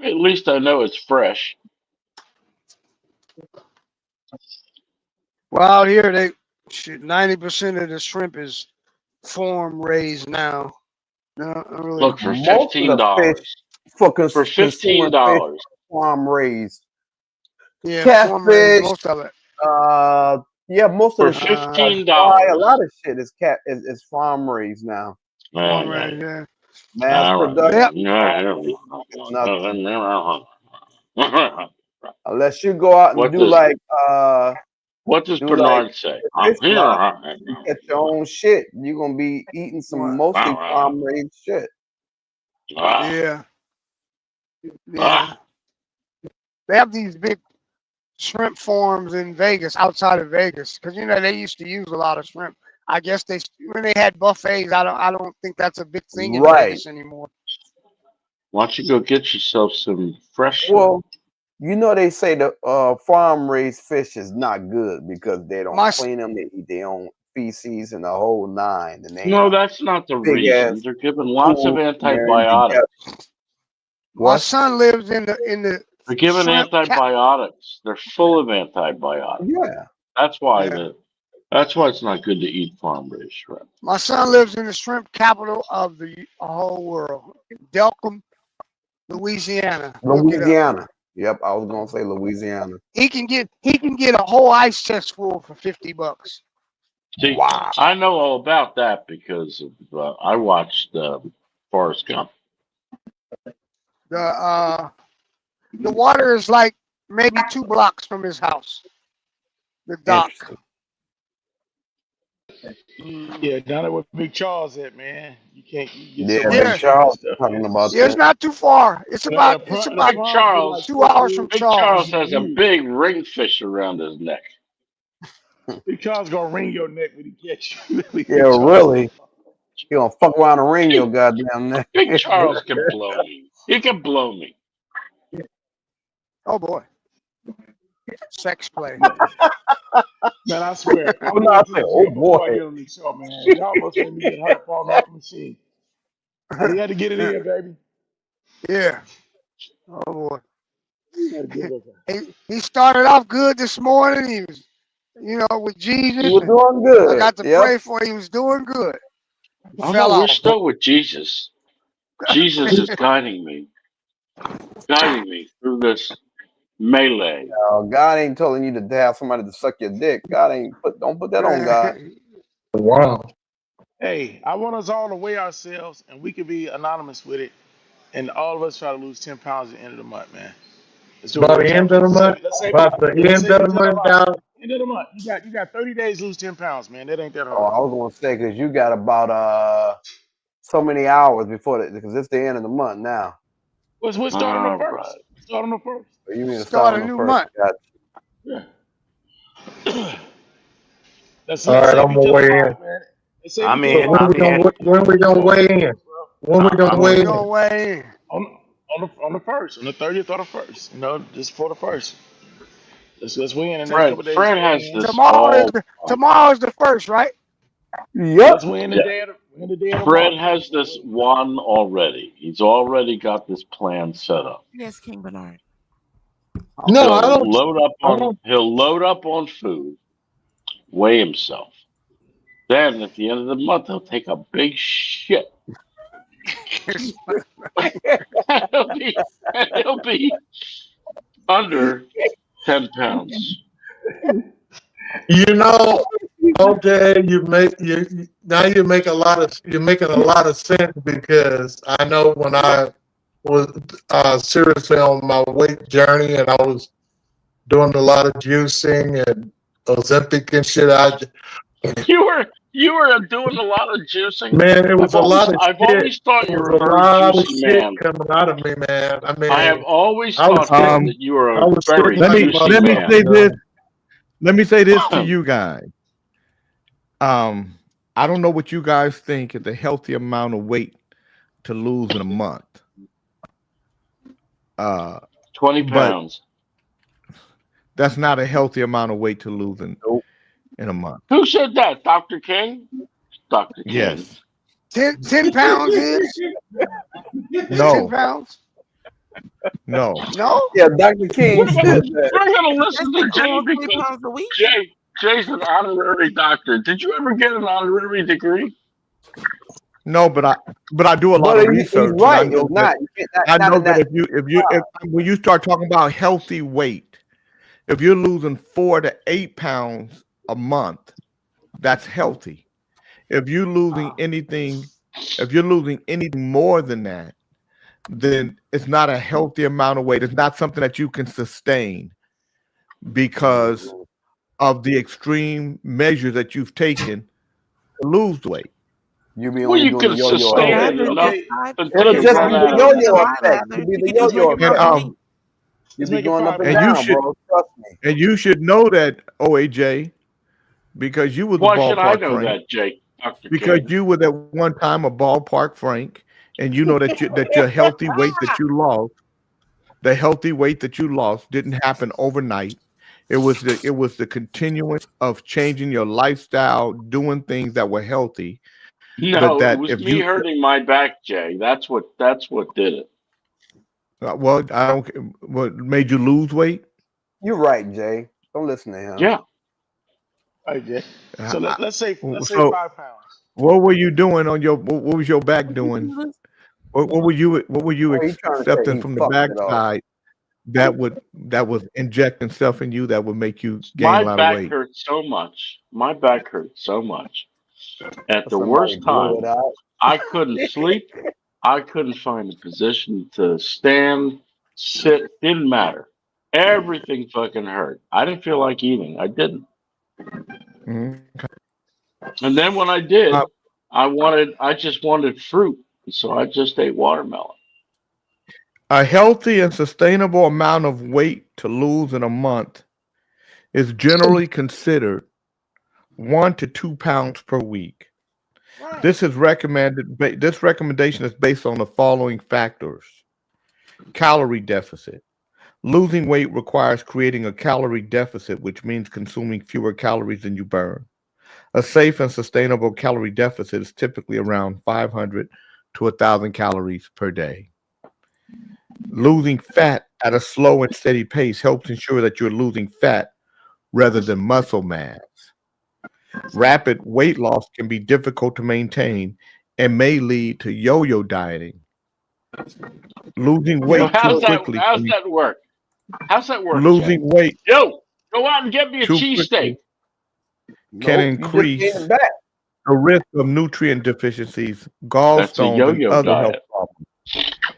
At least I know it's fresh. Well, out here, 90% of the shrimp is farm raised now. No, really. Look, for Most of the $15. fish for For consuming fish $15. farm raised. Yeah, farm raised, Catfish. most of it. Yeah, most For of the shit. $15. A lot of shit is farm raised now. Farm raised, yeah. Mass production. Yep. Unless you go out and What do does- like What does do Bernard like say? the I'm fish here. fry, you catch your own shit. You're gonna be eating some mostly farm raised shit. Yeah. Yeah. They have these big shrimp farms in Vegas, outside of Vegas, because they used to use a lot of shrimp. I guess when they had buffets, I don't think that's a big thing in Vegas anymore. Why don't you go get yourself some fresh shrimp? Well, they say the farm raised fish is not good because they don't clean them. They eat their own feces and the whole nine. And they No, that's not the reason. They're given lots of antibiotics. My son lives in the. They're given shrimp antibiotics. They're full of antibiotics. Yeah. That's why that's why it's not good to eat farm raised shrimp. My son lives in the shrimp capital of the whole world, Delcom, Louisiana. Louisiana. Yep, I was gonna say Louisiana. He can get a whole ice chest full for $50. See, wow. I know all about that because of, I watched Forrest Gump. The water is like maybe 2 blocks from his house. The dock. Yeah, down there where Big Charles at, man. You can't. Big Charles talking about that. It's not too far. It's about Big Charles, 2 hours from Big Charles. Charles has a big ringfish around his neck. Big Charles gonna wring your neck when he catch you. Yeah, really. He gonna fuck around and wring your goddamn neck. Big Charles can blow me. He can blow me. Oh boy. Sex play. Man, I swear. Oh boy. Y'all must make me get hurt falling off the machine. He had to get it in, baby. Yeah. Oh boy. He had to get it in. He started off good this morning. He was, with Jesus. You were And doing I good. got to Yep. pray for him. He was doing good. He Oh fell no, we're off. still with Jesus. Jesus is guiding me through this melee. God ain't telling you to have somebody to suck your dick. God don't put that on God. Wow. Hey, I want us all to weigh ourselves, and we could be anonymous with it, and all of us try to lose 10 pounds at the end of the month, man. Let's do it. By Let's the end of the month, save by the let's end save of it the to the month, life. dog. End of the month. You got 30 days to lose 10 pounds, man. That ain't that Oh, hard. I was gonna say because you got about so many hours before that because it's the end of the month now. We'll start on the All first. right. Start on the first. So you mean to Start start a on the new first? month. Gotcha. Yeah. Let's All right, save I'm each gonna other weigh in. life, man. Let's save I'm each other So in. life. I'm in. when we gonna weigh in? When we gonna On We weigh gonna in? weigh in. on the first, on the 30th or the first. Just for the first. Let's win in the next Fred couple of days. Fred Go has in. this Tomorrow all. is the first, right? Yep. Let's win the Yeah. day of the Fred month. has this one already. He's already got this plan set up. Yes, King Bernard. No, I He'll don't. load up on food, weigh himself. Then at the end of the month he'll take a big shit. he'll be under 10 pounds. OJ, you're making a lot of sense because I know when I was seriously on my weight journey and I was doing a lot of juicing and Ozempic and shit. You were doing a lot of juicing. Man, it was a lot of I've shit. always thought It you was were a a very lot of juicy shit man. coming out of me, man. I mean, I have always I was thought that sitting, you were I a was very sitting like juicy Let me man. say this. Let me say this to you guys. I don't know what you guys think is a healthy amount of weight to lose in a month. 20 but pounds. that's not a healthy amount of weight to lose in a month. Who said that? Dr. King? Dr. King. Yes. 10 pounds is? No. 10 pounds? No. No? Yeah, Dr. King We're said gonna that. listen to Jay because Jay's an honorary doctor. Did you ever get an honorary degree? No, but I do a lot But of he's research. right. And I know It's not. You can't, I not know in that that. when you start talking about healthy weight, if you're losing 4 to 8 pounds a month, that's healthy. If you're losing anything more than that, then it's not a healthy amount of weight. It's not something that you can sustain because of the extreme measures that you've taken to lose weight. You be Well, only you doing could the yo-yo sustain effect. it enough until It'll you just run be out the of yo-yo effect. It'll be the yo-yo effect. You be going up and And you down, should, bro. Trust me. and you should know that, OAJ, because you was Why a should I ballpark know Frank. that, Jake? Dr. Because King? you were at one time a ballpark Frank, and you know that your healthy weight that you lost, the healthy weight that you lost didn't happen overnight. It was the continuance of changing your lifestyle, doing things that were healthy. But No, it that was if me you hurting my back, Jay. That's what did it. well, I don't. What made you lose weight? You're right, Jay. Don't listen to him. Yeah. All right, Jay. So let's say 5 So pounds. what were you doing on your? What was your back doing? What were you Oh, he trying to say accepting he from the fucked it up. backside that was injecting stuff in you that would make you gain My a lot of back weight? hurt so much. My back hurt so much. At the Somebody worst blew it time, out. I couldn't sleep. I couldn't find a position to stand, sit, didn't matter. Everything fucking hurt. I didn't feel like eating. I didn't. Mhm. And then when I did, Uh, I just wanted fruit. So I just ate watermelon. A healthy and sustainable amount of weight to lose in a month is generally considered 1 to 2 pounds per week. This is recommended. This recommendation is based on the following factors: calorie deficit. Losing weight requires creating a calorie deficit, which means consuming fewer calories than you burn. A safe and sustainable calorie deficit is typically around 500 to 1,000 calories per day. Losing fat at a slow and steady pace helps ensure that you're losing fat rather than muscle mass. Rapid weight loss can be difficult to maintain and may lead to yo-yo dieting. Losing So weight too how's quickly. that work? How's that work, Losing Jay? weight Yo, go out and get me a too cheesesteak. quickly Nope, can you just increase gained it back. the risk of nutrient deficiencies, That's a gallstones, and yo-yo other health diet. problems.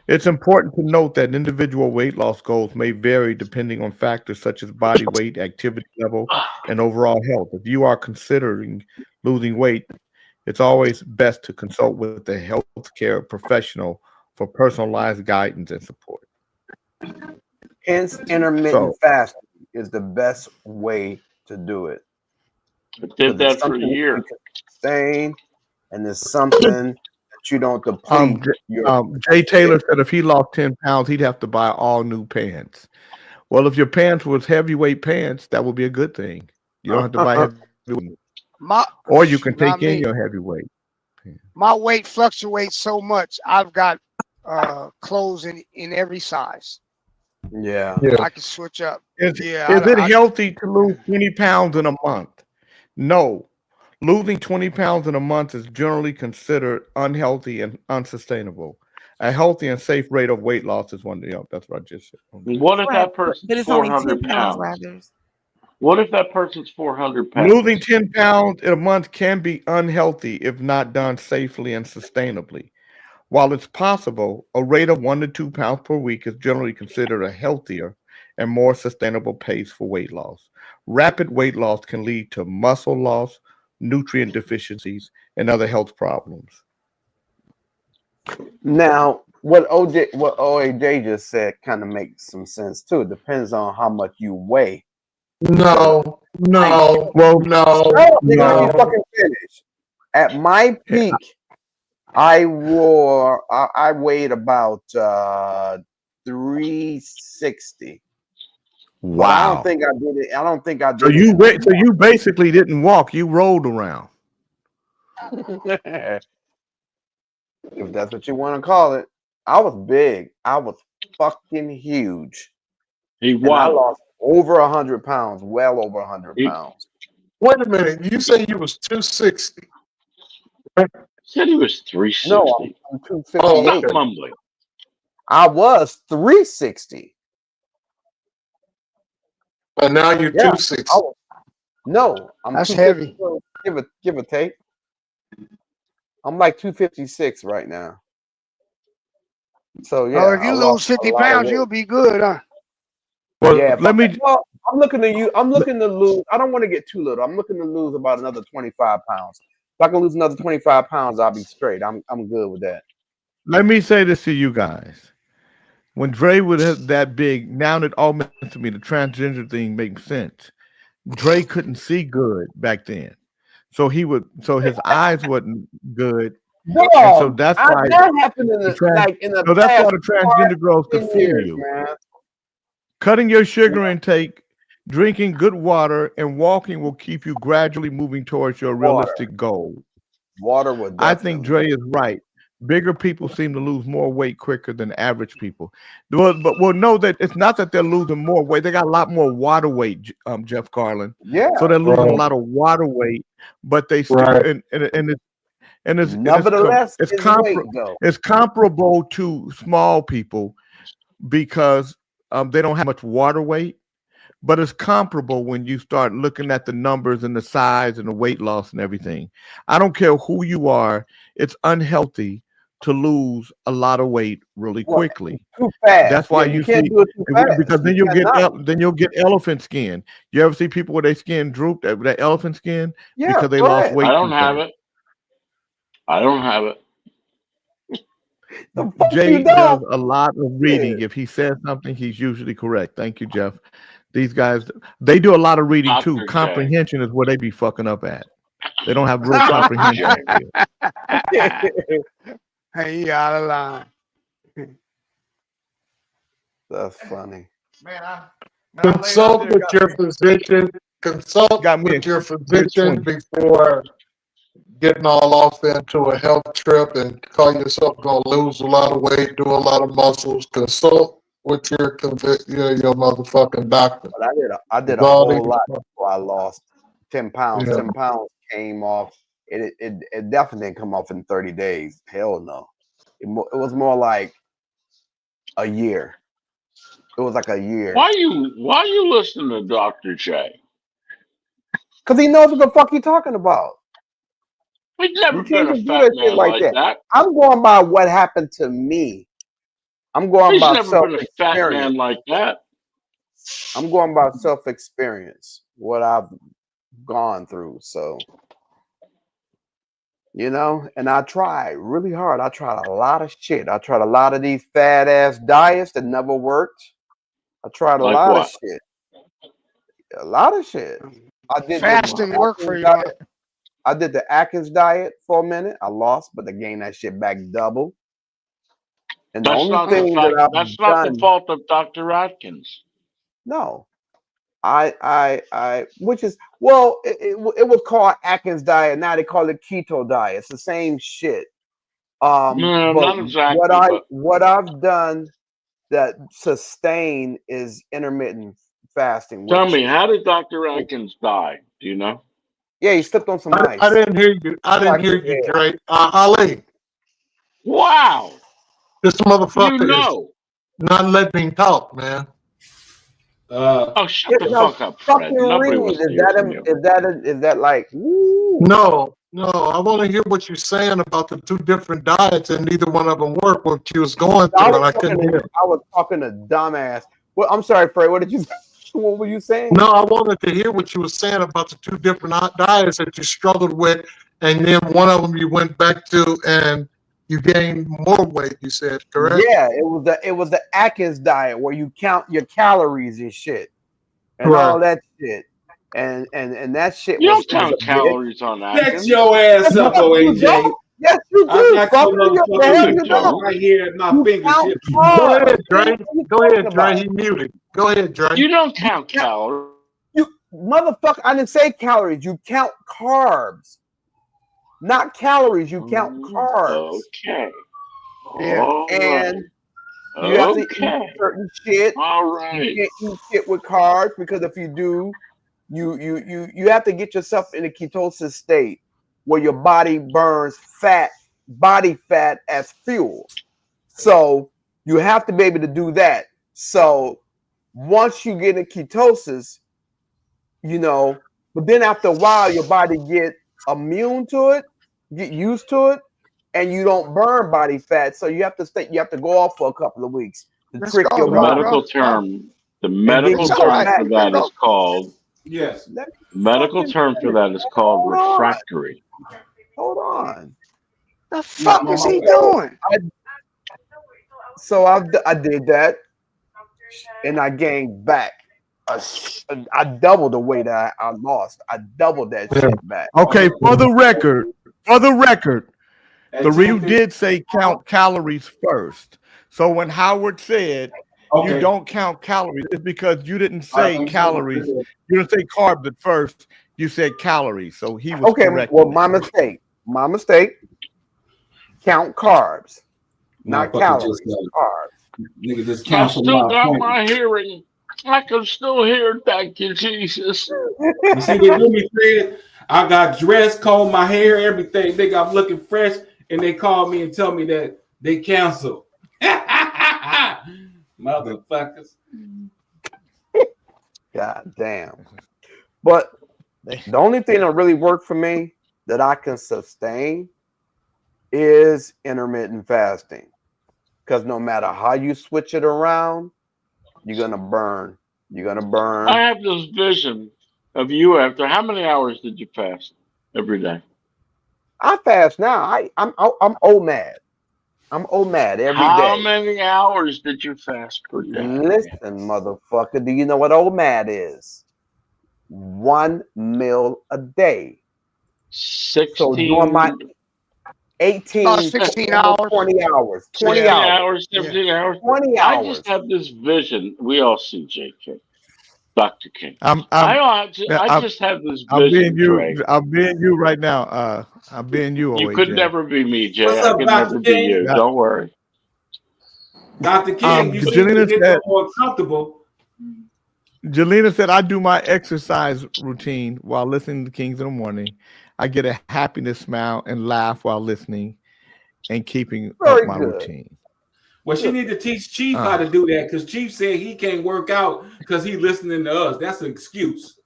It's important to note that individual weight loss goals may vary depending on factors such as body weight, activity level, and overall health. If you are considering losing weight, it's always best to consult with a healthcare professional for personalized guidance and support. Hence, intermittent fasting is the best way to do it. I did Because it's that for a something that year. you can sustain, and it's something that you don't deplete your. Jay Taylor said if he lost 10 pounds, he'd have to buy all new pants. Well, if your pants was heavyweight pants, that would be a good thing. You don't have to buy heavyweight. Or you can take in your heavyweight. My weight fluctuates so much. I've got clothes in every size. Yeah. I can switch up. Is Yeah, it healthy to lose 20 pounds in a month? No. Losing 20 pounds in a month is generally considered unhealthy and unsustainable. A healthy and safe rate of weight loss is one. That's what I just said. What if that person's But it's only 400 10 pounds, pounds? rather. What if that person's 400 pounds? Losing 10 pounds in a month can be unhealthy if not done safely and sustainably. While it's possible, a rate of 1 to 2 pounds per week is generally considered a healthier and more sustainable pace for weight loss. Rapid weight loss can lead to muscle loss, nutrient deficiencies, and other health problems. Now, what OAJ just said kind of makes some sense too. It depends on how much you weigh. No. Well, No, let me fucking finish. At my peak, I weighed about 360. But Wow. I don't think I did it. I don't think I did So you basically didn't walk, you rolled around. it. If that's what you want to call it. I was big. I was fucking huge. He and I lost over 100 pounds, well over 100 pounds. Wait a minute. You say you was 260. Said he was 360. No, I'm 258. Stop mumbling. I was 360. But now you're 260. No, I'm That's heavy. Give a take. I'm like 256 right now. So yeah. Oh, if you lose 50 pounds, you'll be good, huh? Well, yeah, well, I'm looking to you. I'm looking to lose. I don't want to get too little. I'm looking to lose about another 25 pounds. If I can lose another 25 pounds, I'll be straight. I'm good with that. Let me say this to you guys. When Dre was that big, now it all makes sense to me. The transgender thing makes sense. Dre couldn't see good back then, so his eyes wasn't good. No, and so that's why that happened in the so that's why the transgender girls could see you. Man. Cutting your sugar intake, drinking good water, and walking will keep you gradually moving towards your realistic goal. Water would. I think Dre is right. Bigger people seem to lose more weight quicker than average people. But we'll know that it's not that they're losing more weight. They got a lot more water weight, Jeff Garland. Yeah. So they're losing a lot of water weight, but they still and it's nevertheless it's comparable to small people because they don't have much water weight. But it's comparable when you start looking at the numbers and the size and the weight loss and everything. I don't care who you are. It's unhealthy to lose a lot of weight really quickly. Too fast. That's why you can't see, do it too fast. because then you'll get elephant skin. You ever see people with their skin droop, that elephant skin? Yeah, because they lost weight. I don't have it. I don't have it. Jay does a lot of reading. If he says something, he's usually correct. Thank you, Jeff. These guys, they do a lot of reading too. Comprehension is where they be fucking up at. They don't have real comprehension. Hey, you out of line. That's funny. Man, consult with your physician. Consult with your physician before getting all off into a health trip and call yourself going to lose a lot of weight, do a lot of muscles, consult with your motherfucking doctor. But I did a All whole these- lot before I lost 10 pounds. Yeah. 10 pounds came off. It definitely didn't come off in 30 days. Hell no. It was more like a year. It was like a year. Why you listening to Dr. J? Because he knows what the fuck you talking about. He's never You been can't a just do fat that shit man like like that. that. I'm going by what happened to me. I'm going He's by never been a fat man self-experience. like that. I'm going by self-experience, what I've gone through. So, you know, and I tried really hard. I tried a lot of shit. I tried a lot of these fat ass diets that never worked. I tried a Like lot what? of shit. A lot of shit. I did Fasting the work for Atkins you. diet. I did the Atkins diet for a minute. I lost, but I gained that shit back double. And the That's only not the thing fact. that I've That's not done, the fault of Dr. Atkins. no, which is, well, it was called Atkins diet. Now they call it keto diet. It's the same shit. No, But not exactly. what I've done that sustain is intermittent fasting. Tell which- me, how did Dr. Atkins die? Do you know? Yeah, he slipped on some ice. I didn't hear you. I didn't hear you, Dre. Ali, Wow. this motherfucker You is know. not letting me talk, man. Oh, shut the No, fuck up, Fred. fucking Nobody read. wants Is to hear from you. that like? Woo. No, I want to hear what you're saying about the two different diets, and neither one of them work. What you was going through, and I couldn't hear. I was talking to dumbass. Well, I'm sorry, Fred. What did you? What were you saying? No, I wanted to hear what you were saying about the two different diets that you struggled with, and then one of them you went back to, and you gained more weight. You said, correct? Yeah, it was the Atkins diet where you count your calories and shit, and Right. all that shit, and that shit. You was, don't count was a calories on Atkins. Shut your ass up, OAJ. Yes, you do. I'm not Fuck your you, the hell you motherfucking don't. right here at my You fingertips. count Go carbs. ahead, Dre. What are you Go ahead, talking Dre. about? He muted. Go ahead, Dre. You don't count calories. You motherfucker! I didn't say calories. You count carbs, not calories. You count carbs. Okay. Yeah. All And right. you have to Okay. eat certain shit. All You right. can't eat shit with carbs because if you do, you have to get yourself in a ketosis state where your body burns body fat as fuel. So you have to be able to do that. So once you get in ketosis, you know, but then after a while, your body get immune to it, get used to it, and you don't burn body fat. So you have to go off for a couple of weeks to Let's trick go, your The bro. body. medical term. The medical It's all term right. for that is called. Yes. Medical term for that is called Hold on. refractory. Hold on. The fuck is he doing? So I did that, and I gained back. I doubled the weight I lost. I doubled that shit back. Okay, for the record, At the Real 10:50 did say count calories first. So when Howard said Okay. you don't count calories, it's because you didn't say I'm calories. sorry. You didn't say carbs at first. You said calories. So he was Okay, correct. well, my mistake. My mistake. Count carbs, not Motherfucker calories. just, Carbs. Nigga just I canceled still my got appointment. my hearing. I can still hear. Thank you, Jesus. You see, they do me, Fred. I got dressed, combed my hair, everything. They got looking fresh, and they called me and tell me that they canceled. Motherfuckers. God damn. But the only thing that really worked for me that I can sustain is intermittent fasting. Because no matter how you switch it around, you're gonna burn. You're gonna burn. I have this vision of you after how many hours did you fast every day? I fast now. I'm OMAD. I'm OMAD every day. How many hours did you fast per day? Listen, motherfucker. Do you know what OMAD is? 1 meal a day. 16. So doing my 18, About 16 hours. 20 hours. 20 16 hours. hours, 17 hours. 20 I hours. just have this vision. We all see JK. Dr. King. I'm I I'm just have this I'm being vision, Trey. you. I'm being you right now. I'm being you, You could OAJ. never be me, Jay. What's I up, could Dr. never be King? you. Yeah. Don't worry. Dr. King, you seem to Jelena get said. more comfortable. Jelena said, I do my exercise routine while listening to Kings in the morning. I get a happiness smile and laugh while listening and keeping up Very my good. routine. Well, she need to teach Chief how to do that because Chief said he can't work out because he's listening to us. That's an excuse.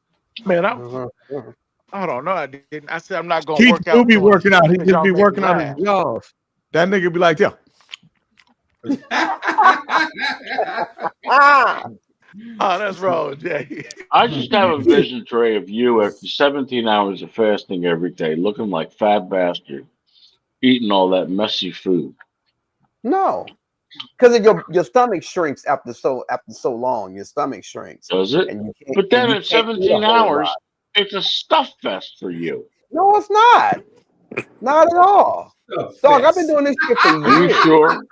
Man, I don't know. I didn't. I said I'm not gonna Keith work do out. be doing working out. He because just y'all be make me working out laugh. his jaws. That nigga be like, yeah. Oh, that's wrong, Jay. I just have a vision, Trey, of you after 17 hours of fasting every day, looking like fat bastard, eating all that messy food. No, because your stomach shrinks after so long. Your stomach shrinks. Does it? And you can't, But then and you at can't eat a 17 whole hours, lot. it's a stuff fest for you. No, it's not. Not at all. Dog, I've been doing this shit for Are you years. sure?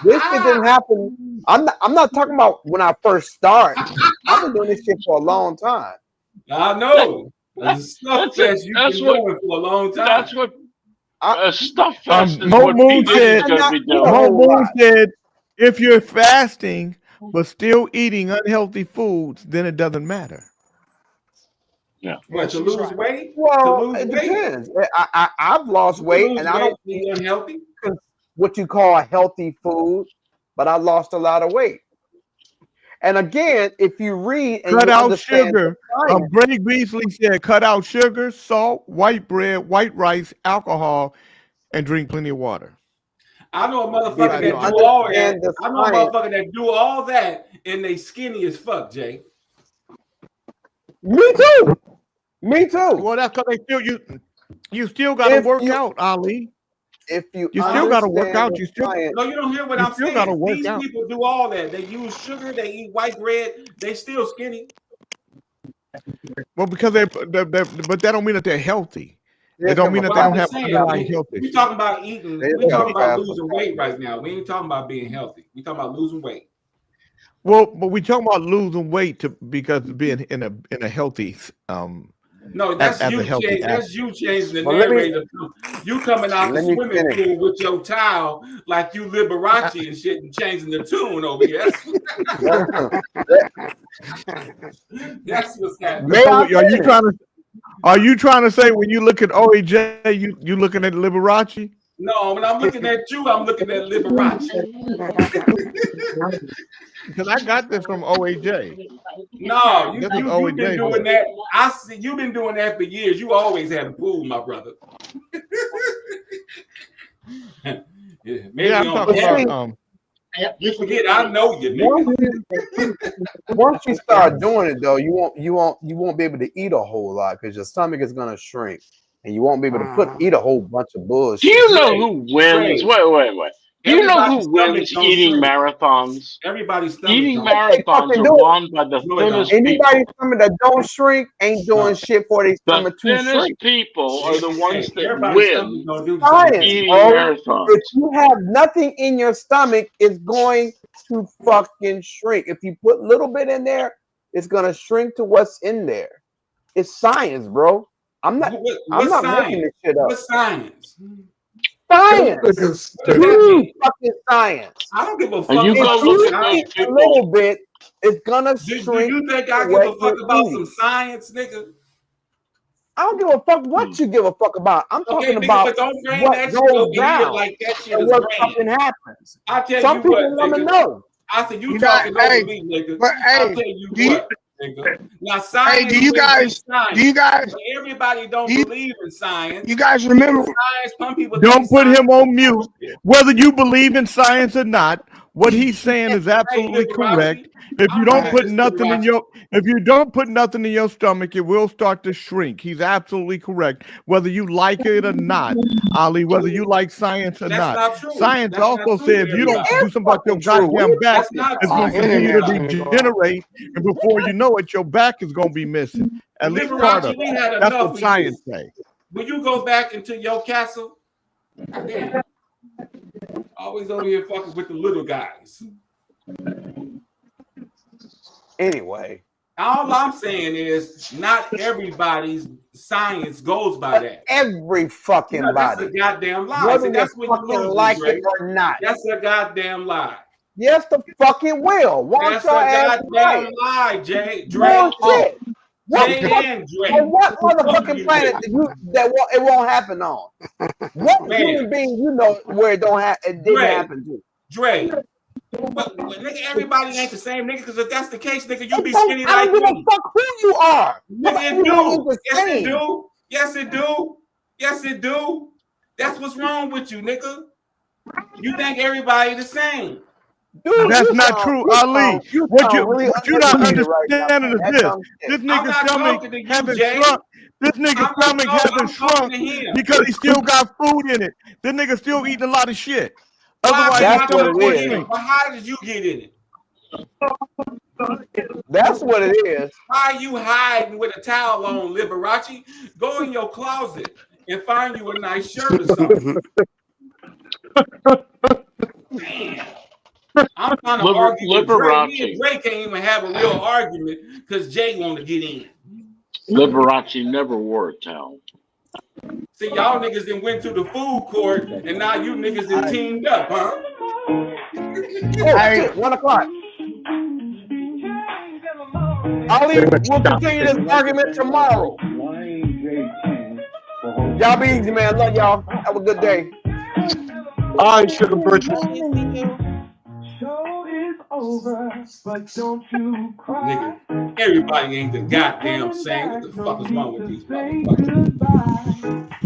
This shit didn't happen. I'm not talking about when I first started. I've been doing this shit for a long time. I know. That's a stuff fest you've been doing for a long time. That's what a stuff fest is Mo what Moon P. said, Diddy's going to be doing. Mo Moon said, if you're fasting but still eating unhealthy foods, then it doesn't matter. Yeah. What, to lose weight? Well, to lose it weight? depends. I've lost You weight, lose and I don't weight, be unhealthy. what you call healthy food, but I lost a lot of weight. And again, if you read and Cut you out understand sugar. the science, Greg Beasley said, cut out sugar, salt, white bread, white rice, alcohol, and drink plenty of water. I know a motherfucker If that you do all that. understand the I know a science- motherfucker that do all that and they skinny as fuck, Jay. Me too. Me too. Well, that's because they still you still got to work out, Ali. If you still got to work understand out. the You still science- No, you don't hear what You I'm still saying. gotta work These out. people do all that. They use sugar, they eat white bread, they still skinny. Well, because but that don't mean that they're healthy. It don't mean that they Well, don't I'm have just saying, underlying health we issues. talking about eating, They we gotta talking about fast losing weight right now. We ain't talking about being healthy. We talking about losing weight. Well, but we talking about losing weight because being in a healthy No, that's as you, a healthy Jay. That's you changing the Well, let me- narrative. You coming out the let me swimming finish. pool with your towel like you Liberace and shit and changing the tune over here. That's what's happening. May I So finish? are you trying to say when you look at OAJ, you looking at Liberace? No, when I'm looking at you, I'm looking at Liberace. Because I got this from OAJ. No, This is you've OAJ. been doing that. I see you've been doing that for years. You always had a pool, my brother. Yeah, maybe Yeah, I'm on talking camera. about You forget, I know you, nigga. Once you start doing it though, you won't be able to eat a whole lot because your stomach is gonna shrink, and you won't be able to eat a whole bunch of bullshit. Do you know who wins? Trey. Wait. Do you know Everybody's who wins stomach don't eating shrink. marathons? Everybody's stomach Eating don't. They marathons fucking are do it. won by the No, they don't. thinnest people. Anybody stomach that don't shrink ain't doing shit for their The stomach to thinnest shrink. people are the ones that Everybody's stomach win don't do the same Science, thing. eating bro. marathons. If you have nothing in your stomach, it's going to fucking shrink. If you put a little bit in there, it's gonna shrink to what's in there. It's science, bro. I'm not What making this shit up. What science? Science. Dude, fucking science. I don't give a And fuck you If go about look you at those eat a people. little bit, it's gonna Do shrink. you think I to give a what fuck you're about eating. some science, nigga? I don't give a fuck what you give a fuck about. I'm Okay, talking nigga, about but don't bring what that shit goes over here down like that shit and is what grand. fucking happens. I tell Some you people what, want to nigga. know. I said you You got- talking hey, over me, nigga. but, I'll hey, tell you do you- what, nigga. Now science do you will guys- be science. do you guys- But everybody don't do you- believe in science. You guys remember? Science, some people Don't think put science him on is mute. bullshit. Whether you believe in science or not, what he's saying is absolutely Liberace, correct. If you I'm don't not put Mr. nothing in Liberace. your stomach, it will start to shrink. He's absolutely correct. Whether you like it or not, Ali, whether you like science or That's not. not true. Science That's not also true says for if you don't everybody. do something about your Fucking true. What goddamn you back, That's not it's true. going to continue to Internet. degenerate, and before you know it, your back is going to be missing. At least part Liberace, of we it. had That's enough what of science you. say. Will you go back into your castle? Damn. Always over here fucking with the little guys. Anyway, All I'm saying is not everybody's science goes by that. Every fucking That's body. a goddamn lie. Whether See, you that's what fucking you lose, like Dre. it or not. That's a goddamn lie. Yes, the fucking will. Watch That's a your ass goddamn right. lie, Jay. Dre. Bullshit. Jay and Dre. On what Who told motherfucking you planet it won't happen on? What Man. human being you know where it didn't Dre. happen to? Dre. But nigga, everybody ain't the same, nigga. Because if that's the case, nigga, you be I skinny don't like give a me. fuck who you are. Nigga, it do. Yes, it do. Yes, it do. Yes, it do. That's what's wrong with you, nigga. You think everybody the same. Dude, That's you not sound- true, you Ali. sound- you What sound really you're not uneducated right now, understanding man. is That this. dumb shit. This I'm nigga's not stomach talking to you, haven't Jay. shrunk. This nigga's I'm not stomach talking- haven't I'm shrunk talking to him. because he still got food in it. This nigga still eating a lot of shit. Why Otherwise, am I his That's not stomach what talking it to would is. him? shrink. But how did you get in it? That's what it is. Why are you hiding with a towel on, Liberace? Go in your closet and find you a nice shirt or something. Damn. I'm trying to argue with Dre. Me and Dre can't even have a real argument because Jay want to get in. Liberace never wore a towel. See, y'all niggas then went to the food court and now you niggas then teamed up, huh? Oh, shit, 1 o'clock. Ali, we'll continue this argument tomorrow. Y'all be easy, man. Love y'all. Have a good day. All right, Sugar Britches. Nigga, everybody ain't the goddamn same. What the fuck is wrong with these motherfuckers?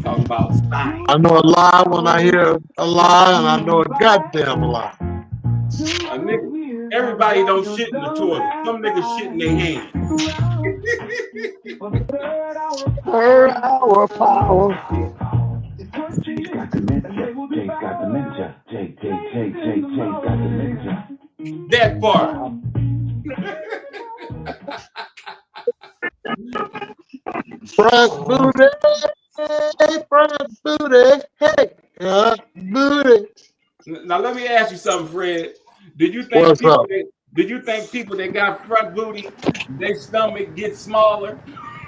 Talking about science. I know a lie when I hear a lie, and I know a goddamn lie. A nigga, everybody don't shit in the toilet. Some niggas shit in their hands. Third hour power. Jay's got dementia. Jay's got dementia. Jay's got dementia. That part. Front booty, hey, booty. Now let me ask you something, Fred. Did you think What's people up? that got front booty, their stomach gets smaller?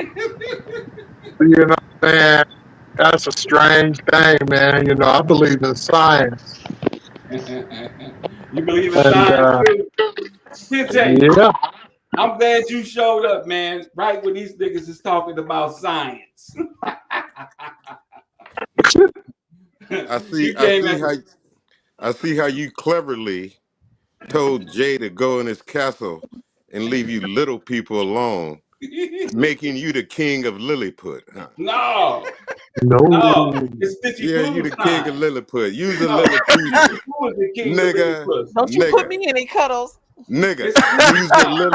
You know, man, that's a strange thing, man. You know, I believe in science. You believe in And, science too? Kente, yeah. I'm glad you showed up, man. Right when these niggas is talking about science. I see how you cleverly told Jay to go in his castle and leave you little people alone, making you the king of Lilliput, huh? No. No. It's Stitchy Yeah, Boo's you the time. king of Lilliput. Use a No, little Stitchy people. Boo is the king Nigga, of Lilliput. Don't you nigga. put me in any cuddles. Nigga, use the little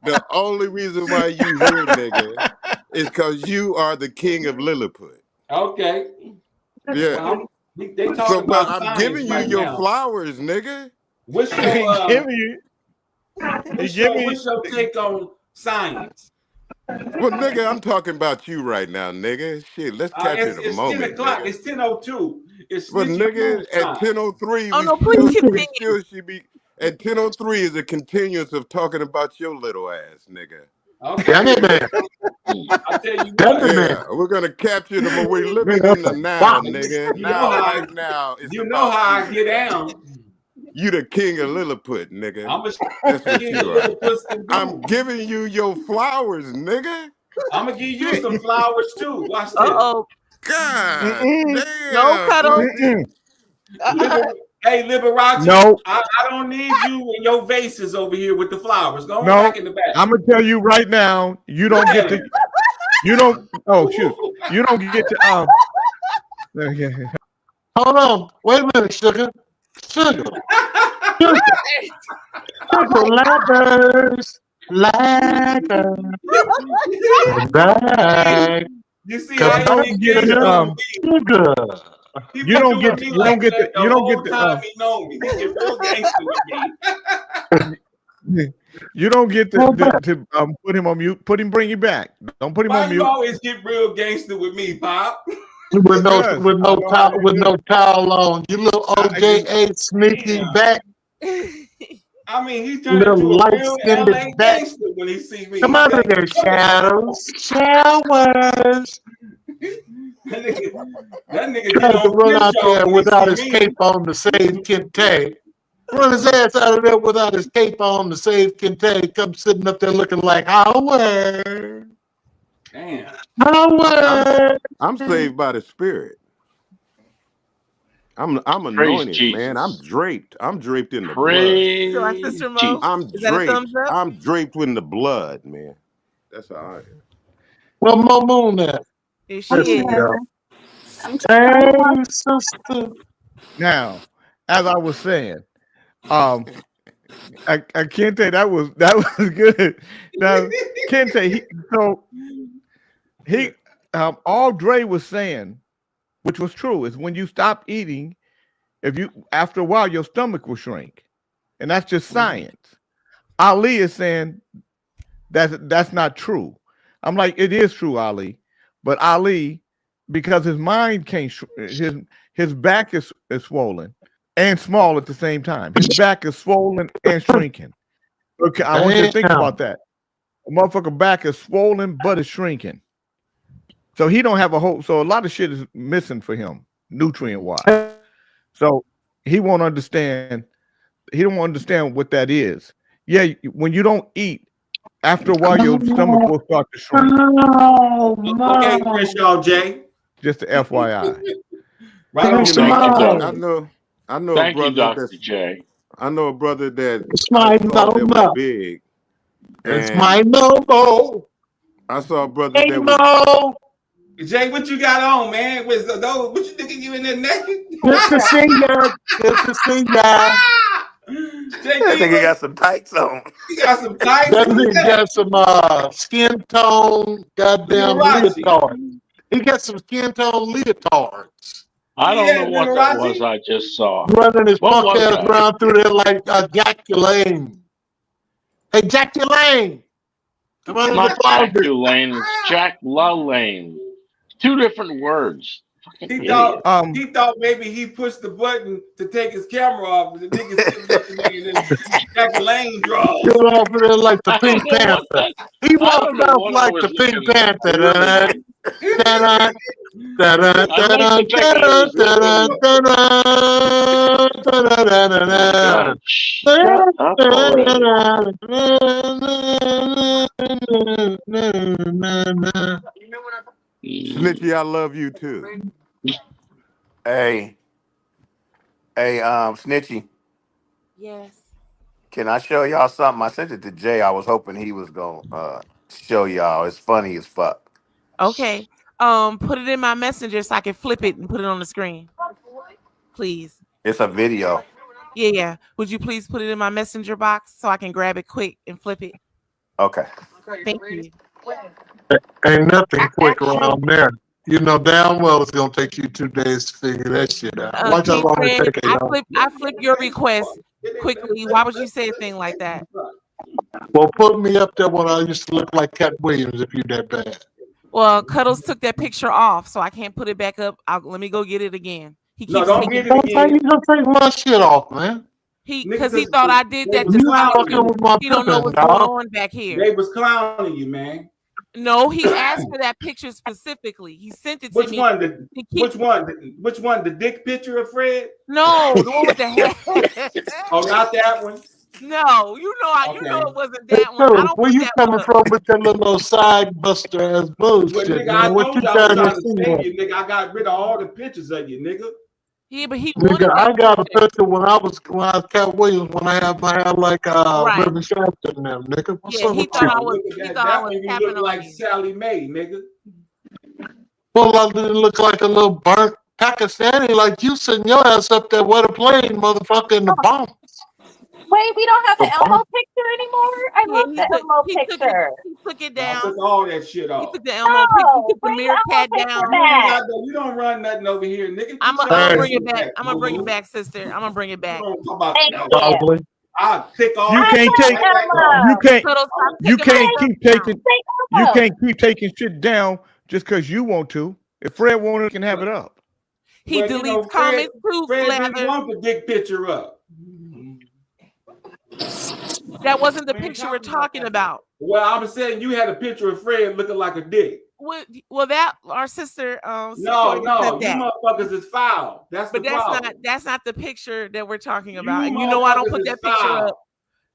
the only reason why you here, nigga, is because you are the king of Lilliput. Okay. Yeah. Well, they talking So, but about I'm science giving you right your now. flowers, nigga. What's your what's your take on science? Well, nigga, I'm talking about you right now, nigga. Shit, let's capture It's the 10 moment, o'clock. nigga. It's 10:02. It's Well, Stitchy nigga, Boo's at time. 10:03, Oh, we no, please still continue. should be. At 10:03 is a continuance of talking about your little ass, nigga. Okay. I tell you what. Yeah, we're gonna capture them. But we're living in the now, nigga. You know Now, how right now, it's you know about how you. I get down. You the king of Lilliput, nigga. I'm That's what king you of are. Lilliput. I'm giving you your flowers, nigga. I'm gonna give you some flowers too. Watch this. Uh-oh. God damn. No cuddles. Hey, Liberace. No. I don't need you and your vases over here with the flowers. Go on No, back in the back. I'm gonna tell you right now, you don't get to. You don't. Oh shoot! You don't get to. Hold on. Wait a minute, Sugar. Sugar. Sugar ladders. Ladder. Back. You see, Cause I don't ain't get engaged Sugar. You don't get. You don't get the. You don't get time the. he know me. He get real gangster with me. You don't get to put him on mute. Bring you back. Don't put him Why on you mute. always get real gangster with me, Pop? With no towel on. You little OJA sneaky back. I mean, he turned Little into a real light-skinned LA back. gangster when he see me. Come out of there, shadows. Showers. That nigga Trying get to on run out Crenshaw there when without he his see me. cape on to save Kente. Run his ass out of there without his cape on to save Kente. Come sitting up there looking like Howard. Damn. Howard. I'm saved by the Spirit. I'm Praise anointed, man. I'm Jesus. draped. I'm draped in the blood. You like Praise Sister Mo? Jesus. I'm Is that a draped. thumbs up? I'm draped in the blood, man. That's how I am. Well, Mo Moon there. There she There she is. go. Hey, sister. Now, as I was saying, I Kente, that was good. Now, Kente, all Dre was saying, which was true, is when you stop eating, after a while your stomach will shrink, and that's just science. Ali is saying that's not true. I'm like, it is true, Ali, but Ali, because his mind can't, his back is swollen and small at the same time. His back is swollen and shrinking. Okay, I want you to think about that. A motherfucker back is swollen but it's shrinking. So he don't have so a lot of shit is missing for him, nutrient wise. So he won't understand. He don't understand what that is. Yeah, when you don't eat, after a while your stomach will start to shrink. Okay, Crenshaw J. Just the FYI. Right on your I know a Thank you, brother Dr. J. I know a brother that It's my that was no-mo. big. It's and my no-mo. I saw a brother Hey, that was Mo. Jay, what you got on, man? What you thinking you in there naked? Good to see ya. Good to see ya. I think he got some tights on. You got some tights. That nigga got some skin tone goddamn Liberace. leotard. He got some skin tone leotards. I don't know what that Liberace? was I just saw. Running his What punk was ass that? around through there like Jack Lane. Hey, Jack Lane. Come on in Not the closet. Jack Lane, it's Jack LaLanne. Two different words. Fucking He idiot. thought maybe he pushed the button to take his camera off. The nigga sitting up there in his Jack Lane draws. He went off there like the Pink Panther. He walked know off what I like was the Pink looking at. Panther. Shut up Snitchy, I love you too. Hey, Snitchy, Yes. can I show y'all something? I sent it to Jay. I was hoping he was gonna show y'all. It's funny as fuck. Okay. Put it in my messenger so I can flip it and put it on the screen. Please. It's a video. Yeah. Would you please put it in my messenger box so I can grab it quick and flip it? Okay. Thank you. Ain't nothing quick around there. You know damn well it's gonna take you 2 days to figure that shit out. Watch how long it take I flip your request quickly. Why would you say a thing like that? Well, put me up there when I used to look like Cat Williams if you that bad. Well, Cuddles took that picture off, so I can't put it back up. Let me go get it again. He keeps don't taking get it again. You gonna take my shit off, man. because he thought I did that to You spite fucking him. with my He don't know what's dog. going on back here. They was clowning you, man. No, he asked for that picture specifically. He sent it to Which me. one? Which one? The dick picture of Fred? No, the one with the head. Oh, not that one. No, you know it wasn't that Hey, one. I don't where put you that coming one up. from with that little side buster ass bullshit, Well, nigga, man? I What told you you I was trying trying to to see? save you, nigga. I got rid of all the pictures of you, nigga. Yeah, but he wanted Nigga, I that got a picture. picture when I was Cat Williams when I had my hair like Right. Reverend Sharpton and them, nigga. What's Yeah, up he with thought I you? was. Look at He that. thought I That was one you tapping look on like you. Sally Mae, nigga. Well, I didn't look like a little burnt Pakistani like you sitting your ass up there with a plane, motherfucker, in the bomb. Wait, we don't have The the Elmo bomb. picture anymore? I Yeah, love the Elmo picture. He took it I down. took all that shit He off. took the Elmo picture. He No, took the bring the meerkat Elmo picture down. back. You don't run nothing over here, nigga. I'm Keep gonna your bring it shit back. I'm gonna bring it Moo-moo. back, sister. I'm gonna bring it You back. don't talk about Thank that. you. Probably. I'll take all You that can't shit take right back off. you can't Cuddles, stop you taking my can't stuff keep down. taking Say you Elmo. can't keep taking shit down just because you want to. If Fred wanted, he can have it up. He Well, deletes you know, comments too, Fred didn't Flather. want the dick picture up. That wasn't the picture we're talking about. Well, I'm saying you had a picture of Fred looking like a dick. Well, that our sister. No, said you that. motherfuckers is foul. That's But the that's problem. not the picture that we're talking about. You And you know I don't motherfuckers put is that picture foul. up.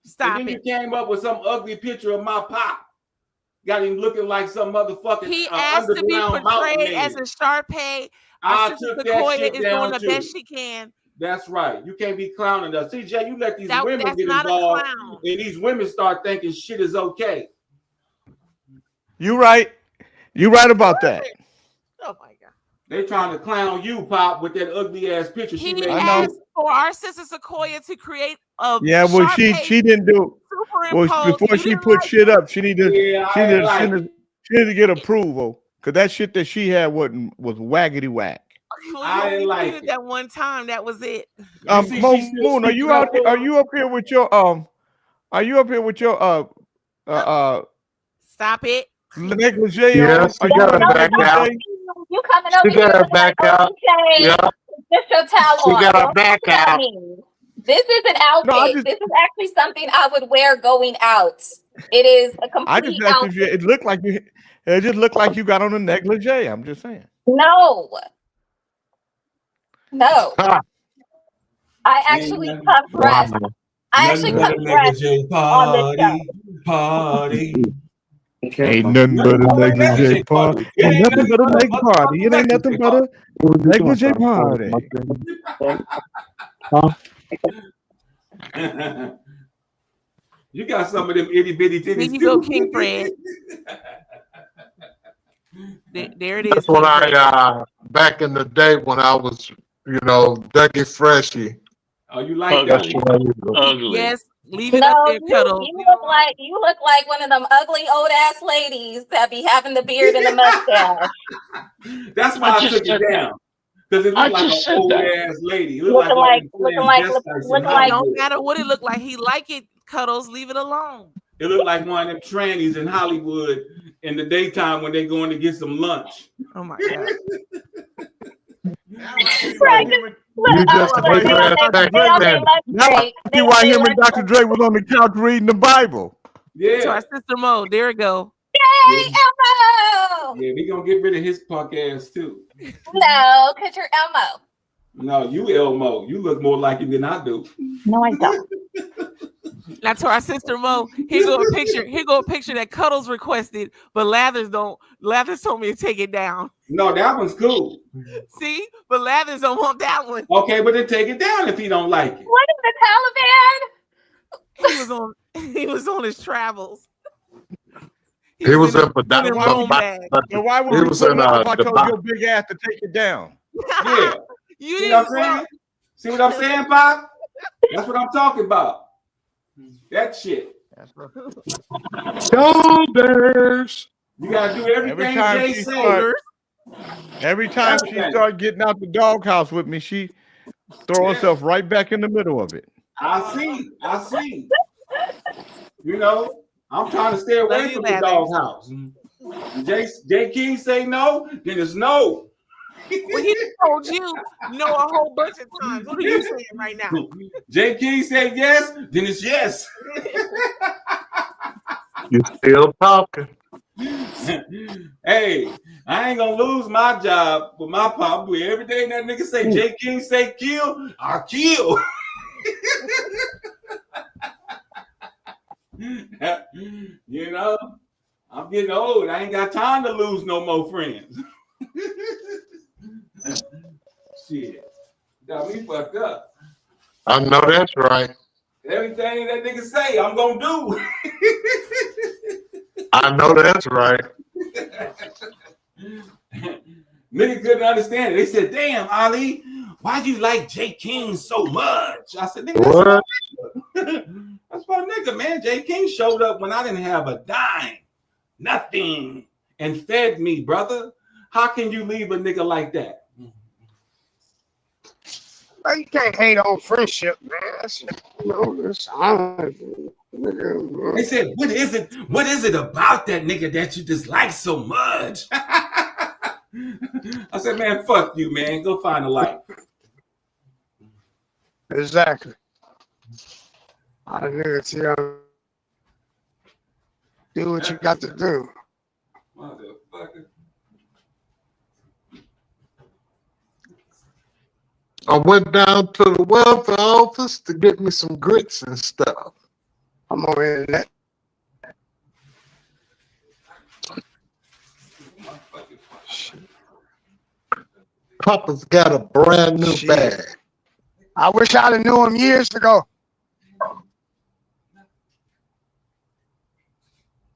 Stop and then it. you came up with some ugly picture of my pop. Got him looking like some motherfucking He asked to be underground mountain portrayed man. as a Sharpay. I Our sister took that Sequoia shit is down doing the too. best she can. That's right. You can't be clowning us. CJ, you let these women That's get not a involved, clown. and these women start thinking shit is okay. You right. You right about that. Oh my God. They trying to clown you, Pop, with that ugly ass picture she He made. asked for our sister Sequoia to create a Yeah, well, Sharpay she didn't do. Well, superimpose. before You she didn't put like shit it? up, she needed Yeah, she I needed, like she it. needed she needed to get approval because that shit that she had was waggity whack. Well, I you didn't only like did it that one time. That was it. see, Mo she still Moon, are speaking you up out? for Are her? you up here with your Are you up here with your Stop it. negligee Yeah, on? she Are you got her running back out. negligee? You coming She over got here her looking like back out. OJ. Yeah, Get your towel she on. got her Don't back talk about out. me. This is an No, I outfit. just This is actually something I would wear going out. It is a I just complete asked if you. outfit. It looked like you. It just looked like you got on a negligee. I'm just saying. No. No. Ha, I Ain't actually nothing, come dressed. wow. I nothing actually but come a dressed negligee on this show. party. Ain't nothing but a Nothing but a negligee negligee party. party. It Ain't ain't nothing nothing but a but a neg party. It motherfucking ain't nothing negligee but party. a negligee party. Huh? You got some of them itty bitty There titties you go, too. King Fred. There it is, That's when King Fred. back in the day when I was, Dougie Freshy. Oh, you like that? Ugly. That's when Ugly. Yes, leave it up No, there, Cuddles. you look like one of them ugly old ass ladies that be having the beard and the mustache. That's why I I just took it said that. down. Because it I looked like an just said old that. ass lady. It looked like one of them transvestites in looking like It don't Hollywood. matter what it looked like. He like it, Cuddles. Leave it alone. It looked like one of them trannies in Hollywood in the daytime when they going to get some lunch. Oh my God. You just take your ass back then. Now I see why him and Dr. Dre was on the couch reading the Bible. Yeah. To our sister Mo. There it go. Yay, Elmo! Yeah, we gonna get rid of his punk ass too. No, because you're Elmo. No, you Elmo. You look more like him than I do. No, I don't. Now to our sister Mo, here go a picture. Here go a picture that Cuddles requested, but Lathers told me to take it down. No, that one's cool. See, but Lathers don't want that one. Okay, but then take it down if he don't like it. What is the Taliban? He was on his travels. He was in Rome bag. So why would He you was put in it up if I the told your big ass to take it down? Yeah. You See what I'm didn't saying? See what I'm saying, Pop? That's what I'm talking about. That shit. Shoulders. You gotta do everything Jay says. Every time she started getting out the doghouse with me, she throw herself right back in the middle of it. I see. You know, I'm trying to stay away from the doghouse. Jay King say no, then it's no. Well, he told you no a whole bunch of times. What are you saying right now? Jay King said yes, then it's yes. You still talking. Hey, I ain't gonna lose my job with my pop. Everything that nigga say, Jay King say kill, I kill. You know, I'm getting old. I ain't got time to lose no more friends. Shit, got me fucked up. I know that's right. Everything that nigga say, I'm gonna do. I know that's right. Nigga couldn't understand it. They said, "Damn, Ali, why do you like Jay King so much?" I said, "Nigga, What? that's my nigga, man. Jay King showed up when I didn't have a dime, nothing, and fed me, brother. How can you leave a nigga like that?" You can't hate on friendship, man. That's, that's honest. They said, "What is it? What is it about that nigga that you dislike so much?" I said, "Man, fuck you, man. Go find a life." Exactly. I nigga tell do what you got to do. Motherfucker. I went down to the welfare office to get me some grits and stuff. I'm over in that. Papa's got a brand new Shit. bag. I wish I'd have knew him years ago.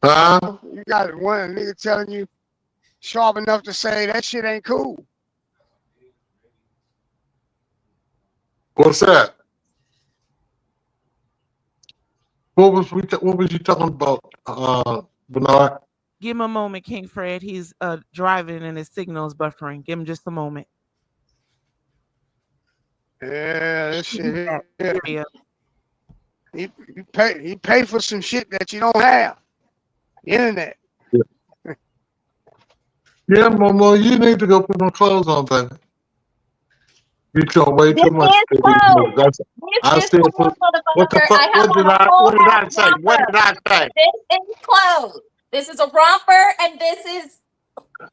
Huh? You got one nigga telling you sharp enough to say that shit ain't cool. What's that? What was you talking about, Bernard? Give him a moment, King Fred. He's driving and his signal's buffering. Give him just a moment. Yeah, that shit. Yeah. He pay for some shit that you don't have. Internet. Yeah, Momo, you need to go put some clothes on, baby. You talk way too much. I This still is put. clothes, What the motherfucker. fuck? I have What did on a I? whole What did I ass say? What romper. did I say? This is clothes. This is a romper, and this is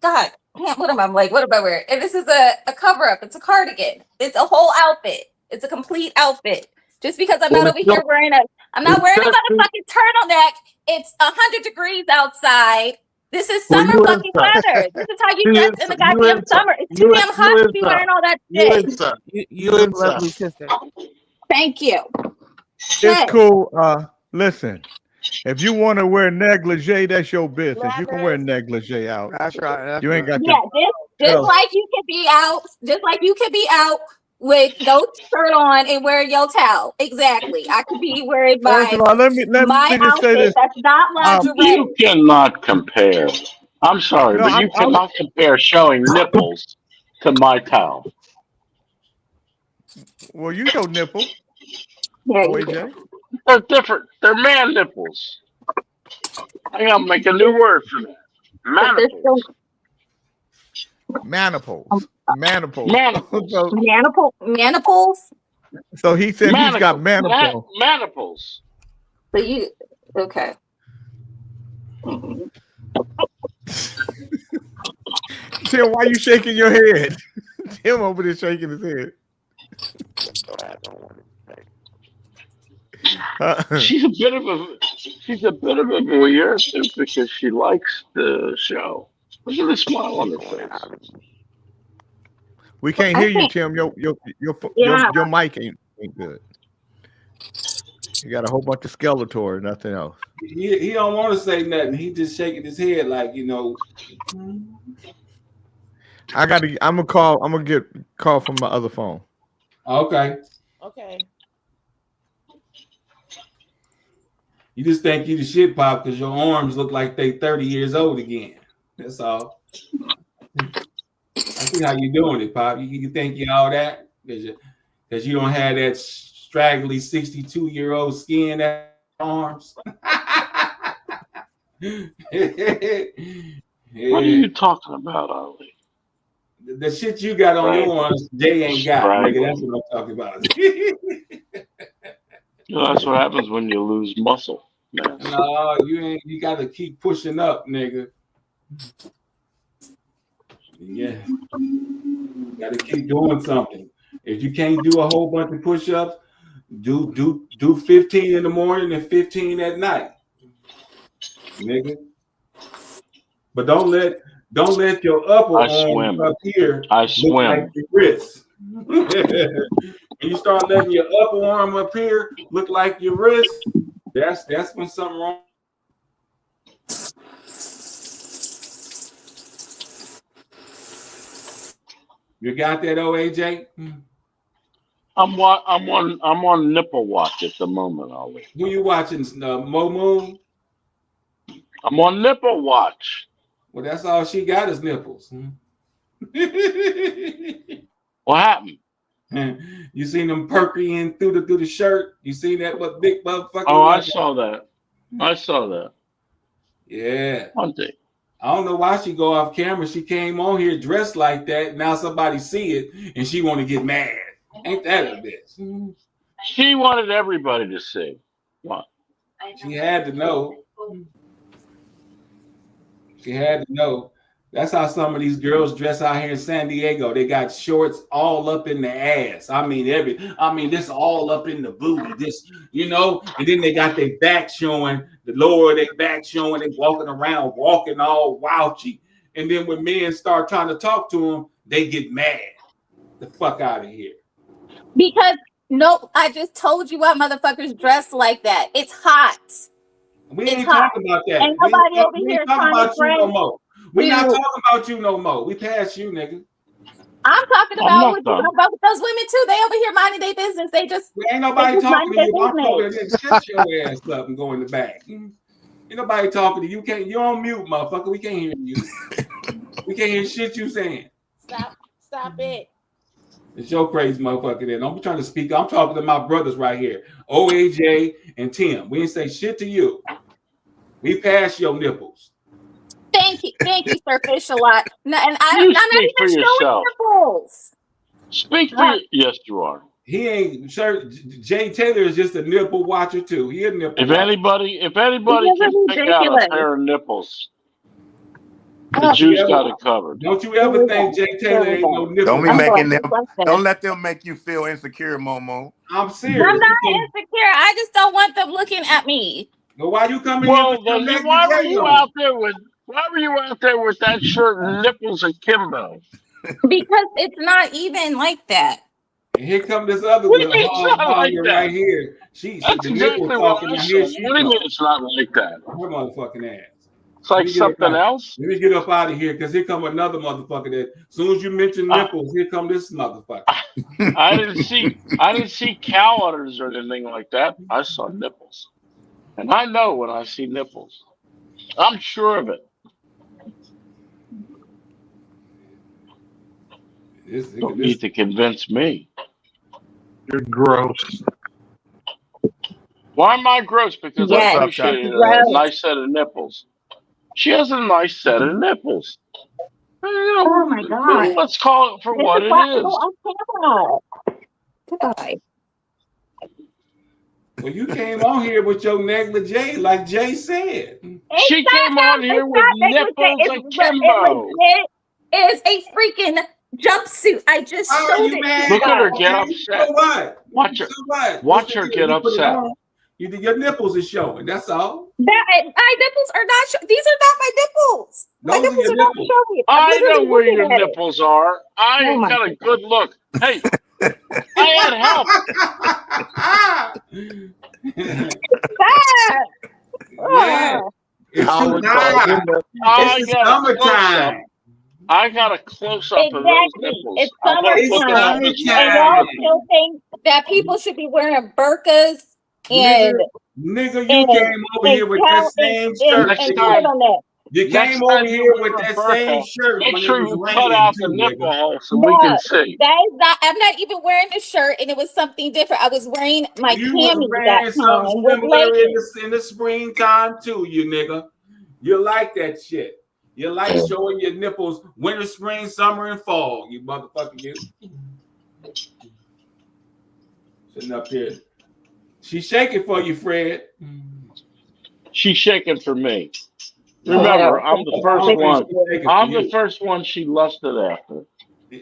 God. What am I like? What am I wearing? And this is a cover up. It's a cardigan. It's a whole outfit. It's a complete outfit. Just because I'm not over here wearing I'm not wearing a motherfucking turtleneck. It's 100 degrees outside. This is summer fucking weather. This is how you dress in the goddamn summer. It's too damn hot to be wearing all that shit. You look lovely, sister. Thank you. It's cool. Listen, if you want to wear negligee, that's your business. You can wear negligee out. That's right. You ain't got Yeah, just like you can be out, just like you can be out with no shirt on and wear your towel. Exactly. I could be wearing First of all, let me my just say outfit this. that's not lingerie. You cannot compare. I'm sorry, No, but you cannot compare showing nipples to my towel. Well, you show nipple. Yeah, OAJ. They're different. They're man nipples. I gotta make a new word for that. Maniples. Maniples. Maniples. Maniples. So he said he's got maniples. Maniples. So you okay? Tim, why you shaking your head? Tim over there shaking his head. She's a bit of a voyeur too, because she likes the show. Look at the smile on her face. We can't hear you, Tim. Your mic ain't good. You got a whole bunch of Skeletor, nothing else. He don't want to say nothing. He just shaking his head like, you know. I'm gonna get call from my other phone. Okay. Okay. You just think you the shit pop because your arms look like they 30 years old again. That's all. I see how you doing it, Pop. You think you all that because you don't have that straggly 62-year-old skin at arms. What are you talking about, Ali? The shit you got on your arms, Jay ain't got. Nigga, that's what I'm talking about. You know, that's what happens when you lose muscle, man. No, you ain't. You got to keep pushing up, nigga. Yeah, got to keep doing something. If you can't do a whole bunch of push-ups, do 15 in the morning and 15 at night, nigga. But don't let your upper arm up here look like your wrist. When you start letting your upper arm up here look like your wrist, that's when something wrong. You got that, OAJ? I'm on nipple watch at the moment, Ali. Who you watching? Mo Moon? I'm on nipple watch. Well, that's all she got is nipples. What happened? You seen them perking through the shirt? You seen that what big motherfucker? Oh, I saw that. I saw that. Yeah. One day. I don't know why she go off camera. She came on here dressed like that. Now somebody see it and she want to get mad. Ain't that a bitch? She wanted everybody to see. What? She had to know. She had to know. That's how some of these girls dress out here in San Diego. They got shorts all up in the ass. I mean, this all up in the booty. This, and then they got their back showing, the lower their back showing. They walking around, walking all wouchy. And then when men start trying to talk to them, they get mad. The fuck out of here. Because no, I just told you why motherfuckers dress like that. It's hot. We ain't talking about that. Ain't nobody over here trying to you no more. We not talking about you no more. We passed you, nigga. I'm talking about what you know about those women too. They over here minding their business. They just ain't nobody talking to you. I'm over there shut your ass up and go in the back. Ain't nobody talking to you. You're on mute, motherfucker. We can't hear you. We can't hear shit you saying. Stop it. It's your crazy motherfucker there. Don't be trying to speak. I'm talking to my brothers right here, OAJ and Tim. We didn't say shit to you. We passed your nipples. Thank you, Sir Fish a lot. No, and I'm not even for showing yourself. nipples. Speak for yes, you are. He ain't sure. Jay Taylor is just a nipple watcher too. He a nipple. If watcher. anybody can pick out a pair of nipples, the Jews got it covered. Don't you ever think Jay Taylor ain't no nipple? Don't be making them. Don't let them make you feel insecure, Momo. I'm serious. I'm not insecure. I just don't want them looking at me. Well, why you coming Well, here? then why were you out there with that shirt and nipples akimbo? Because it's not even like that. And here come this other What do one you mean it's not like that? right here. That's exactly what I said. What do you mean it's not like that? Her motherfucking ass. It's like something else. Let me get up out of here because here come another motherfucker that as soon as you mention nipples, here come this motherfucker. I didn't see cow udders or anything like that. I saw nipples. And I know when I see nipples. I'm sure of it. You don't need to convince me. You're gross. Why am I gross? Because I appreciate a nice set of nipples. She has a nice set of nipples. Oh my God. Let's call it for what it is. Goodbye. Well, you came on here with your negligee, like Jay said. She came on here with nipples akimbo. It is a freaking jumpsuit. I just showed it. Look at her get upset. So what? Watch her get upset. Your nipples are showing. That's all. My nipples are not showing. These are not my nipples. My nipples are not showing. I know where your nipples are. I got a good look. Hey, I had help. Yeah. It's summertime. I got a close up of those nipples. It's summertime. And y'all still think that people should be wearing burqas and nigga, you came over here with that same shirt. You came over here with that same shirt. Make sure you cut out the nipple hole so we can see. That is not. I'm not even wearing a shirt, and it was something different. I was wearing my cami that time with leggings. In the springtime too, you nigga. You like that shit. You like showing your nipples winter, spring, summer, and fall. You motherfucker, you. Sitting up here. She's shaking for you, Fred. She's shaking for me. Remember, I'm the first one. I'm the first one she lusted after.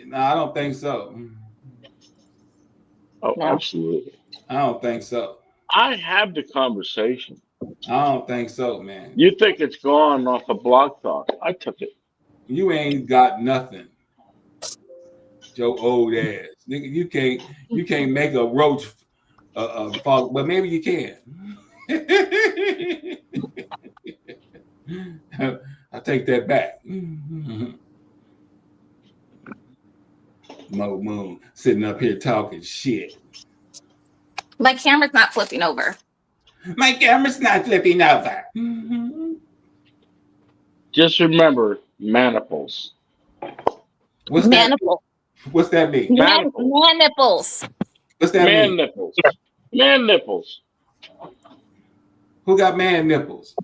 No, I don't think so. Oh, absolutely. I don't think so. I have the conversation. I don't think so, man. You think it's gone off of Blog Talk? I took it. You ain't got nothing. Your old ass, nigga. You can't make a roach fall, but maybe you can. I take that back. Mo Moon sitting up here talking shit. My camera's not flipping over. My camera's not flipping over. Just remember, maniples. What's Maniple. that? What's that mean? Man-nipples. What's that man mean? Nipples. Man nipples. Who got man nipples?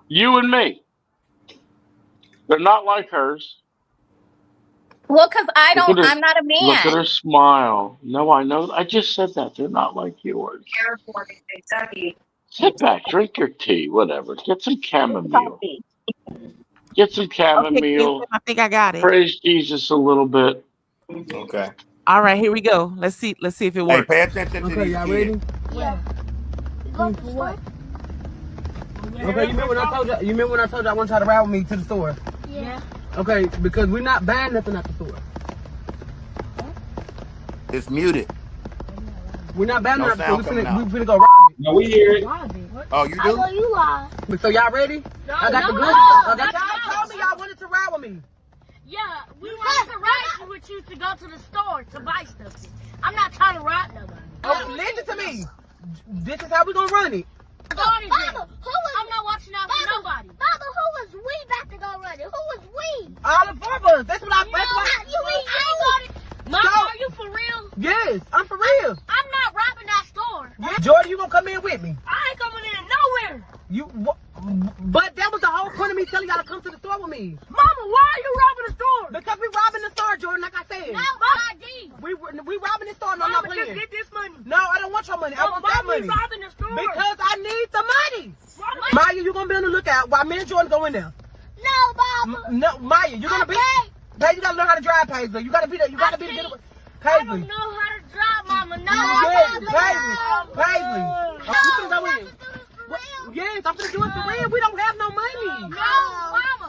You and me. They're not like hers. Well, because I Look don't, at her. I'm not a Look at her man. smile. No, I know. I just said that. They're not like yours. Sit back, drink your tea, whatever. Get some chamomile. Coffee. Get some Okay, King chamomile. Fred, I think I got it. Praise Jesus a little bit. Okay. All right, here we go. Let's see if it Hey, works. pay attention to Okay, these y'all kids. ready? Yeah. Going for what? Okay, you remember when I told you? You remember when I told you I want y'all to ride with me to the store? Yeah. Okay, because we're not buying nothing at the store. It's muted. We're not buying No nothing at the sound store. coming We out. finna go rob it. No, we hear it. Oh, you I do? know you are. So y'all ready? No, I got the no, goods. no. Y'all told me y'all wanted to ride with me. Yeah, we wanted to ride with you to go to the store to buy stuff. I'm not trying to ride nobody. Oh, listen to me. This is how we gonna run it. Baba, I'm not watching out for nobody. Baba, who was we about to go running? Who was we? All the four of us. That's what I. Mom, So- are you for real? Yes, I'm for real. I'm not robbing that store. Jordan, you gonna come in with me? I ain't coming in nowhere. But that was the whole point of me telling y'all to come to the store with me. Mama, why are you robbing the store? Because we robbing the store, Jordan. Like I said, Not my ID. we robbing the store. No, I'm not Mama, playing. just get this money. No, I don't want your money. I want that Why money. we robbing the store? Because I need the money. Mama. Maya, you gonna be on the lookout while me and Jordan go in there. No, Baba. No, Maya, you gonna be. Hey, you gotta learn how to drive, Paisley. You gotta be there. You gotta be the getaway. I Paisley. don't know how to drive, Mama. No, Yes, Baba. Paisley. No, You finna go we in. have to do this for real. Yes, I'm finna do it for real. We don't have no money. No, Mama.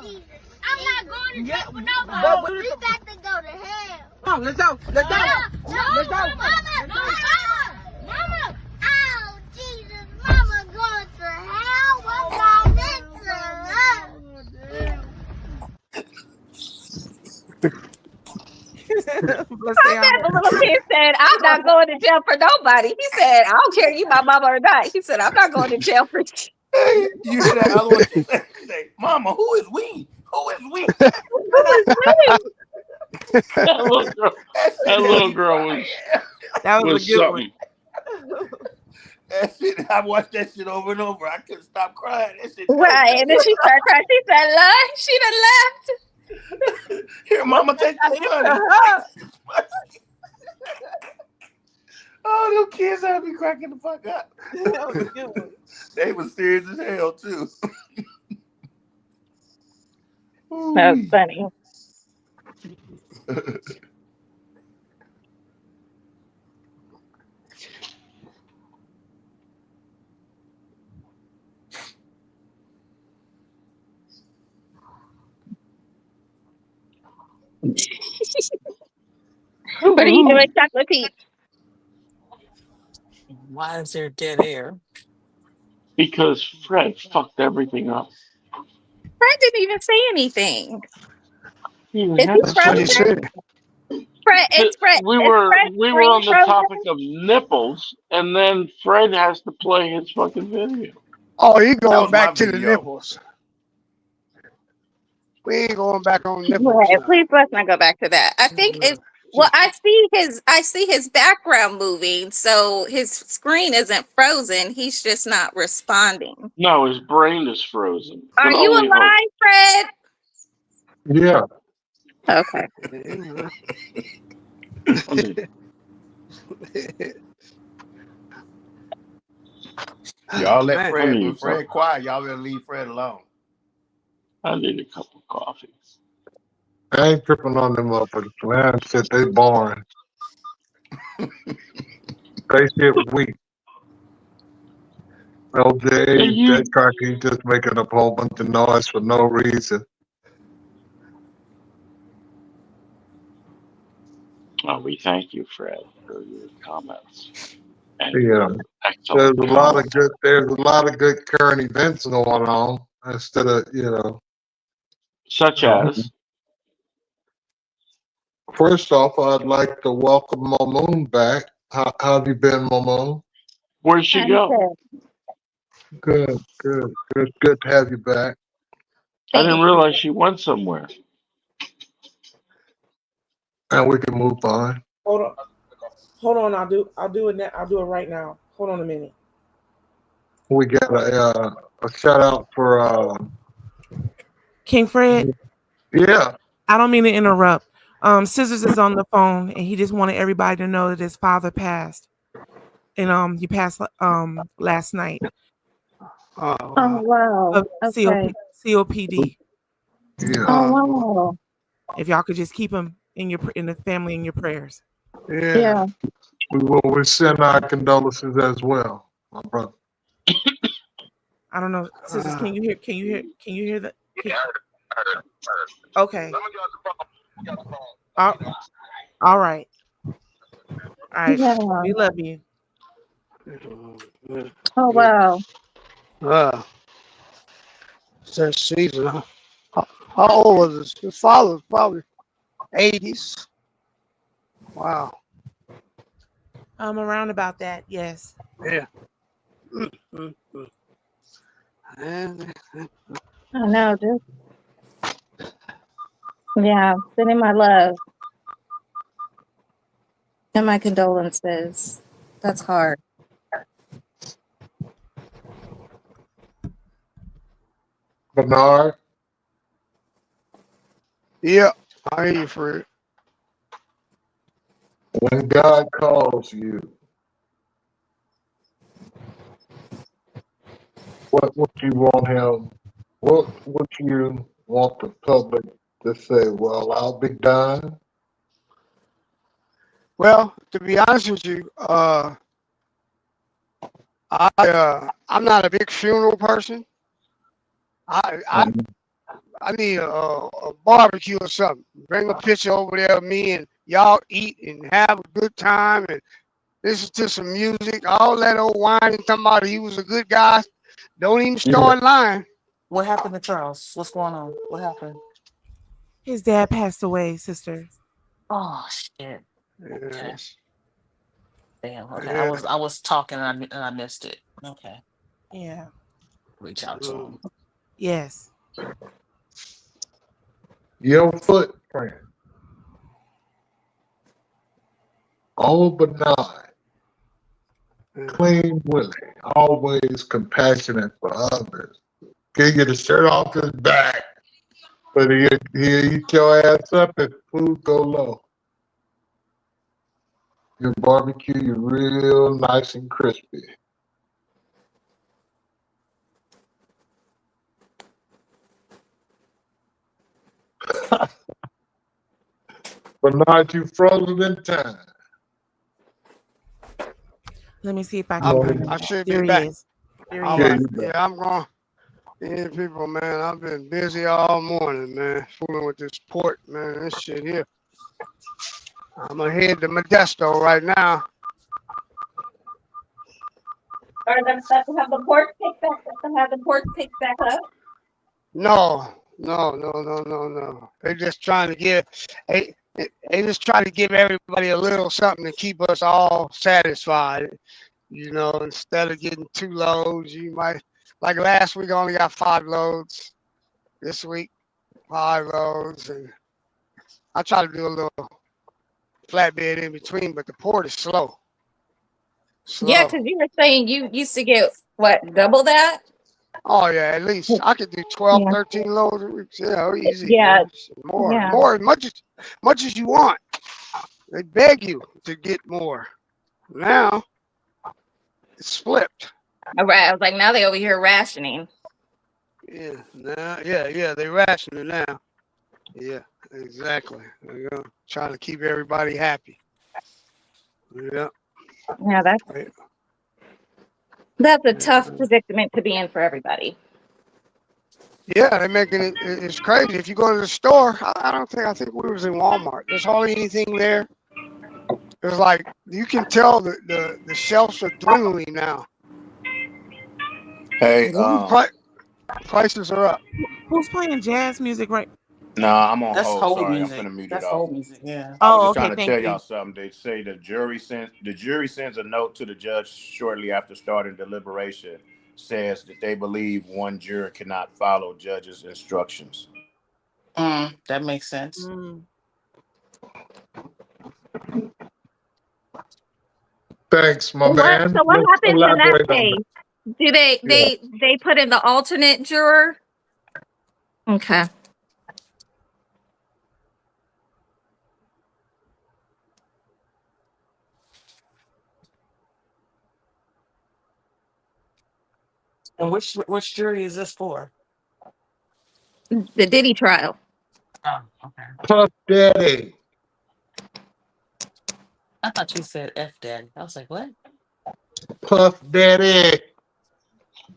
I'm not going to jail for nobody. But We got to go to hell. Come on, let's go. Let's go. No, Let's go. Mama. No, Mama. Oh, Jesus. Mama going to hell. What's my next The little kid said, I'm not going to jail for nobody. He said, I don't care you my mama or not. He said, I'm not going to jail for You hear that other one? She say, Mama, who is we? Who is we? That little girl was That was a good something. That shit, I watched that shit over and over. I couldn't stop crying. That shit. Right. And then she started crying. She said, look, she done left. Here, Mama, take this money. Oh, them kids had me cracking the fuck up. That was a good one. They was serious as hell too. That was funny. What are you doing, Chocolate Peach? Why is there dead air? Because Fred fucked everything up. Fred didn't even say anything. He Is had he to What he say frozen? said. Fred, it's Fred. We is were Fred's we were screen on the frozen? topic of nipples, and then Fred has to play his fucking video. Oh, he That going was my back to the video. nipples. We ain't going back on nipples. Right, now. please let's not go back to that. I think it's well, I see his background moving, so his screen isn't frozen. He's just not responding. No, his brain is frozen. Are But you only hope. alive, Fred? Yeah. Okay. Y'all let Man, Fred, I need when Fred some- quiet, y'all better leave Fred alone. I need a cup of coffee. I ain't tripping on them motherfuckers. Man, shit, they boring. They shit weak. LJ, Yeah, you- that cocky just making up a whole bunch of noise for no reason. Oh, we thank you, Fred, for your comments. And Yeah. your excellent There's a lot comments. of good current events going on instead of, Such as First off, I'd like to welcome Momoon back. How have you been, Momoon? Where'd she go? Good to have you back. I didn't realize she went somewhere. And we can move on. Hold on. I'll do it now. I'll do it right now. Hold on a minute. We got a shout out for King Fred, yeah. I don't mean to interrupt, Scissors is on the phone, and he just wanted everybody to know that his father passed, and he passed last night Oh, Oh wow. of Okay. COPD. Yeah. Oh wow. If y'all could just keep him in the family in your prayers. yeah. Yeah. We send our condolences as well, my brother. I don't know, Scissors. Can you hear that? Okay. All right. All right. Yeah. We love you. Oh wow. It's that season. Huh? How old was this? His father was probably 80s. Wow. Around about that, yes. Yeah. I know, just yeah, sending my love and my condolences. That's hard. Bernard, Yeah, I hear you, Fred. when God calls you, what would you want him? What would you want the public to say? Well, I'll be done. Well, to be honest with you, I'm not a big funeral person. I need a barbecue or something. Bring a picture over there of me and y'all eat and have a good time and listen to some music. All that old wine and talking about he was a good guy. Don't even start lying. What happened to Charles? What's going on? What happened? His dad passed away, sister. Oh shit. Okay. Yes. Damn. Okay. Yeah. I was talking and I missed it. Okay. Yeah. Reach out to him. Yes. Your footprint. Old Bernard. Clean Willie. Always compassionate for others. Give you the shirt off his back. But he'll eat your ass up if food go low. Your barbecue, you're real nice and crispy. Bernard, you frozen in time. Let me see if I can. I should There be he back. is. There All he right. is. Yeah, I'm going. Yeah, people, man, I've been busy all morning, man, fooling with this port, man. This shit here. I'm gonna head to Modesto right now. Are them set to have the port picked back up? No. They just trying to give everybody a little something to keep us all satisfied. You know, instead of getting 2 loads, you might, like last week I only got 5 loads. This week, 5 loads, and I try to do a little flatbed in between, but the port is slow. Yeah, because you were saying you used to get what, double that? Oh yeah, at least I could do 12, Yeah. 13 loads a week. Yeah, easy. Yeah. Man. More, Yeah. more, much as you want. They beg you to get more. Now it's flipped. All right. I was like, now they over here rationing. Yeah, they rationing now. Yeah, exactly. You know, trying to keep everybody happy. Yeah. Yeah, that's a tough predicament to be in for everybody. Yeah, they're making it. It's crazy. If you go to the store, I think we was in Walmart. There's hardly anything there. It's like you can tell the shelves are dwindling now. Hey, Prices are up. Who's playing jazz music right? no, I'm on That's hold. hold Sorry, music. I'm finna mute That's it off. hold music. Yeah. I was Oh, just okay. trying to Thank tell you. y'all something. They say the jury sends a note to the judge shortly after starting deliberation. Says that they believe one juror cannot follow judge's instructions. That makes sense. Thanks, my man. So what Let's happens in that elaborate on case? Do they put in the alternate juror? Okay. And which jury is this for? The Diddy trial. Oh, okay. Puff Daddy. I thought you said F Daddy. I was like, what? Puff Daddy.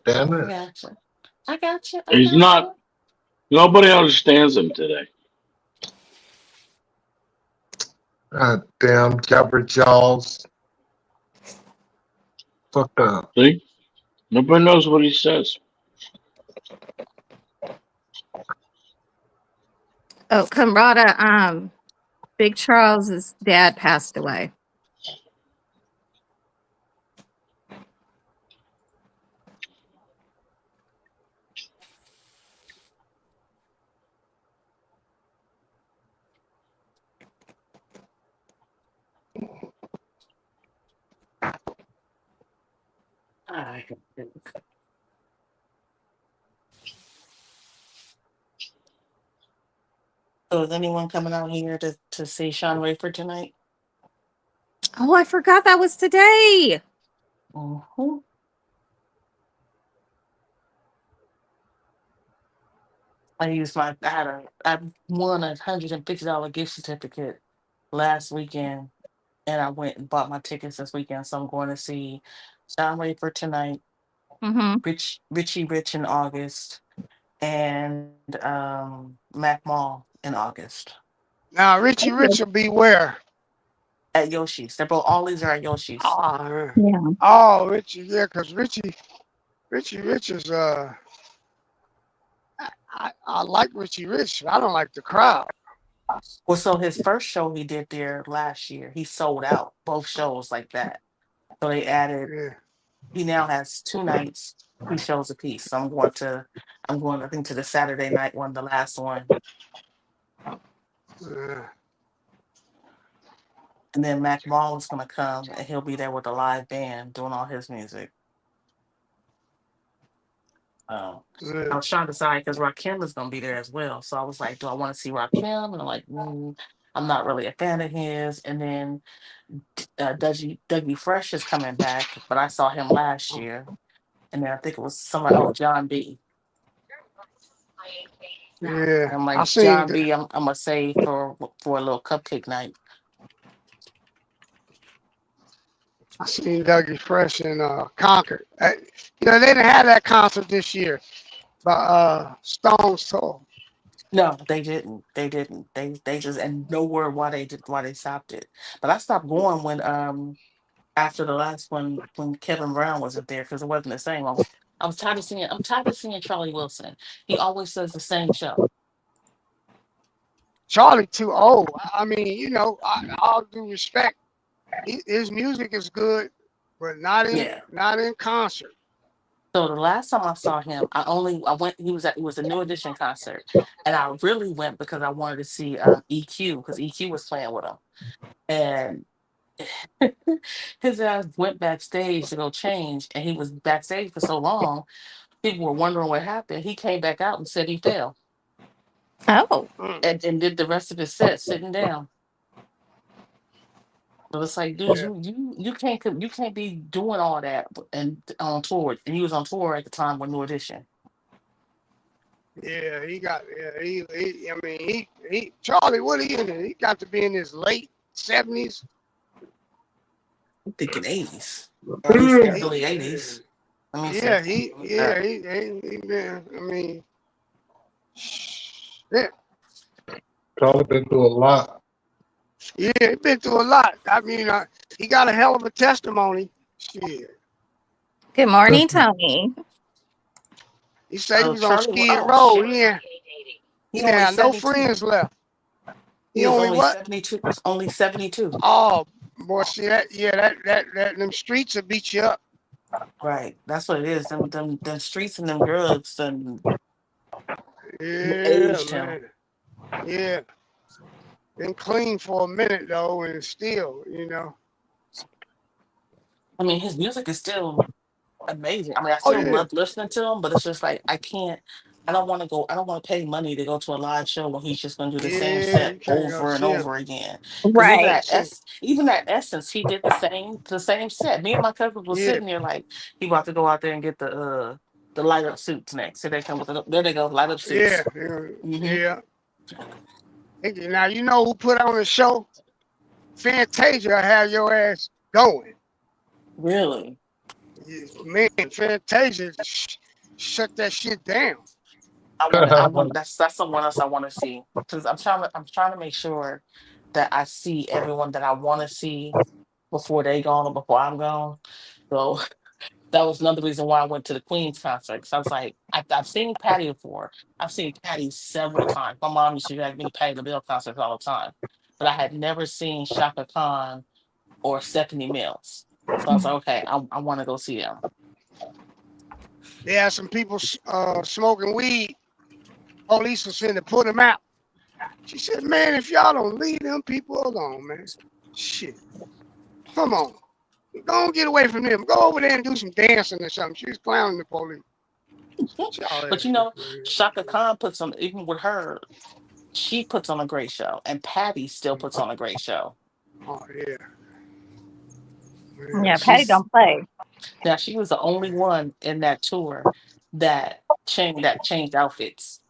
Damn I it. gotcha. I gotcha. He's not. Nobody understands him today. God damn jabber jaws. Fucked up. See, nobody knows what he says. Oh, Camrata, Big Charles's dad passed away. So is anyone coming out here to see Sean Rayford tonight? Oh, I forgot that was today. Mm-hmm. I won $150 gift certificate last weekend, and I went and bought my tickets this weekend. So I'm going to see Sean Rayford tonight, Richie Rich in August, and Mac Mall in August. Now Richie Rich will be where? At Yoshi's. They're both all these are at Yoshi's. Oh, Richie, yeah, because Richie Rich is I like Richie Rich. I don't like the crowd. Well, so his first show he did there last year, he sold out both shows like that. So they added. He now has 2 nights, 2 shows a piece. So I'm going I think to the Saturday night one, the last one. And then Mac Mall is gonna come and he'll be there with a live band doing all his music. I was trying to decide because Rakim is gonna be there as well. So I was like, do I want to see Rakim? And I'm like, I'm not really a fan of his. And then Dougie Fresh is coming back, but I saw him last year. And then I think it was John B. Yeah, I'm like, I seen John B, I'm gonna save for a little cupcake night. I seen Dougie Fresh in Concord. They didn't have that concert this year, but Stone Soul. No, they didn't. They didn't. They just and no word why they stopped it. But I stopped going when after the last one when Kevin Brown wasn't there because it wasn't the same. I was tired of seeing. I'm tired of seeing Charlie Wilson. He always does the same show. Charlie too old. I mean, all due respect, his music is good, but not in concert. So the last time I saw him, I went. It was a New Edition concert, and I really went because I wanted to see EQ because EQ was playing with him, and his ass went backstage to go change, and he was backstage for so long, people were wondering what happened. He came back out and said he fell. Oh, and did the rest of his set sitting down. So it's like, dude, you can't be doing all that and on tour. And he was on tour at the time with New Edition. Yeah, Charlie, what he in it? He got to be in his late 70s. I'm thinking 80s. Or at least early 80s. Charlie been through a lot. Yeah, he been through a lot. I mean, he got a hell of a testimony. Shit. Good morning, Tony. He said he was on Skid Row. He had no friends left. He only what? 72. Only 72. Oh, boy, see that? Yeah, that them streets will beat you up. Right, that's what it is. Them streets and them drugs and aged him. Yeah, been clean for a minute though, and still, I mean, his music is still amazing. I mean, I still love listening to him, but it's just like I don't want to pay money to go to a live show when he's just going to do the same set over and over again. Right. Even at Essence, he did the same set. Me and my cousin was sitting there like he about to go out there and get the the light up suits next. Here they come with there they go, light up suits. Yeah. Now you know who put on the show? Fantasia have your ass going. Really? Man, Fantasia shut that shit down. I want that's someone else I want to see because I'm trying to make sure that I see everyone that I want to see before they gone or before I'm gone. So that was another reason why I went to the Queen's concert. Because I was like, I've seen Patty before. I've seen Patty several times. My mom used to drag me to Patty LaBelle concerts all the time, but I had never seen Shaka Khan or Stephanie Mills. So I was like, okay, I want to go see them. They had some people smoking weed. Police was finna put them out. She said, man, if y'all don't leave them people alone, man. Shit. Come on. Don't get away from them. Go over there and do some dancing or something. She was clowning the police. But you know, Shaka Khan puts on, even with her, she puts on a great show. And Patty still puts on a great show. Oh, yeah. Yeah, Patty don't play. Now, she was the only one in that tour that changed outfits.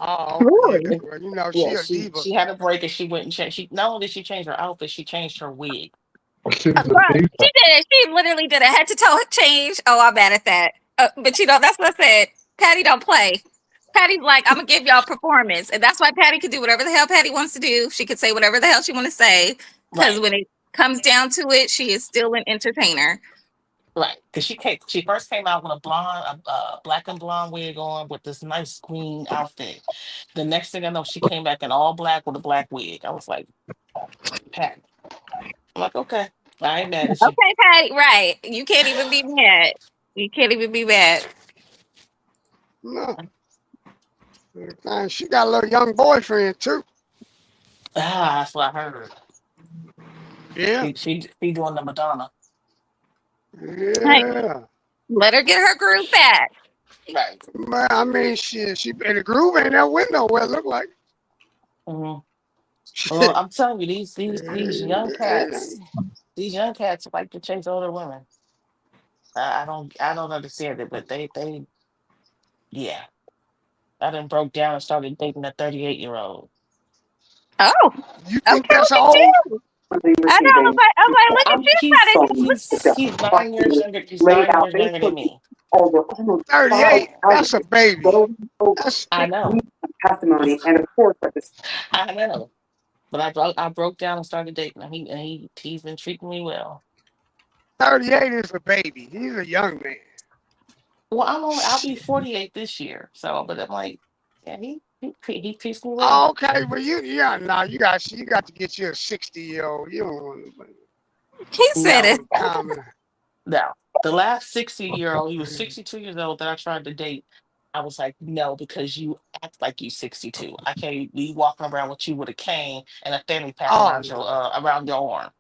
Oh, Really? well, you know, Yeah, she a diva. she had a break and she went and changed. Not only did she change her outfit, she changed her wig. She did. She literally did a head to toe change. Oh, I'm mad at that. But you know, that's what I said. Patty don't play. Patty's like, I'm gonna give y'all a performance, and that's why Patty could do whatever the hell Patty wants to do. She could say whatever the hell she want to say, because when it comes down to it, she is still an entertainer. Right, because she first came out with a black and blonde wig on with this nice green outfit. The next thing I know, she came back in all black with a black wig. I was like, Pat. I'm like, okay, I ain't mad at you. Okay, Patty, right? You can't even be mad. You can't even be mad. No. She got a little young boyfriend too. Ah, that's what I heard. Yeah. She doing the Madonna. Yeah. Let her get her groove back. Right. Man, I mean, she in the groove ain't that window what it look like. Well, I'm telling you, these young cats, like to chase older women. I don't understand it, but they yeah. I done broke down and started dating a 38-year-old. Oh, you think okay, that's look at old? you. I know. I'm like, look at you. He's 9 years younger. He's 9 years younger than me. 38. That's a baby. I know. Testimony, and of course, I know. But I broke down and started dating him. He's been treating me well. 38 is a baby. He's a young man. Well, I'll be 48 this year. So, but I'm like, yeah, he treats me well. Oh, okay, but you got to get you a 60-year-old. You don't want to. He said it. No, the last 60-year-old, he was 62 years old that I tried to date. I was like, no, because you act like you 62. I can't be walking around with you with a cane and a fanny pack around your arm.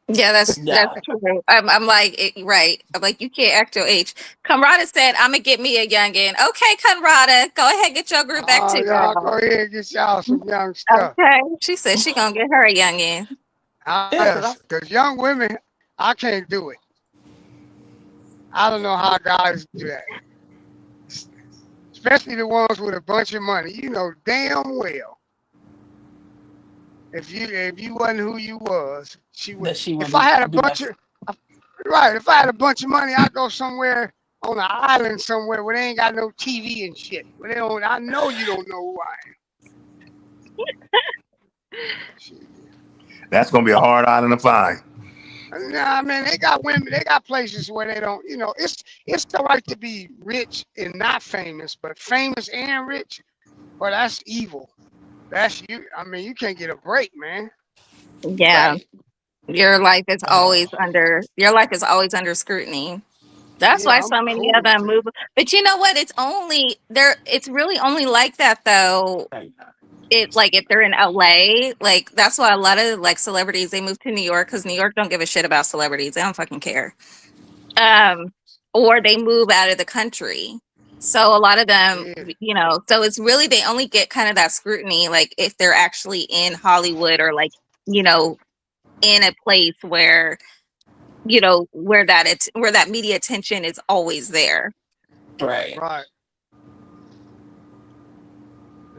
Yeah, that's true. I'm like, right. I'm like, you can't act your age. Conrada said, I'm gonna get me a youngin. Okay, Conrada, go ahead, get your group back too. Y'all go ahead and get y'all some young stuff. Okay, she said she gonna get her a youngin. Because young women, I can't do it. I don't know how guys do that. Especially the ones with a bunch of money. You know damn well. If you wasn't who you was, she would. If I had a bunch of money, I'd go somewhere on an island somewhere where they ain't got no TV and shit. Where they don't. I know you don't know who I am. That's gonna be a hard island to find. Nah, man, they got women. They got places where they don't. You know, it's the right to be rich and not famous, but famous and rich, well, that's evil. That's you. I mean, you can't get a break, man. Yeah, your life is always under scrutiny. That's why so many of them move. But you know what? It's really only like that though. It's like if they're in LA, like that's why a lot of like celebrities they move to New York because New York don't give a shit about celebrities. They don't fucking care. Or they move out of the country. So a lot of them, you know, so it's really they only get kind of that scrutiny like if they're actually in Hollywood or like, you know, in a place where where that media attention is always there. Right. Right.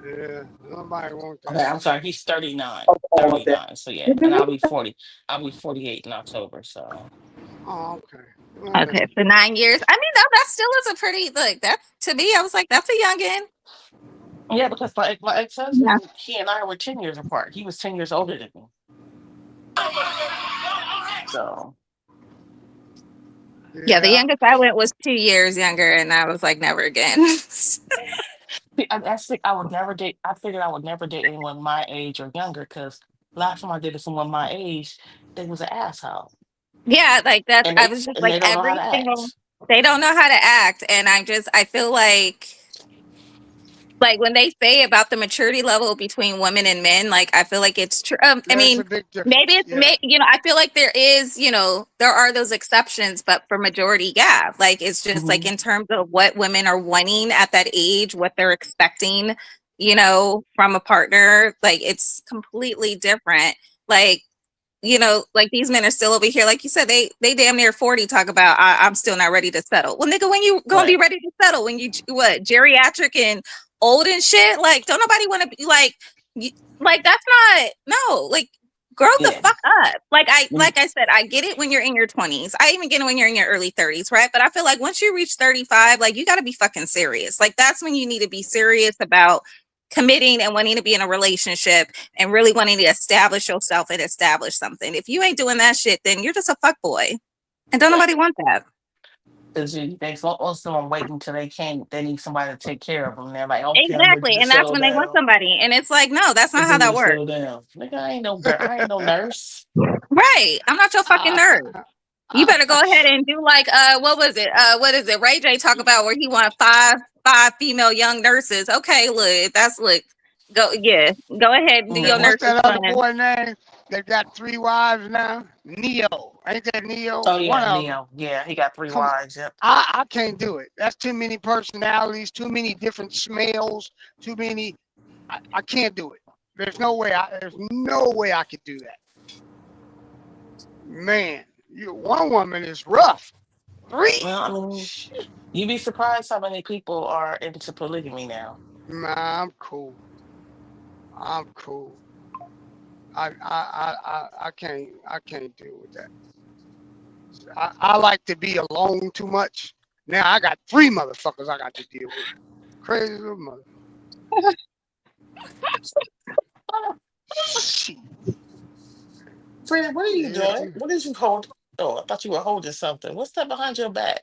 Yeah. Nobody wants Okay, that. I'm sorry. He's 39. 39. So yeah, and I'll be 40. I'll be 48 in October. So. Oh, okay. Okay, for 9 years. I mean, that still is a pretty that's to me. I was like, that's a youngin. Yeah, because my Yeah. ex-husband, he and I were 10 years apart. He was 10 years older than me. So. Yeah, the youngest I went was 2 years younger, and I was like, never again. See, I think I would never date. I figured I would never date anyone my age or younger because last time I dated someone my age, they was an asshole. Yeah, like that's. And I they was just and like they don't know how every to single. act. They don't know how to act, and I feel like when they say about the maturity level between women and men, like I feel like it's true. I There's mean, a big difference. maybe it's Yeah. I feel like there is, there are those exceptions, but for majority, yeah, like it's just like in terms of what women are wanting at that age, what they're expecting, from a partner, like it's completely different. Like, like these men are still over here, like you said, they damn near 40, talk about I'm still not ready to settle. Well, nigga, when you gonna be ready to settle? When you what, geriatric and old and shit? Like, don't nobody want to be like, like that's not no. Like, grow the fuck up. Like I said, I get it when you're in your 20s. I even get it when you're in your early 30s, right? But I feel like once you reach 35, like you got to be fucking serious. Like that's when you need to be serious about committing and wanting to be in a relationship and really wanting to establish yourself and establish something. If you ain't doing that shit, then you're just a fuck boy, and don't nobody want that. Because they want someone waiting until they can't. They need somebody to take care of them. And they're like, okay, I'm ready Exactly, to and that's settle when they want down. somebody, and it's like, no, that's not how that works. Settle down. Nigga, I ain't no nurse. Right, I'm not your fucking nerd. You better go ahead and do like what was it? What is it? Ray J talk about where he wanted five female young nurses. Okay, look, go ahead and do your What's nurses that other plan. boy name? They got 3 wives now. Neo, ain't that Neo? Oh yeah, One of 'em. Neo. Yeah, he got 3 Come on. wives. Yep. I can't do it. That's too many personalities, too many different smells, too many. I can't do it. There's no way I could do that. Man, one woman is rough. 3. Well, I mean, you'd be surprised how many people are into polygamy now. Nah, I'm cool. I can't deal with that. I like to be alone too much. Now I got 3 motherfuckers I got to deal with. Crazy little mother. Shit. Fred, what are you doing? What did you hold? Oh, I thought you were holding something. What's that behind your back?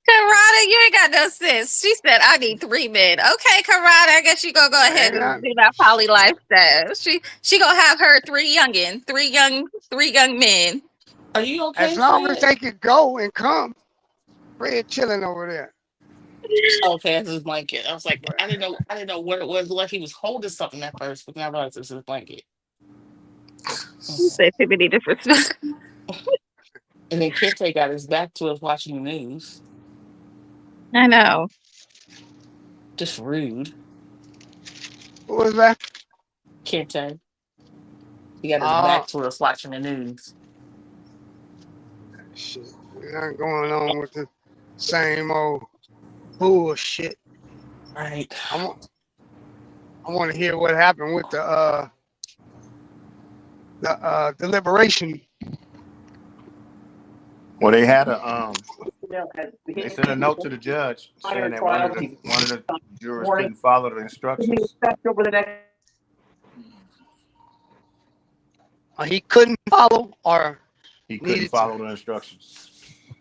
Karada, you ain't got no sense. She said, I need 3 men. Okay, Karada, I guess you gonna go ahead and do that poly lifestyle. She gonna have her 3 young men. Are you okay? As long as they could go and come. Fred chilling over there. Okay, that's his blanket. I was like, I didn't know what it was. Like he was holding something at first, but now I realized it's his blanket. You say too many different stuff. And then Kente got his back to us watching the news. I know. Just rude. What was that? Kente. He got his back to us watching the news. Shit. Nothing going on with the same old bullshit. Right. I want to hear what happened with the deliberation. Well, they had they sent a note to the judge saying that one of the jurors didn't follow the instructions. He couldn't follow, or he couldn't follow the instructions,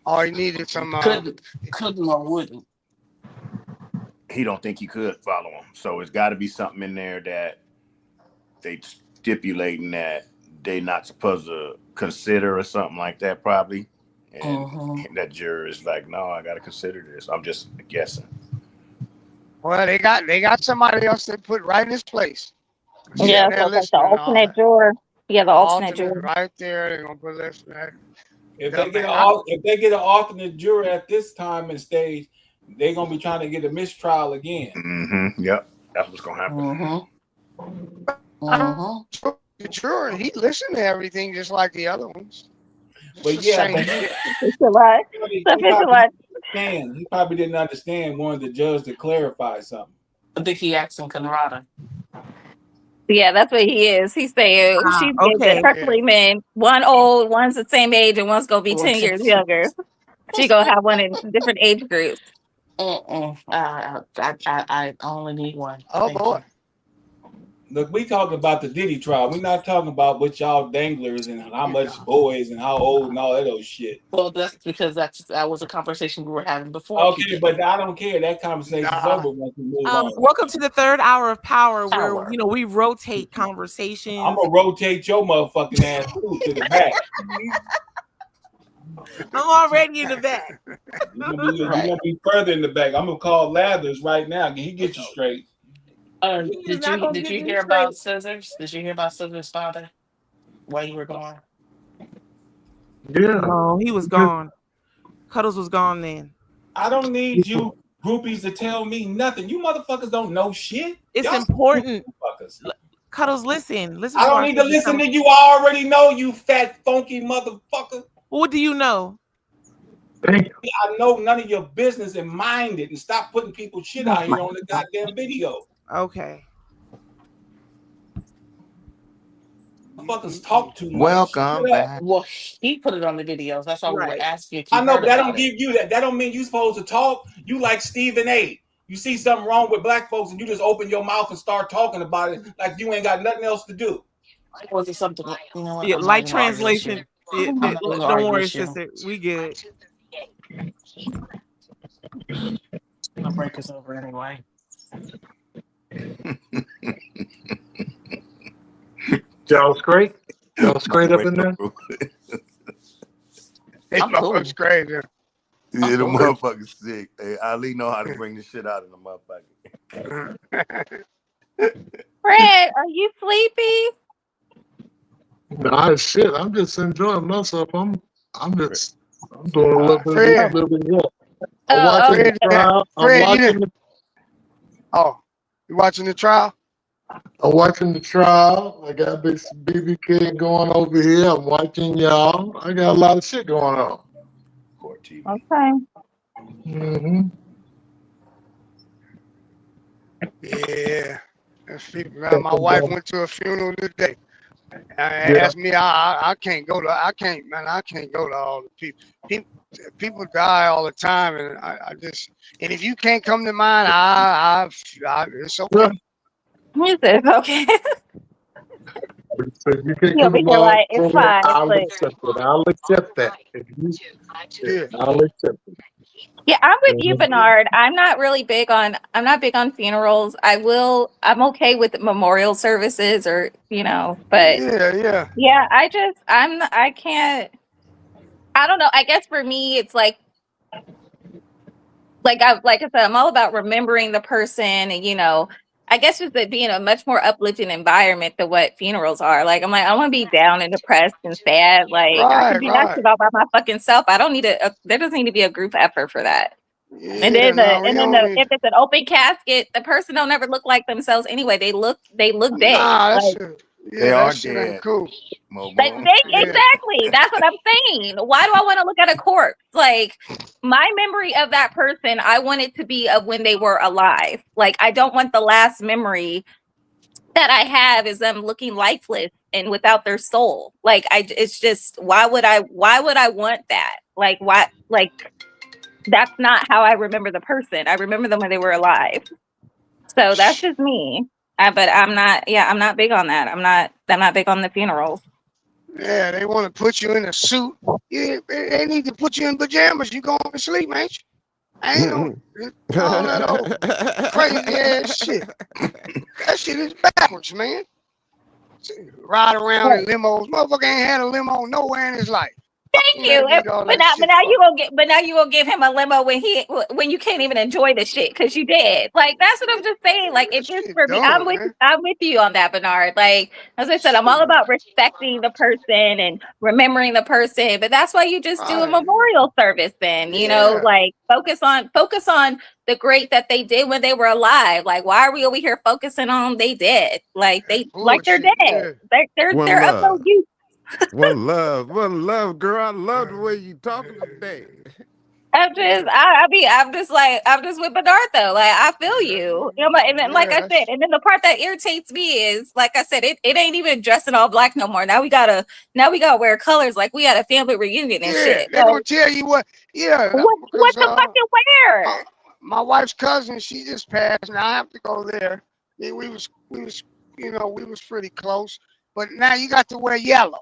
or he needed some. Couldn't or wouldn't. He don't think he could follow them, so it's got to be something in there that they stipulating that they not supposed to consider or something like that, probably. And that juror is like, no, I got to consider this. I'm just guessing. Well, they got somebody else they put right in his place. Yeah, so like the alternate juror. Yeah, the alternate juror right there. They're gonna put this. If they get an alternate juror at this time and stage, they're gonna be trying to get a mistrial again. Mm-hmm. Yep, that's what's gonna happen. The juror, he listened to everything just like the other ones. But yeah, Shame. but It's a lot. he It's a probably lot. didn't understand. He probably didn't understand. Wanted the judge to clarify something. I think he asked him Conrada. Yeah, that's what he is. He's saying she's Okay. her three men, one old, one's the same age, and one's gonna be 10 years younger. She gonna have one in different age groups. I only need one. Oh Thank boy. you. Look, we talking about the Diddy trial. We're not talking about what y'all danglers and how much boys and how old and all that old shit. Well, that's because that was a conversation we were having before. Okay, but I don't care. That conversation's over once we move on. Welcome to the third hour of Power, where we rotate conversations. I'm gonna rotate your motherfucking ass too to the back. I'm already in the back. You're gonna be further in the back. I'm gonna call Lathers right now. Can he get you straight? Did you hear about Scissors? Did you hear about Scissors' father? While you were gone? Yeah. No, he was gone. Cuddles was gone then. I don't need you groupies to tell me nothing. You motherfuckers don't know shit. It's Y'all important. motherfuckers. Cuddles, listen. I don't need to listen to you. I already know, you fat funky motherfucker. What do you know? I know none of your business and mind it and stop putting people's shit out here on the goddamn video. Okay. Motherfuckers talk too much. Welcome Shut up. back. Well, he put it on the videos. That's why we were asking if you I know, heard but that about don't it. give you that. That don't mean you supposed to talk. You like Stephen A. You see something wrong with black folks and you just open your mouth and start talking about it like you ain't got nothing else to do. Was it something? You know what? Yeah, I'm not like gonna argue with translation. you. I'm not gonna Don't argue worry, with you. sister. We good. The break is over anyway. Y'all's great. Y'all's great up in there. I'm cool. It's crazy. Yeah, the motherfucker's sick. Hey, Ali know how to bring the shit out of the motherfucker. Fred, are you sleepy? Nah, shit. I'm just enjoying myself. I'm doing a little bit Fred. more. Oh, I'm watching Fred, the trial. Fred, you watching the trial? I'm watching the trial. I got this BBK going over here. I'm watching y'all. I got a lot of shit going on. Court TV. Okay. Mm-hmm. Yeah. That's people. My wife went to a funeral today. Asked me, I can't go to. I can't go to all the people. People die all the time, and I just. And if you can't come to mine, it's okay. He says, okay. So you can You'll come be here along, like, it's fine. I'll But accept it. I'll accept that. I'll accept it. yeah, I'm with you, Bernard. I'm not big on funerals. I'm okay with memorial services or, but yeah. I can't, I don't know. I guess for me, it's like I said, I'm all about remembering the person and, I guess just it being a much more uplifting environment than what funerals are. Like, I'm like, I want to be down and depressed and sad. Like, I can do that shit all by my fucking self. I don't need there doesn't need to be a group effort for that. And then if it's an open casket, the person don't ever look like themselves anyway. They look dead. Nah, That shit dead. ain't cool. Exactly. That's what I'm saying. Why do I want to look at a corpse? Like, my memory of that person, I want it to be of when they were alive. Like, I don't want the last memory that I have is them looking lifeless and without their soul. Like, it's just, why would I want that? Like, why? Like, that's not how I remember the person. I remember them when they were alive. So that's just me. But I'm not big on that. I'm not big on the funerals. Yeah, they want to put you in a suit. Yeah, they need to put you in pajamas. You going to sleep, ain't you? I ain't no all that old crazy ass shit. That shit is backwards, man. Ride around in limos. Motherfucker ain't had a limo nowhere in his life. Thank you. But now you gonna give him a limo when you can't even enjoy the shit because you did. Like, that's what I'm just saying. Like, if it's for me, I'm with you on that, Bernard. Like, as I said, I'm all about respecting the person and remembering the person. But that's why you just do a memorial service. Then like focus on the great that they did when they were alive. Like, why are we over here focusing on they dead? Like they're dead. They're of no use. One love, girl. I love the way you talking today. I'm just with Bernard though. Like I feel you. You know, and then, like I said, and then the part that irritates me is, like I said, it ain't even dressing all black no more. Now we gotta wear colors like we had a family reunion and shit. They're gonna tell you what. Yeah. What the fuck you wear? My wife's cousin, she just passed, and I have to go there. Yeah, we was pretty close, but now you got to wear yellow.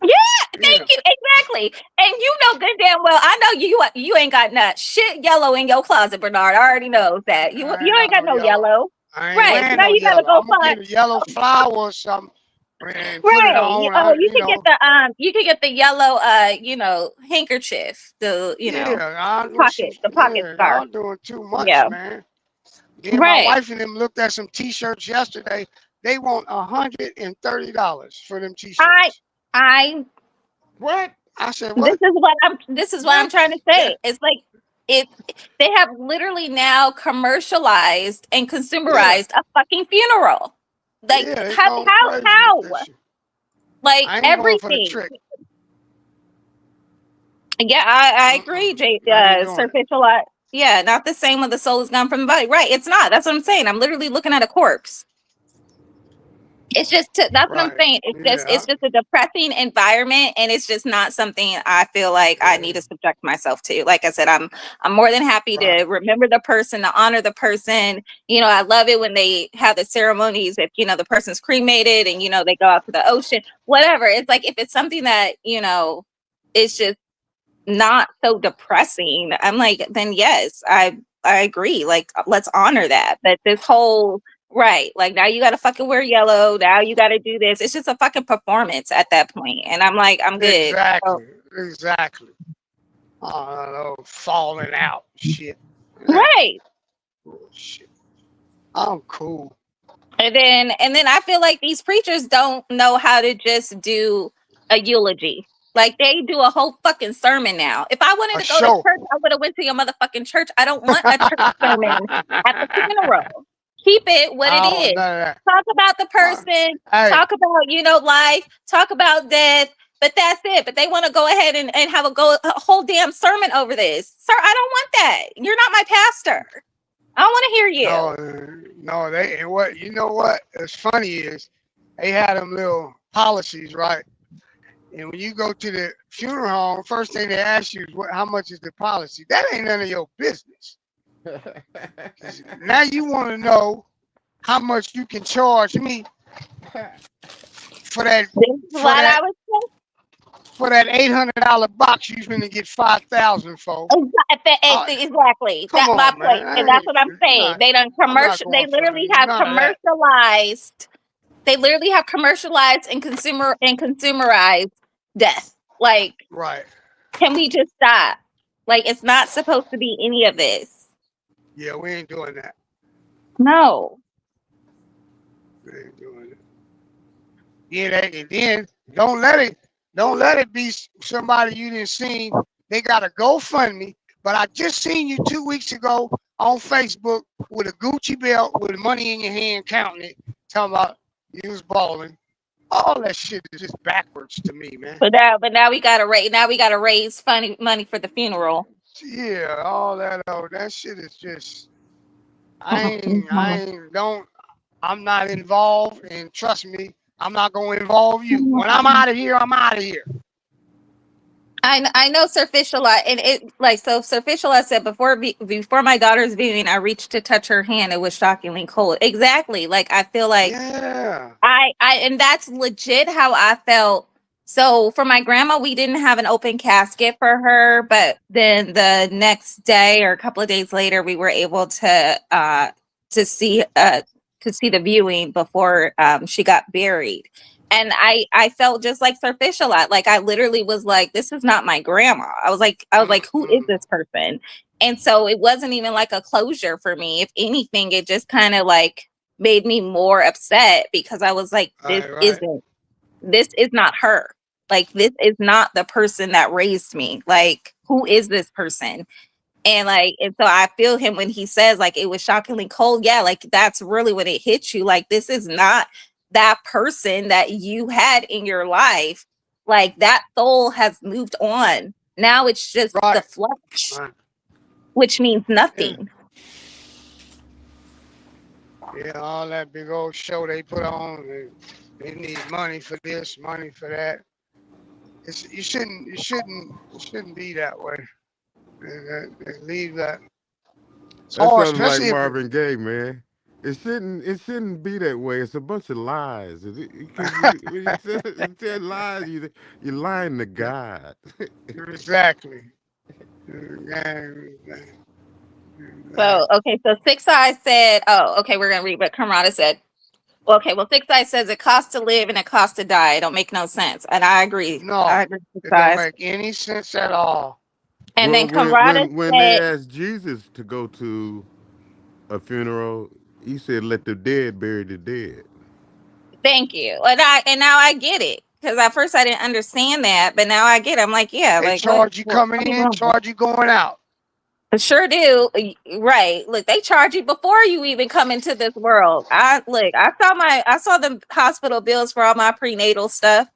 Yeah, thank you. Exactly. And you know good damn well, I know you ain't got nut shit yellow in your closet, Bernard. I already know that. You ain't got no yellow. Right. Now you gotta go find a yellow flower or something. And put right. it on, You can get the yellow handkerchief. The pocket scarf. I'm doing too much, man. Yeah, right. My wife and them looked at some t-shirts yesterday. They want $130 for them t-shirts. What? I said, what? This is what I'm trying to say. It's like they have literally now commercialized and consumerized a fucking funeral. Like how? Like everything. Yeah, I agree, Sir Fish a lot. Yeah, not the same when the soul is gone from the body. Right, it's not. That's what I'm saying. I'm literally looking at a corpse. It's just that's what I'm saying. It's just a depressing environment, and it's just not something I feel like I need to subject myself to. Like I said, I'm more than happy to remember the person, to honor the person. You know, I love it when they have the ceremonies if the person's cremated and they go out to the ocean, whatever. It's like if it's something that it's just not so depressing. I'm like, then yes, I agree. Like let's honor that. But this whole right, like now you gotta fucking wear yellow. Now you gotta do this. It's just a fucking performance at that point. And I'm like, I'm good. Exactly. Oh, falling out, shit. Right. Shit. I'm cool. And then I feel like these preachers don't know how to just do a eulogy. Like they do a whole fucking sermon now. If I wanted to go to church, I would have went to your motherfucking church. I don't want a church sermon at the funeral. Keep it what it is. Talk about the person. Talk about life. Talk about death. But that's it. But they want to go ahead and have a whole damn sermon over this. Sir, I don't want that. You're not my pastor. I don't want to hear you. No, they and what is funny is they had them little policies, right? And when you go to the funeral home, first thing they ask you is how much is the policy? That ain't none of your business. Now you want to know how much you can charge me for that. For that $800 box, you're gonna get 5,000 folks. Exactly. That's my point, and that's what I'm saying. They done commercial. They literally have commercialized. They literally have commercialized and consumerized death. Like, right? Can we just stop? Like, it's not supposed to be any of this. Yeah, we ain't doing that. No. We ain't doing it. Yeah, and then don't let it be somebody you didn't see. They got a GoFundMe, but I just seen you 2 weeks ago on Facebook with a Gucci belt with money in your hand counting it, talking about you was balling. All that shit is just backwards to me, man. But now we gotta raise money for the funeral. Yeah, all that that shit is just I'm not involved, and trust me, I'm not gonna involve you. When I'm out of here, I'm out of here. I know Sir Fish a lot, and Sir Fish a lot said before my daughter's viewing, I reached to touch her hand. It was shockingly cold. Exactly. Like I feel like and that's legit how I felt. So for my grandma, we didn't have an open casket for her, but then the next day or a couple of days later, we were able to see the viewing before she got buried. And I felt just like Sir Fish a lot. Like I literally was like, this is not my grandma. I was like, who is this person? And so it wasn't even like a closure for me. If anything, it just kind of like made me more upset because I was like, this is not her. Like, this is not the person that raised me. Like, who is this person? And so I feel him when he says like, it was shockingly cold. Yeah. Like that's really when it hits you. Like, this is not that person that you had in your life Like that soul has moved on. Now it's just the Right. flesh, Right. which means nothing. Yeah, all that big old show they put on. They need money for this, money for that. It shouldn't be that way. They leave that. That Or sounded like especially if Marvin Gaye, man. It shouldn't be that way. It's a bunch of lies. Because when you tell lies, you're lying to God. exactly. So, okay, so Six Eyes said, oh, okay, we're going to read what Kamrata said. Well, okay, well, Six Eyes says it costs to live and it costs to die. It don't make no sense. And I agree. No, I agree with it Six don't Eyes. make any sense at all. And Well, then Kamrata when they said, asked Jesus to go to a funeral, he said, "Let the dead bury the dead." thank you. And now I get it. Because at first I didn't understand that, but now I get it. I'm like, yeah, They like charge you coming in, charge you going out. Sure do. Right. Look, they charge you before you even come into this world. I saw the hospital bills for all my prenatal stuff.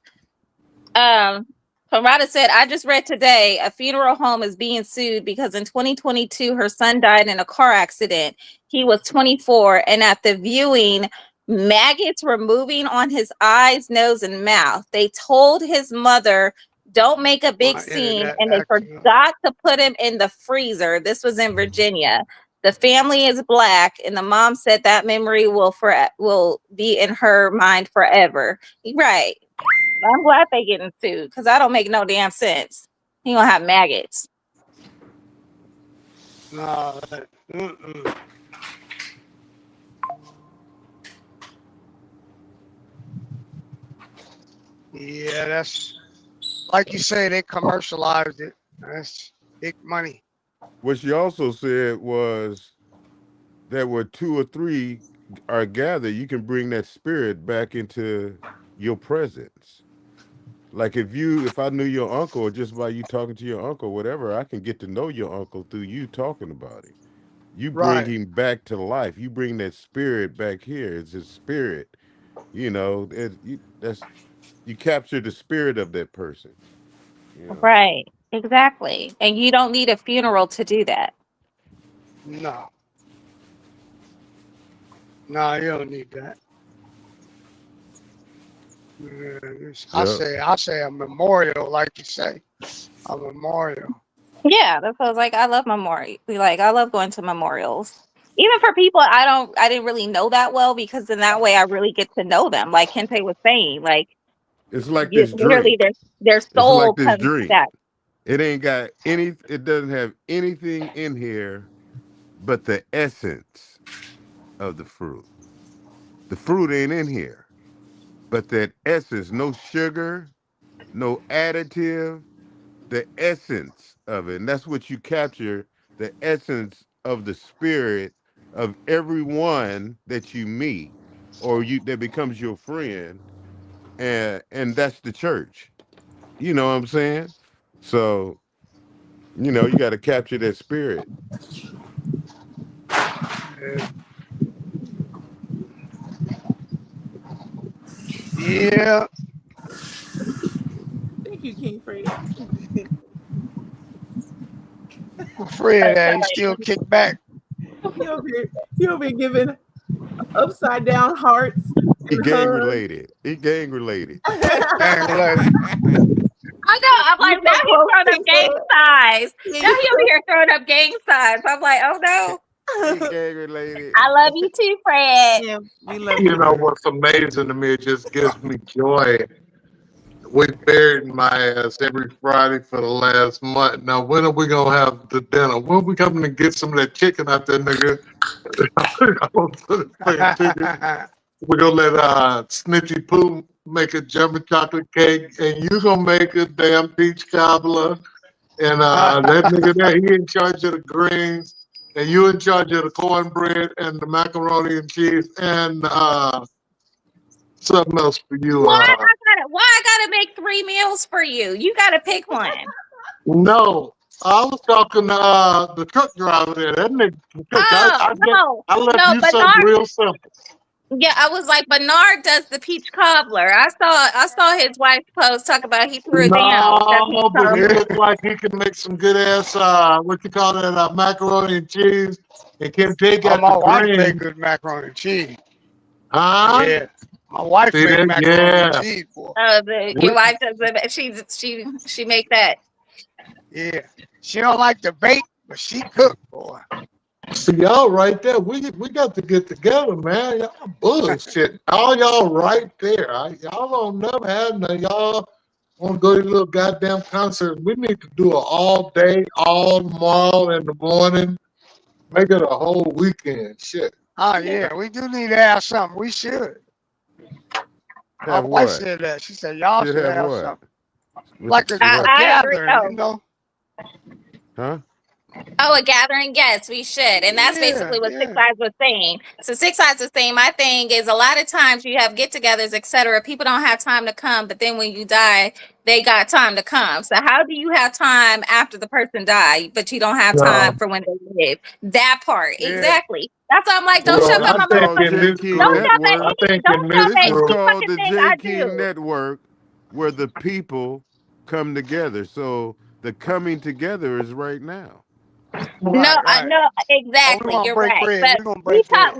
Kamrata said, I just read today a funeral home is being sued because in 2022 her son died in a car accident. He was 24, and at the viewing, maggots were moving on his eyes, nose, and mouth. They told his mother, don't make a big scene, and they forgot to put him in the freezer. This was in Virginia. The family is Black, and the mom said that memory will be in her mind forever. Right. I'm glad they getting sued because I don't make no damn sense. He gonna have maggots. No. Yeah, that's like you say, they commercialized it. That's big money. What she also said was that where 2 or 3 are gathered, you can bring that spirit back into your presence. Like if I knew your uncle, or just by you talking to your uncle, whatever, I can get to know your uncle through you talking about him. You bring Right. him back to life. You bring that spirit back here. It's his spirit. You know, you capture the spirit of that person. You know? Right. Exactly. And you don't need a funeral to do that. No. No, you don't need that. I say a memorial, like you say. A memorial. Yeah, that's what I was like. I love memorial. I love going to memorials. Even for people I didn't really know that well, because in that way I really get to know them. Like Kente was saying, like It's like this literally drink. their It's like soul this comes drink. back. It ain't got it doesn't have anything in here but the essence of the fruit. The fruit ain't in here, but that essence, no sugar, no additive, the essence of it. And that's what you capture, the essence of the spirit of everyone that you meet or that becomes your friend. And that's the church. You know what I'm saying? So, you got to capture that spirit. Yeah. Thank you, King Fred. Fred, that he still kick back. He over here giving upside down hearts. He gang related. He gang related. I know. I'm like, now he's throwing up gang signs. Now he over here throwing up gang signs. I'm like, oh no. He gang related. I love you too, Fred. Yeah, we love You know what's amazing to me? It just gives me joy. We buried my ass every Friday for the last month. Now, when are we gonna have the dinner? When are we coming to get some of that chicken out there, nigga? We're gonna let Snitchy Pooh make a German chocolate cake, and you gonna make a damn peach cobbler. And that nigga there, he in charge of the greens, and you in charge of the cornbread and the macaroni and cheese, and something else for you. Why I gotta make 3 meals for you? You gotta pick one. No, I was talking to the truck driver there. That nigga, I left you something real simple. Yeah, I was like, Bernard does the peach cobbler. I saw his wife post talk about he threw it down. That peach No, but he cobbler. looked like he can make some good ass what you call it, macaroni and cheese. And Kim K Oh, got my the wife make brain. good macaroni and cheese. Huh? Yeah, my wife See make that? macaroni and Yeah. cheese, boy. Your wife does it. She make that. Yeah, she don't like the bake, but she cook, boy. See y'all right there. We got to get together, man. Y'all bullshit. All y'all right there. Y'all don't never have none. Y'all want to go to a little goddamn concert. We need to do it all day, all tomorrow in the morning. Make it a whole weekend. Shit. Oh yeah, we do need to have something. We should. My Have wife what? said that. She said y'all Should should have have what? something What? like a What? I agree. gathering, you know? Huh? Oh, a gathering? Yes, we should. And that's basically what Six Eyes was saying. So Six Eyes was saying, my thing is a lot of times you have get-togethers, etc. People don't have time to come, but then when you die, they got time to come. So how do you have time after the person died, but you don't have time for when they live? That part. Yeah. Exactly. That's why I'm like, don't Well, show up at I my think motherfucking in this King don't group, show up at Network. I any think don't in show up this at This is group, any called fucking the thing J I King do. Network, where the people come together. So the coming together is right now. No, Right. no, Oh, we exactly. gonna You're break right. bread. But We gonna break bread.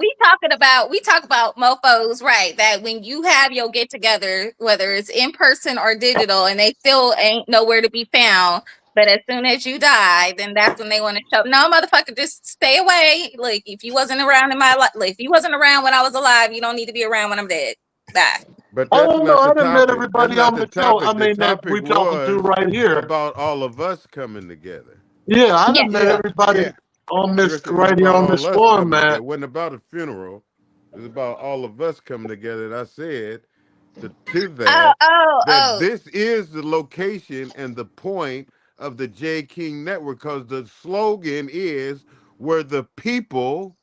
we talk about mofos, right? That when you have your get together, whether it's in person or digital, and they still ain't nowhere to be found. But as soon as you die, then that's when they want to show. No, motherfucker, just stay away. Like if you wasn't around in my life, like if you wasn't around when I was alive, you don't need to be around when I'm dead. Bye. But I that's don't know. not the I done met topic. That's everybody not on the the show. I topic. The mean, that topic we talking to was right here. about all of us coming together. Yeah, I Yeah. done met Yeah, everybody yeah. on It this was right here about on all this us forum, coming together. man. It wasn't about a funeral. It was about all of us coming together. And I said to that Oh. this is the location and the point of the J King Network, because the slogan is where the people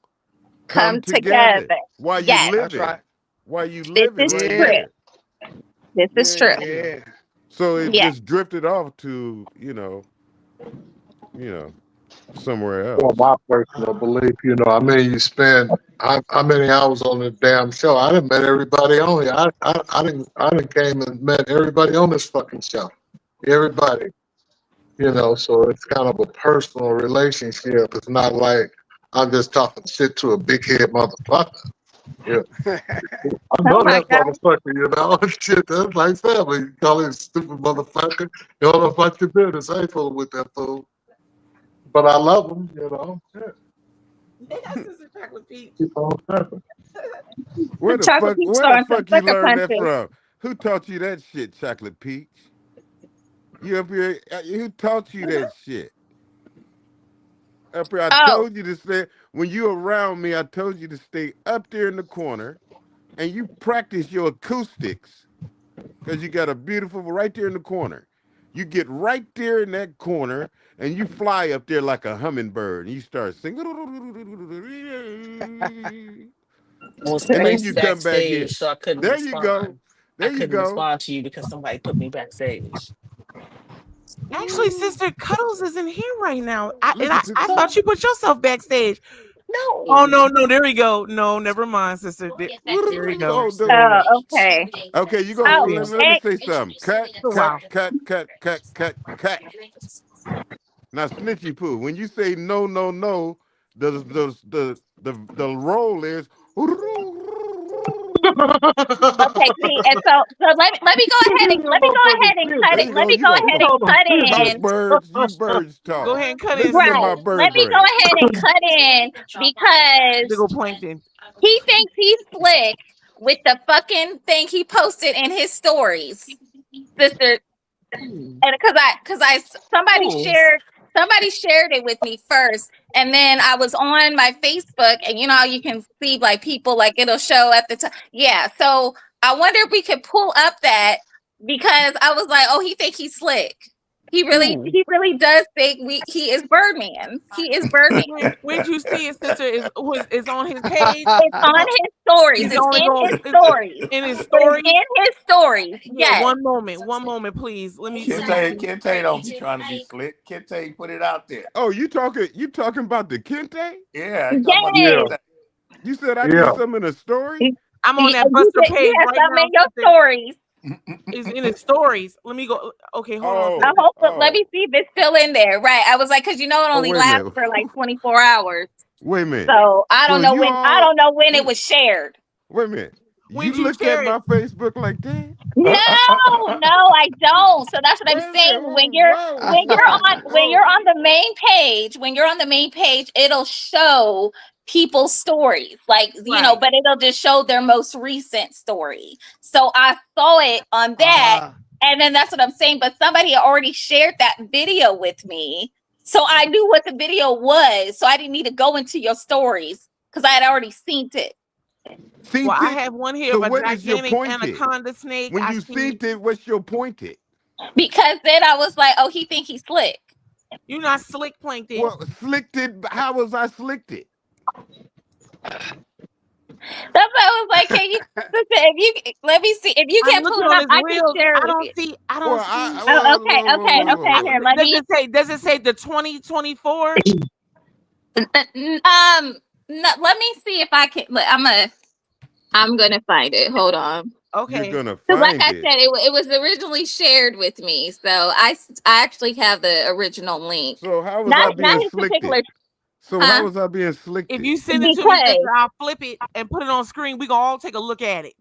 come Come together. together. Why you Yes, That's living? right. Why you this living is right true. Yeah, here? This is true. yeah. So it Yeah. just drifted off to, somewhere For else. my personal belief, I mean, you spend how many hours on the damn show? I done met everybody on here. I didn't came and met everybody on this fucking show. Everybody, so it's kind of a personal relationship. It's not like I'm just talking shit to a big head motherfucker. Yeah. I know Oh my that God. motherfucker, shit, that's like family. You call it a stupid motherfucker. You don't know about your business. I ain't fooling with that fool. But I love him, Yeah. Sister Chocolate Peach. Keep on stepping. Where the Chocolate fuck Peach where the throwing some fuck you sucker learned that punches. from? Who taught you that shit, Chocolate Peach? You up here, who taught you that shit? Up here, I Oh, told you to stay, when you around me, I told you to stay up there in the corner and you practice your acoustics, because you got a beautiful right there in the corner. You get right there in that corner and you fly up there like a hummingbird and you start singing. I was And then placed you come back here. backstage, so I couldn't There you go. respond. I There you couldn't go. respond to you because somebody put me backstage. Actually, Sister Cuddles isn't here right now. Look I at thought the you put yourself backstage. No. Oh no, there we go. No, never mind, Sister. There we go. oh, okay. Okay, you go. Oh, Let me say something. Cut. Wow. Now, Snitchy Poo, when you say no, the roll is. Okay, see, and so let me go ahead and cut There it. you Let go. me go ahead and cut in. You birds talk. Go ahead and cut in. Listen to Right. my bird Let me go brain. ahead and cut in because Little plankton. he thinks he's slick with the fucking thing he posted in his stories, sister. And because somebody shared it with me first, and then I was on my Facebook, and you can see like people, like it'll show at the time. Yeah, so I wonder if we could pull up that, because I was like, oh, he think he's slick. He really does think he is Birdman. He is Birdman. Where'd you see it, Sister? Is on his page? It's on his stories. He's It's only in going- his stories. In his But stories? it's in his stories. Yeah, Yes. one moment, please. Let me. Kente don't be trying to be slick. Kente put it out there. Oh, you talking about the Kente? Yeah. Yes. You said I Yeah. did something in a story? I'm on that You Buster said you page have right something now. in your stories. It's in his stories. Let me go. Okay, hold on. I hope. Oh. Let me see if it's still in there. Right. I was like, because it Oh, only wait a lasts minute. for like 24 hours. Wait a minute. So I don't So know you when. I all don't know when it was shared. wait a minute. When'd You you look share at it? my Facebook like that? No, I don't. So that's what I'm saying. When you're on the main page, it'll show people's stories, like Right. but it'll just show their most recent story. So I saw it on that, and then that's what I'm saying. But somebody had already shared that video with me, so I knew what the video was. So I didn't need to go into your stories because I had already seen it. Well, I have one here So of a what is your gigantic point? anaconda snake. When I you seen seen it, what's your point? Because then I was like, oh, he think he's slick. You're not slick, Plankton. Well, slicked it. How was I slicked it? That's why I was like, can you if you let me see if you I'm can't pull looking it on up, his I can reels. share it I with don't you. see. I don't see. Oh, okay. Here, let me. Does it say the 2024? No, let me see if I can. Look, I'm gonna find it. Hold on. Okay. You're gonna Like find I it. said, it was originally shared with me, so I actually have the original link. So how was I Not being his slicked? particular. So Huh? how was I being slicked? If you send it to me, sister, I'll flip it and put it on screen. We gonna all take a look at it.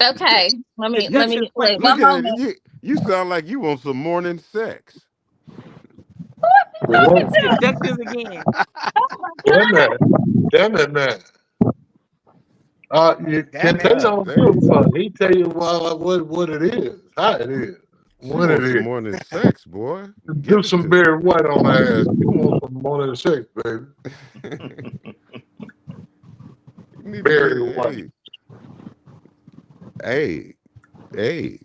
Okay. Let me wait Look one at moment. it. You sound like you want some morning sex. Seductions again. Damn it, man. You can tell you on Damn. the he tell you what it is, how it is, She when wants it some is. morning sex, boy. Do some Barry White on her ass. You want some morning sex, baby. Barry White. Hey. They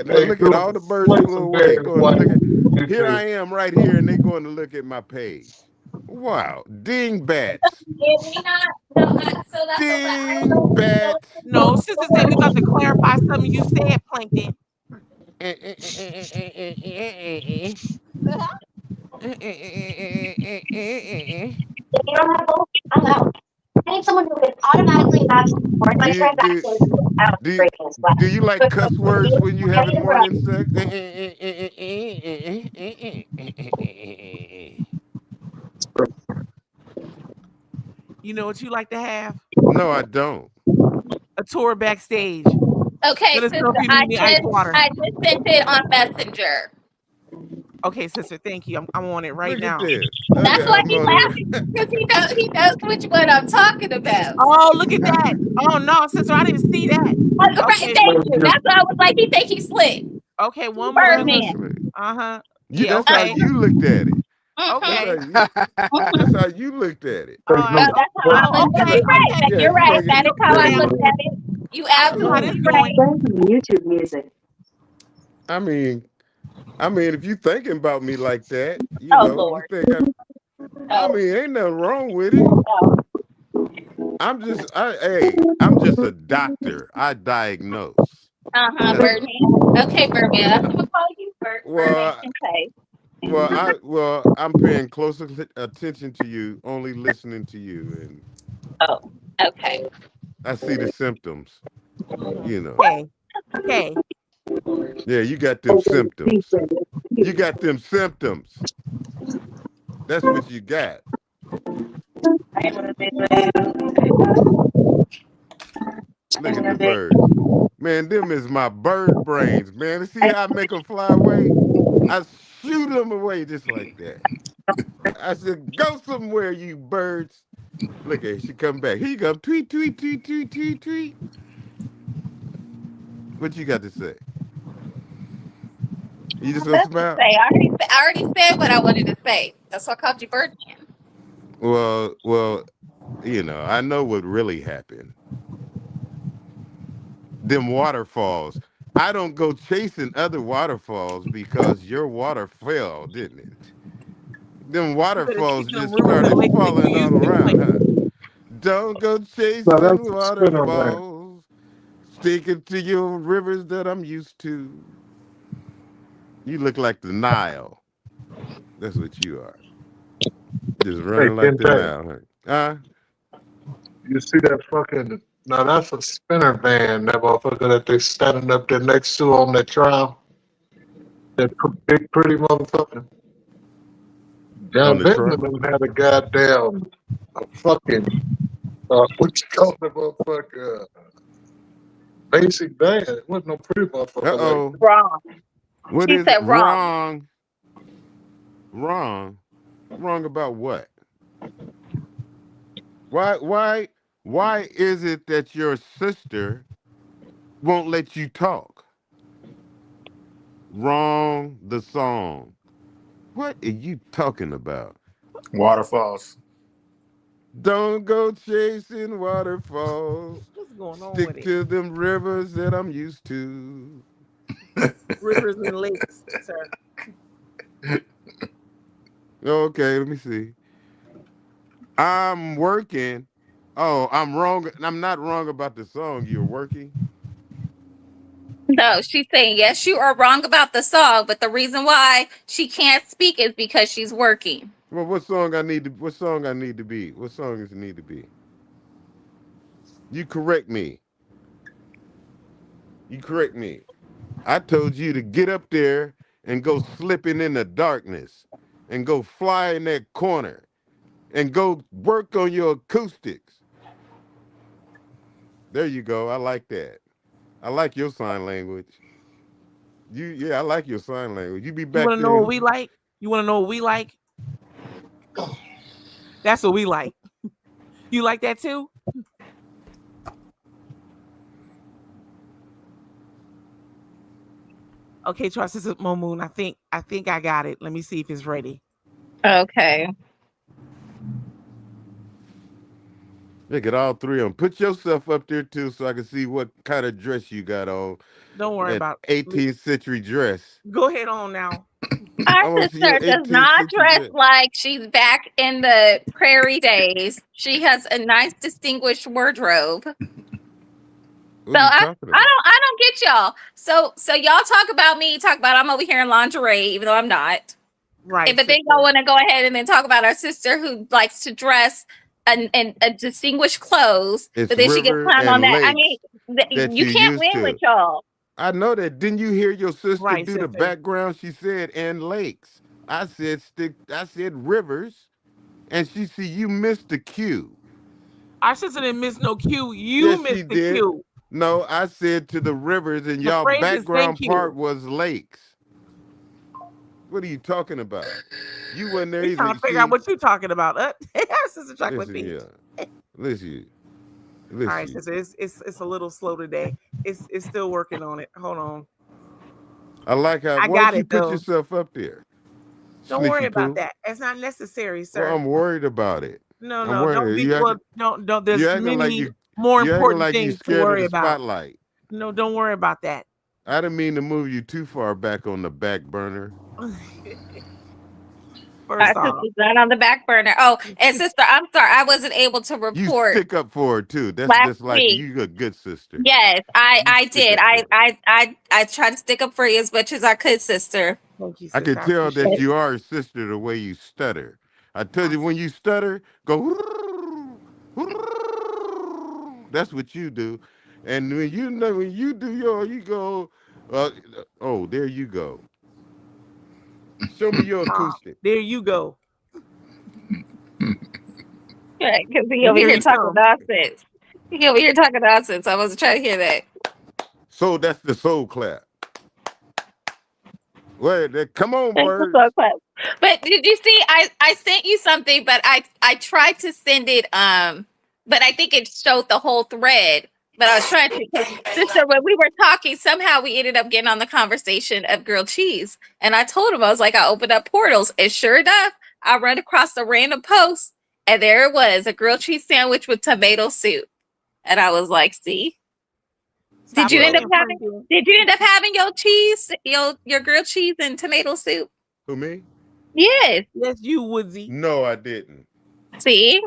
Hey, look at all the birds play flew some away. Barry Going to White. look at here I am right here, and they going to look at my page. Wow, dingbats. Dingbats. No, sister said we about to clarify something you said, Plankton. I'm out. I need someone who can automatically match my transactions without breaking a sweat. Do you like cuss words when you having morning sex? You know what you like to have? No, I don't. A tour backstage. Okay, Let us sister, know if you I need any ice water. just sent it on Messenger. Okay, sister, thank you. I'm on it right Look now. at this. That's why I'm he's on it. laughing because he knows which one I'm talking about. Oh, look at that. Oh no, sister, I didn't see that. Right, Okay. thank you. That's why I was like, he think he's slick. Okay, one Birdman. moment. Uh-huh. That's okay. how you looked at it. Okay. That's how you looked at it. Okay. You're right. Yeah, You're you right. make it- That is how I looked at it. You absolutely right. YouTube music. I mean, if you thinking about me like that, you Oh, know, Lord. you think I mean, ain't nothing wrong with it. I'm just a doctor. I diagnose. Birdman. Okay, Birdman. I'm gonna call you Birdman. Okay. I'm paying close attention to you, only listening to you, and okay. I see the symptoms. You know. Okay. Yeah, you got them symptoms. You got them symptoms. That's what you got. Look at the birds. Man, them is my bird brains, man. See how I make them fly away? I shoot them away just like that. I said, go somewhere, you birds. Look at her, she come back. Here you go. Tweet, tweet, tweet, tweet, tweet, tweet. What you got to say? You just gonna smile? I already said what I wanted to say. That's why I called you Birdman. Well, you know, I know what really happened. Them waterfalls. I don't go chasing other waterfalls because your water fell, didn't it? Them waterfalls just started falling all around, huh? Don't go chasing waterfalls, sticking to your rivers that I'm used to. You look like the Nile. That's what you are. Just running like the Nile, huh? You see that fucking Now that's a spinner band, that motherfucker that they standing up there next to on that trial. That big pretty motherfucker. On John the Benjamin trial. had a goddamn fucking what you call the motherfucker? Basic band. It wasn't no pretty motherfucker like Uh-oh. that. Wrong. What She is said it? wrong. Wrong. Wrong about what? Why is it that your sister won't let you talk? Wrong the song. What are you talking about? Waterfalls. Don't go chasing waterfalls. What's going on Stick with it? to them rivers that I'm used to. Rivers and lakes, sir. Okay, let me see. I'm working. Oh, I'm wrong. I'm not wrong about the song. You're working. No, she's saying yes, you are wrong about the song, but the reason why she can't speak is because she's working. Well, what song I need to? What song I need to be? What song does it need to be? You correct me. You correct me. I told you to get up there and go slipping in the darkness, and go fly in that corner, and go work on your acoustics. There you go. I like that. I like your sign language. I like your sign language. You be You back want to know there. what we like? You want to know what we like? That's what we like. You like that too? Okay, trust this is Mo Moon. I think I got it. Let me see if it's ready. Okay. Look at all three of them. Put yourself up there too, so I can see what kind of dress you got on. Don't worry That about 18th century dress. Go ahead on now. I Our want to see your sister does 18th not century dress dress. like she's back in the prairie days. She has a nice, distinguished wardrobe. What So are you I talking about? don't get y'all. So y'all talk about me, talk about I'm over here in lingerie, even though I'm not. Right. But then y'all want to go ahead and then talk about our sister who likes to dress in a distinguished clothes, It's but then she gets river clowned on and that. I lakes mean, that you you can't used win with to. y'all. I know that. Didn't you hear your sister Right, do the sister. background? She said and lakes. I said rivers, and she said you missed the cue. Our sister didn't miss no cue. You Yes, she missed the did. cue. No, I said to the rivers, and The y'all phrase is background thank you. part was lakes. What are you talking about? You wasn't there We either. trying to figure out what you talking about. Our sister chocolate Listen peach. here. Listen. All right, Listen. sister. It's a little slow today. It's still working on it. Hold on. I like how. I Why got don't you it put though. yourself up there? Don't worry Sneaky about poo. that. It's not necessary, Well, sir. I'm worried about it. No, I'm no, don't worried. be. Well, don't. There's You acting like many more you acting important like you things to scared of worry the about. spotlight. No, don't worry about that. I didn't mean to move you too far back on the back burner. Our First off, sister's not on the back burner. Oh, and sister, I'm sorry, I wasn't able to You report stick up for her too. That's last like week. you a good sister. Yes, You I stick did. up for her. I tried to stick up for you as much as I could, sister. thank you, I sister. can I tell appreciate that it. you are a sister the way you stutter. I told you when you stutter, go. That's what you do. And when you do you go. Oh, there you go. Show me your acoustic. There you go. Yeah, because he And over here here you talking come. nonsense. He over here talking nonsense. I wasn't trying to hear that. So that's the soul clap. Wait, come on, Thank you birds. so much. But did you see? I sent you something, but I tried to send it. But I think it showed the whole thread. But I was trying to, sister, when we were talking, somehow we ended up getting on the conversation of grilled cheese. And I told him, I was like, I opened up portals. And sure enough, I run across a random post. And there it was, a grilled cheese sandwich with tomato soup. And I was like, see? Stop Did you end up playing, having Frankie. your cheese, your grilled cheese and tomato soup? Who, me? Yes. Yes, you, Woodsy. No, I didn't. See?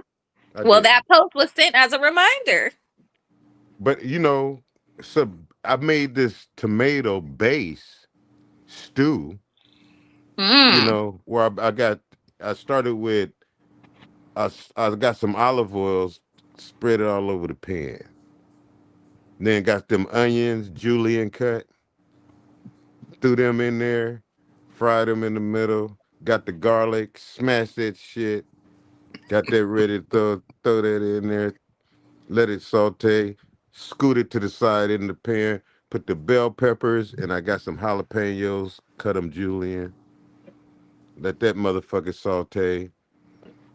I Well, didn't. that post was sent as a reminder. But so I made this tomato base stew. Where I started with I got some olive oils, spread it all over the pan. Then got them onions, julienne cut. Threw them in there, fried them in the middle. Got the garlic, smashed that shit. Got that ready to throw that in there. Let it saute. Scoot it to the side in the pan. Put the bell peppers, and I got some jalapenos. Cut them julienne. Let that motherfucker saute.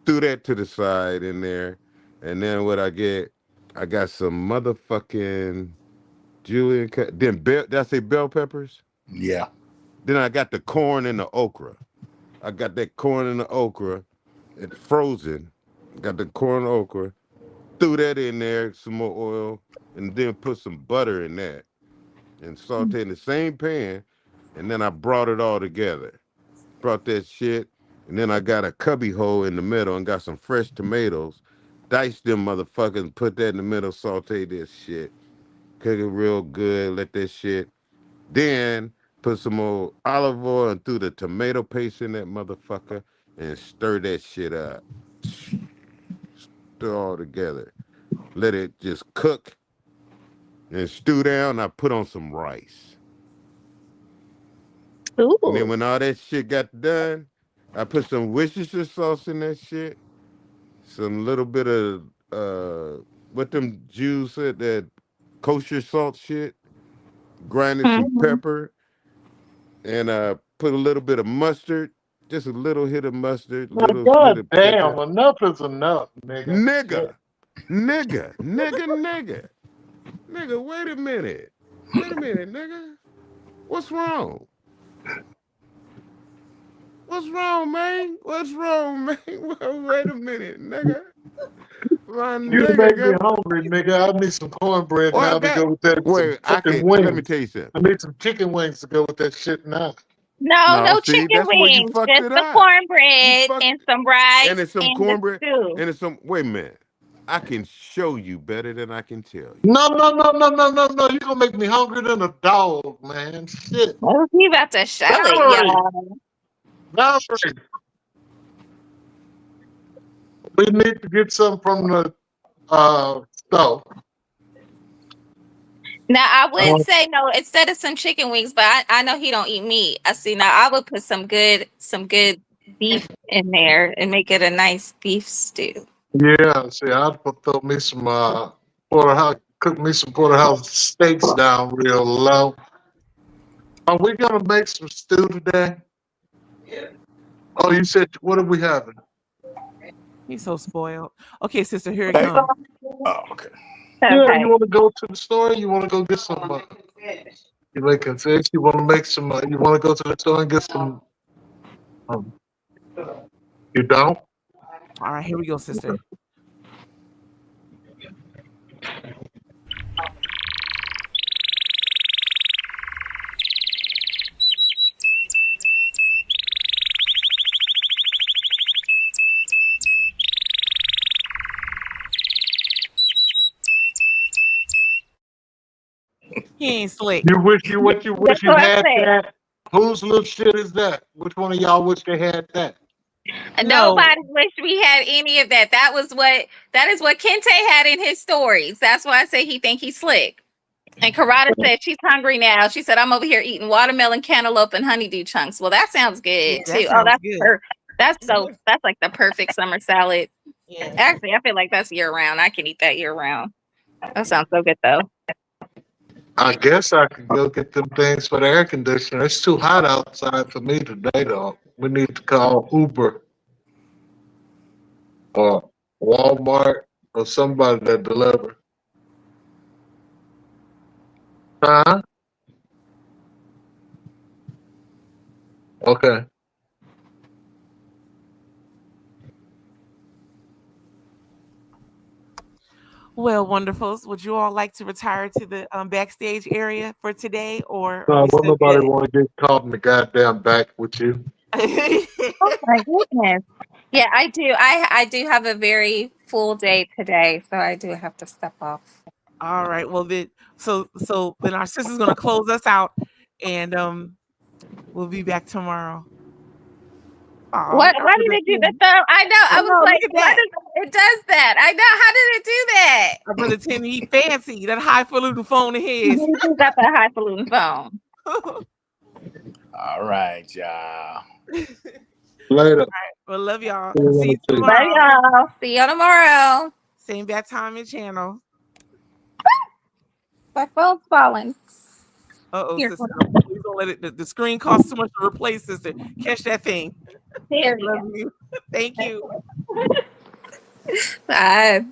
Threw that to the side in there. And then what I get, I got some motherfucking julienne cut. Then did I say bell peppers? Yeah. Then I got the corn and the okra. I got that corn and the okra. It's frozen. Got the corn and okra. Threw that in there, some more oil, and then put some butter in that. And saute in the same pan. And then I brought it all together. Brought that shit. And then I got a cubby hole in the middle and got some fresh tomatoes. Diced them motherfuckers and put that in the middle, saute this shit. Cook it real good, let that shit. Then put some more olive oil and threw the tomato paste in that motherfucker and stir that shit up. Stir all together. Let it just cook and stew down. I put on some rice. Ooh. And then when all that shit got done, I put some Worcestershire sauce in that shit. Some little bit of what them Jews said, that kosher salt shit. Grinded some pepper. And put a little bit of mustard. Just a little hit of mustard. Well, Little hit God of damn, pepper. enough is enough, nigga. Nigga, wait a minute. Nigga. What's wrong? What's wrong, man? Wait a minute, nigga. My You nigga make me got- hungry, nigga. I need some cornbread Oh, I now to got- go with that. Wait, some I fucking can- wings. let me tell you something. I need some chicken wings to go with that shit now. No see, chicken that's where you wings, fucked just it the up. cornbread and some rice And it's some the cornbread. stew. And it's some. Wait a minute. I can show you better than I can tell you. No. You're gonna make me hungry than a dog, man. Shit. Oh, he about to show it, Valerie! y'all. Valerie. We need to get some from the stove. Now I would Oh. say no instead of some chicken wings, but I know he don't eat meat. I see. Now I would put some good beef in there and make it a nice beef stew. Yeah, see, I'd throw me some porterhouse, cook me some porterhouse steaks down real low. Are we gonna make some stew today? Oh, you said what are we having? He's so spoiled. Okay, sister, here it comes. Oh, okay. Yeah, you want to go to the store? You want to go get some? You making fish? You want to make some? You want to go to the store and get some? You don't? All right, here we go, sister. He ain't slick. You wish you That's had what I said. that? Whose little shit is that? Which one of y'all wish they had that? Nobody wished we had any of that. That is what Kente had in his stories. That's why I say he think he's slick. And Karada said she's hungry now. She said I'm over here eating watermelon, cantaloupe, and honeydew chunks. Well, that sounds good Yeah, that too. sounds That's good. that's like the perfect summer salad. Yeah. Actually, I feel like that's year round. I can eat that year round. That sounds so good though. I guess I could go get them things for the air conditioner. It's too hot outside for me today, though. We need to call Uber or Walmart or somebody that deliver. Huh? Okay. Well, wonderfuls, would you all like to retire to the backstage area for today, or are No, we won't still nobody good? want to get caught in the goddamn back with you. Oh my goodness. Yeah, I do. I do have a very full day today, so I do have to step off. All right. Well, then, so then our sister's gonna close us out, and we'll be back tomorrow. Aw, What? I Why put did a it do 10. the thumb? I know. I I was know, like, look at why that. does it does that? I know. How did it do that? I put a 10. He fancy that highfalutin phone of his. Who got that highfalutin phone? All right, y'all. Later. Well, love y'all. See you See you on the Bye, tomorrow. y'all. See you tomorrow. Same bad time and channel. My phone's falling. Uh-oh, Here, sister. Please don't let it. The screen costs too much to replace, sister. Catch that thing. Here we Love go. you. Thank you. Bye.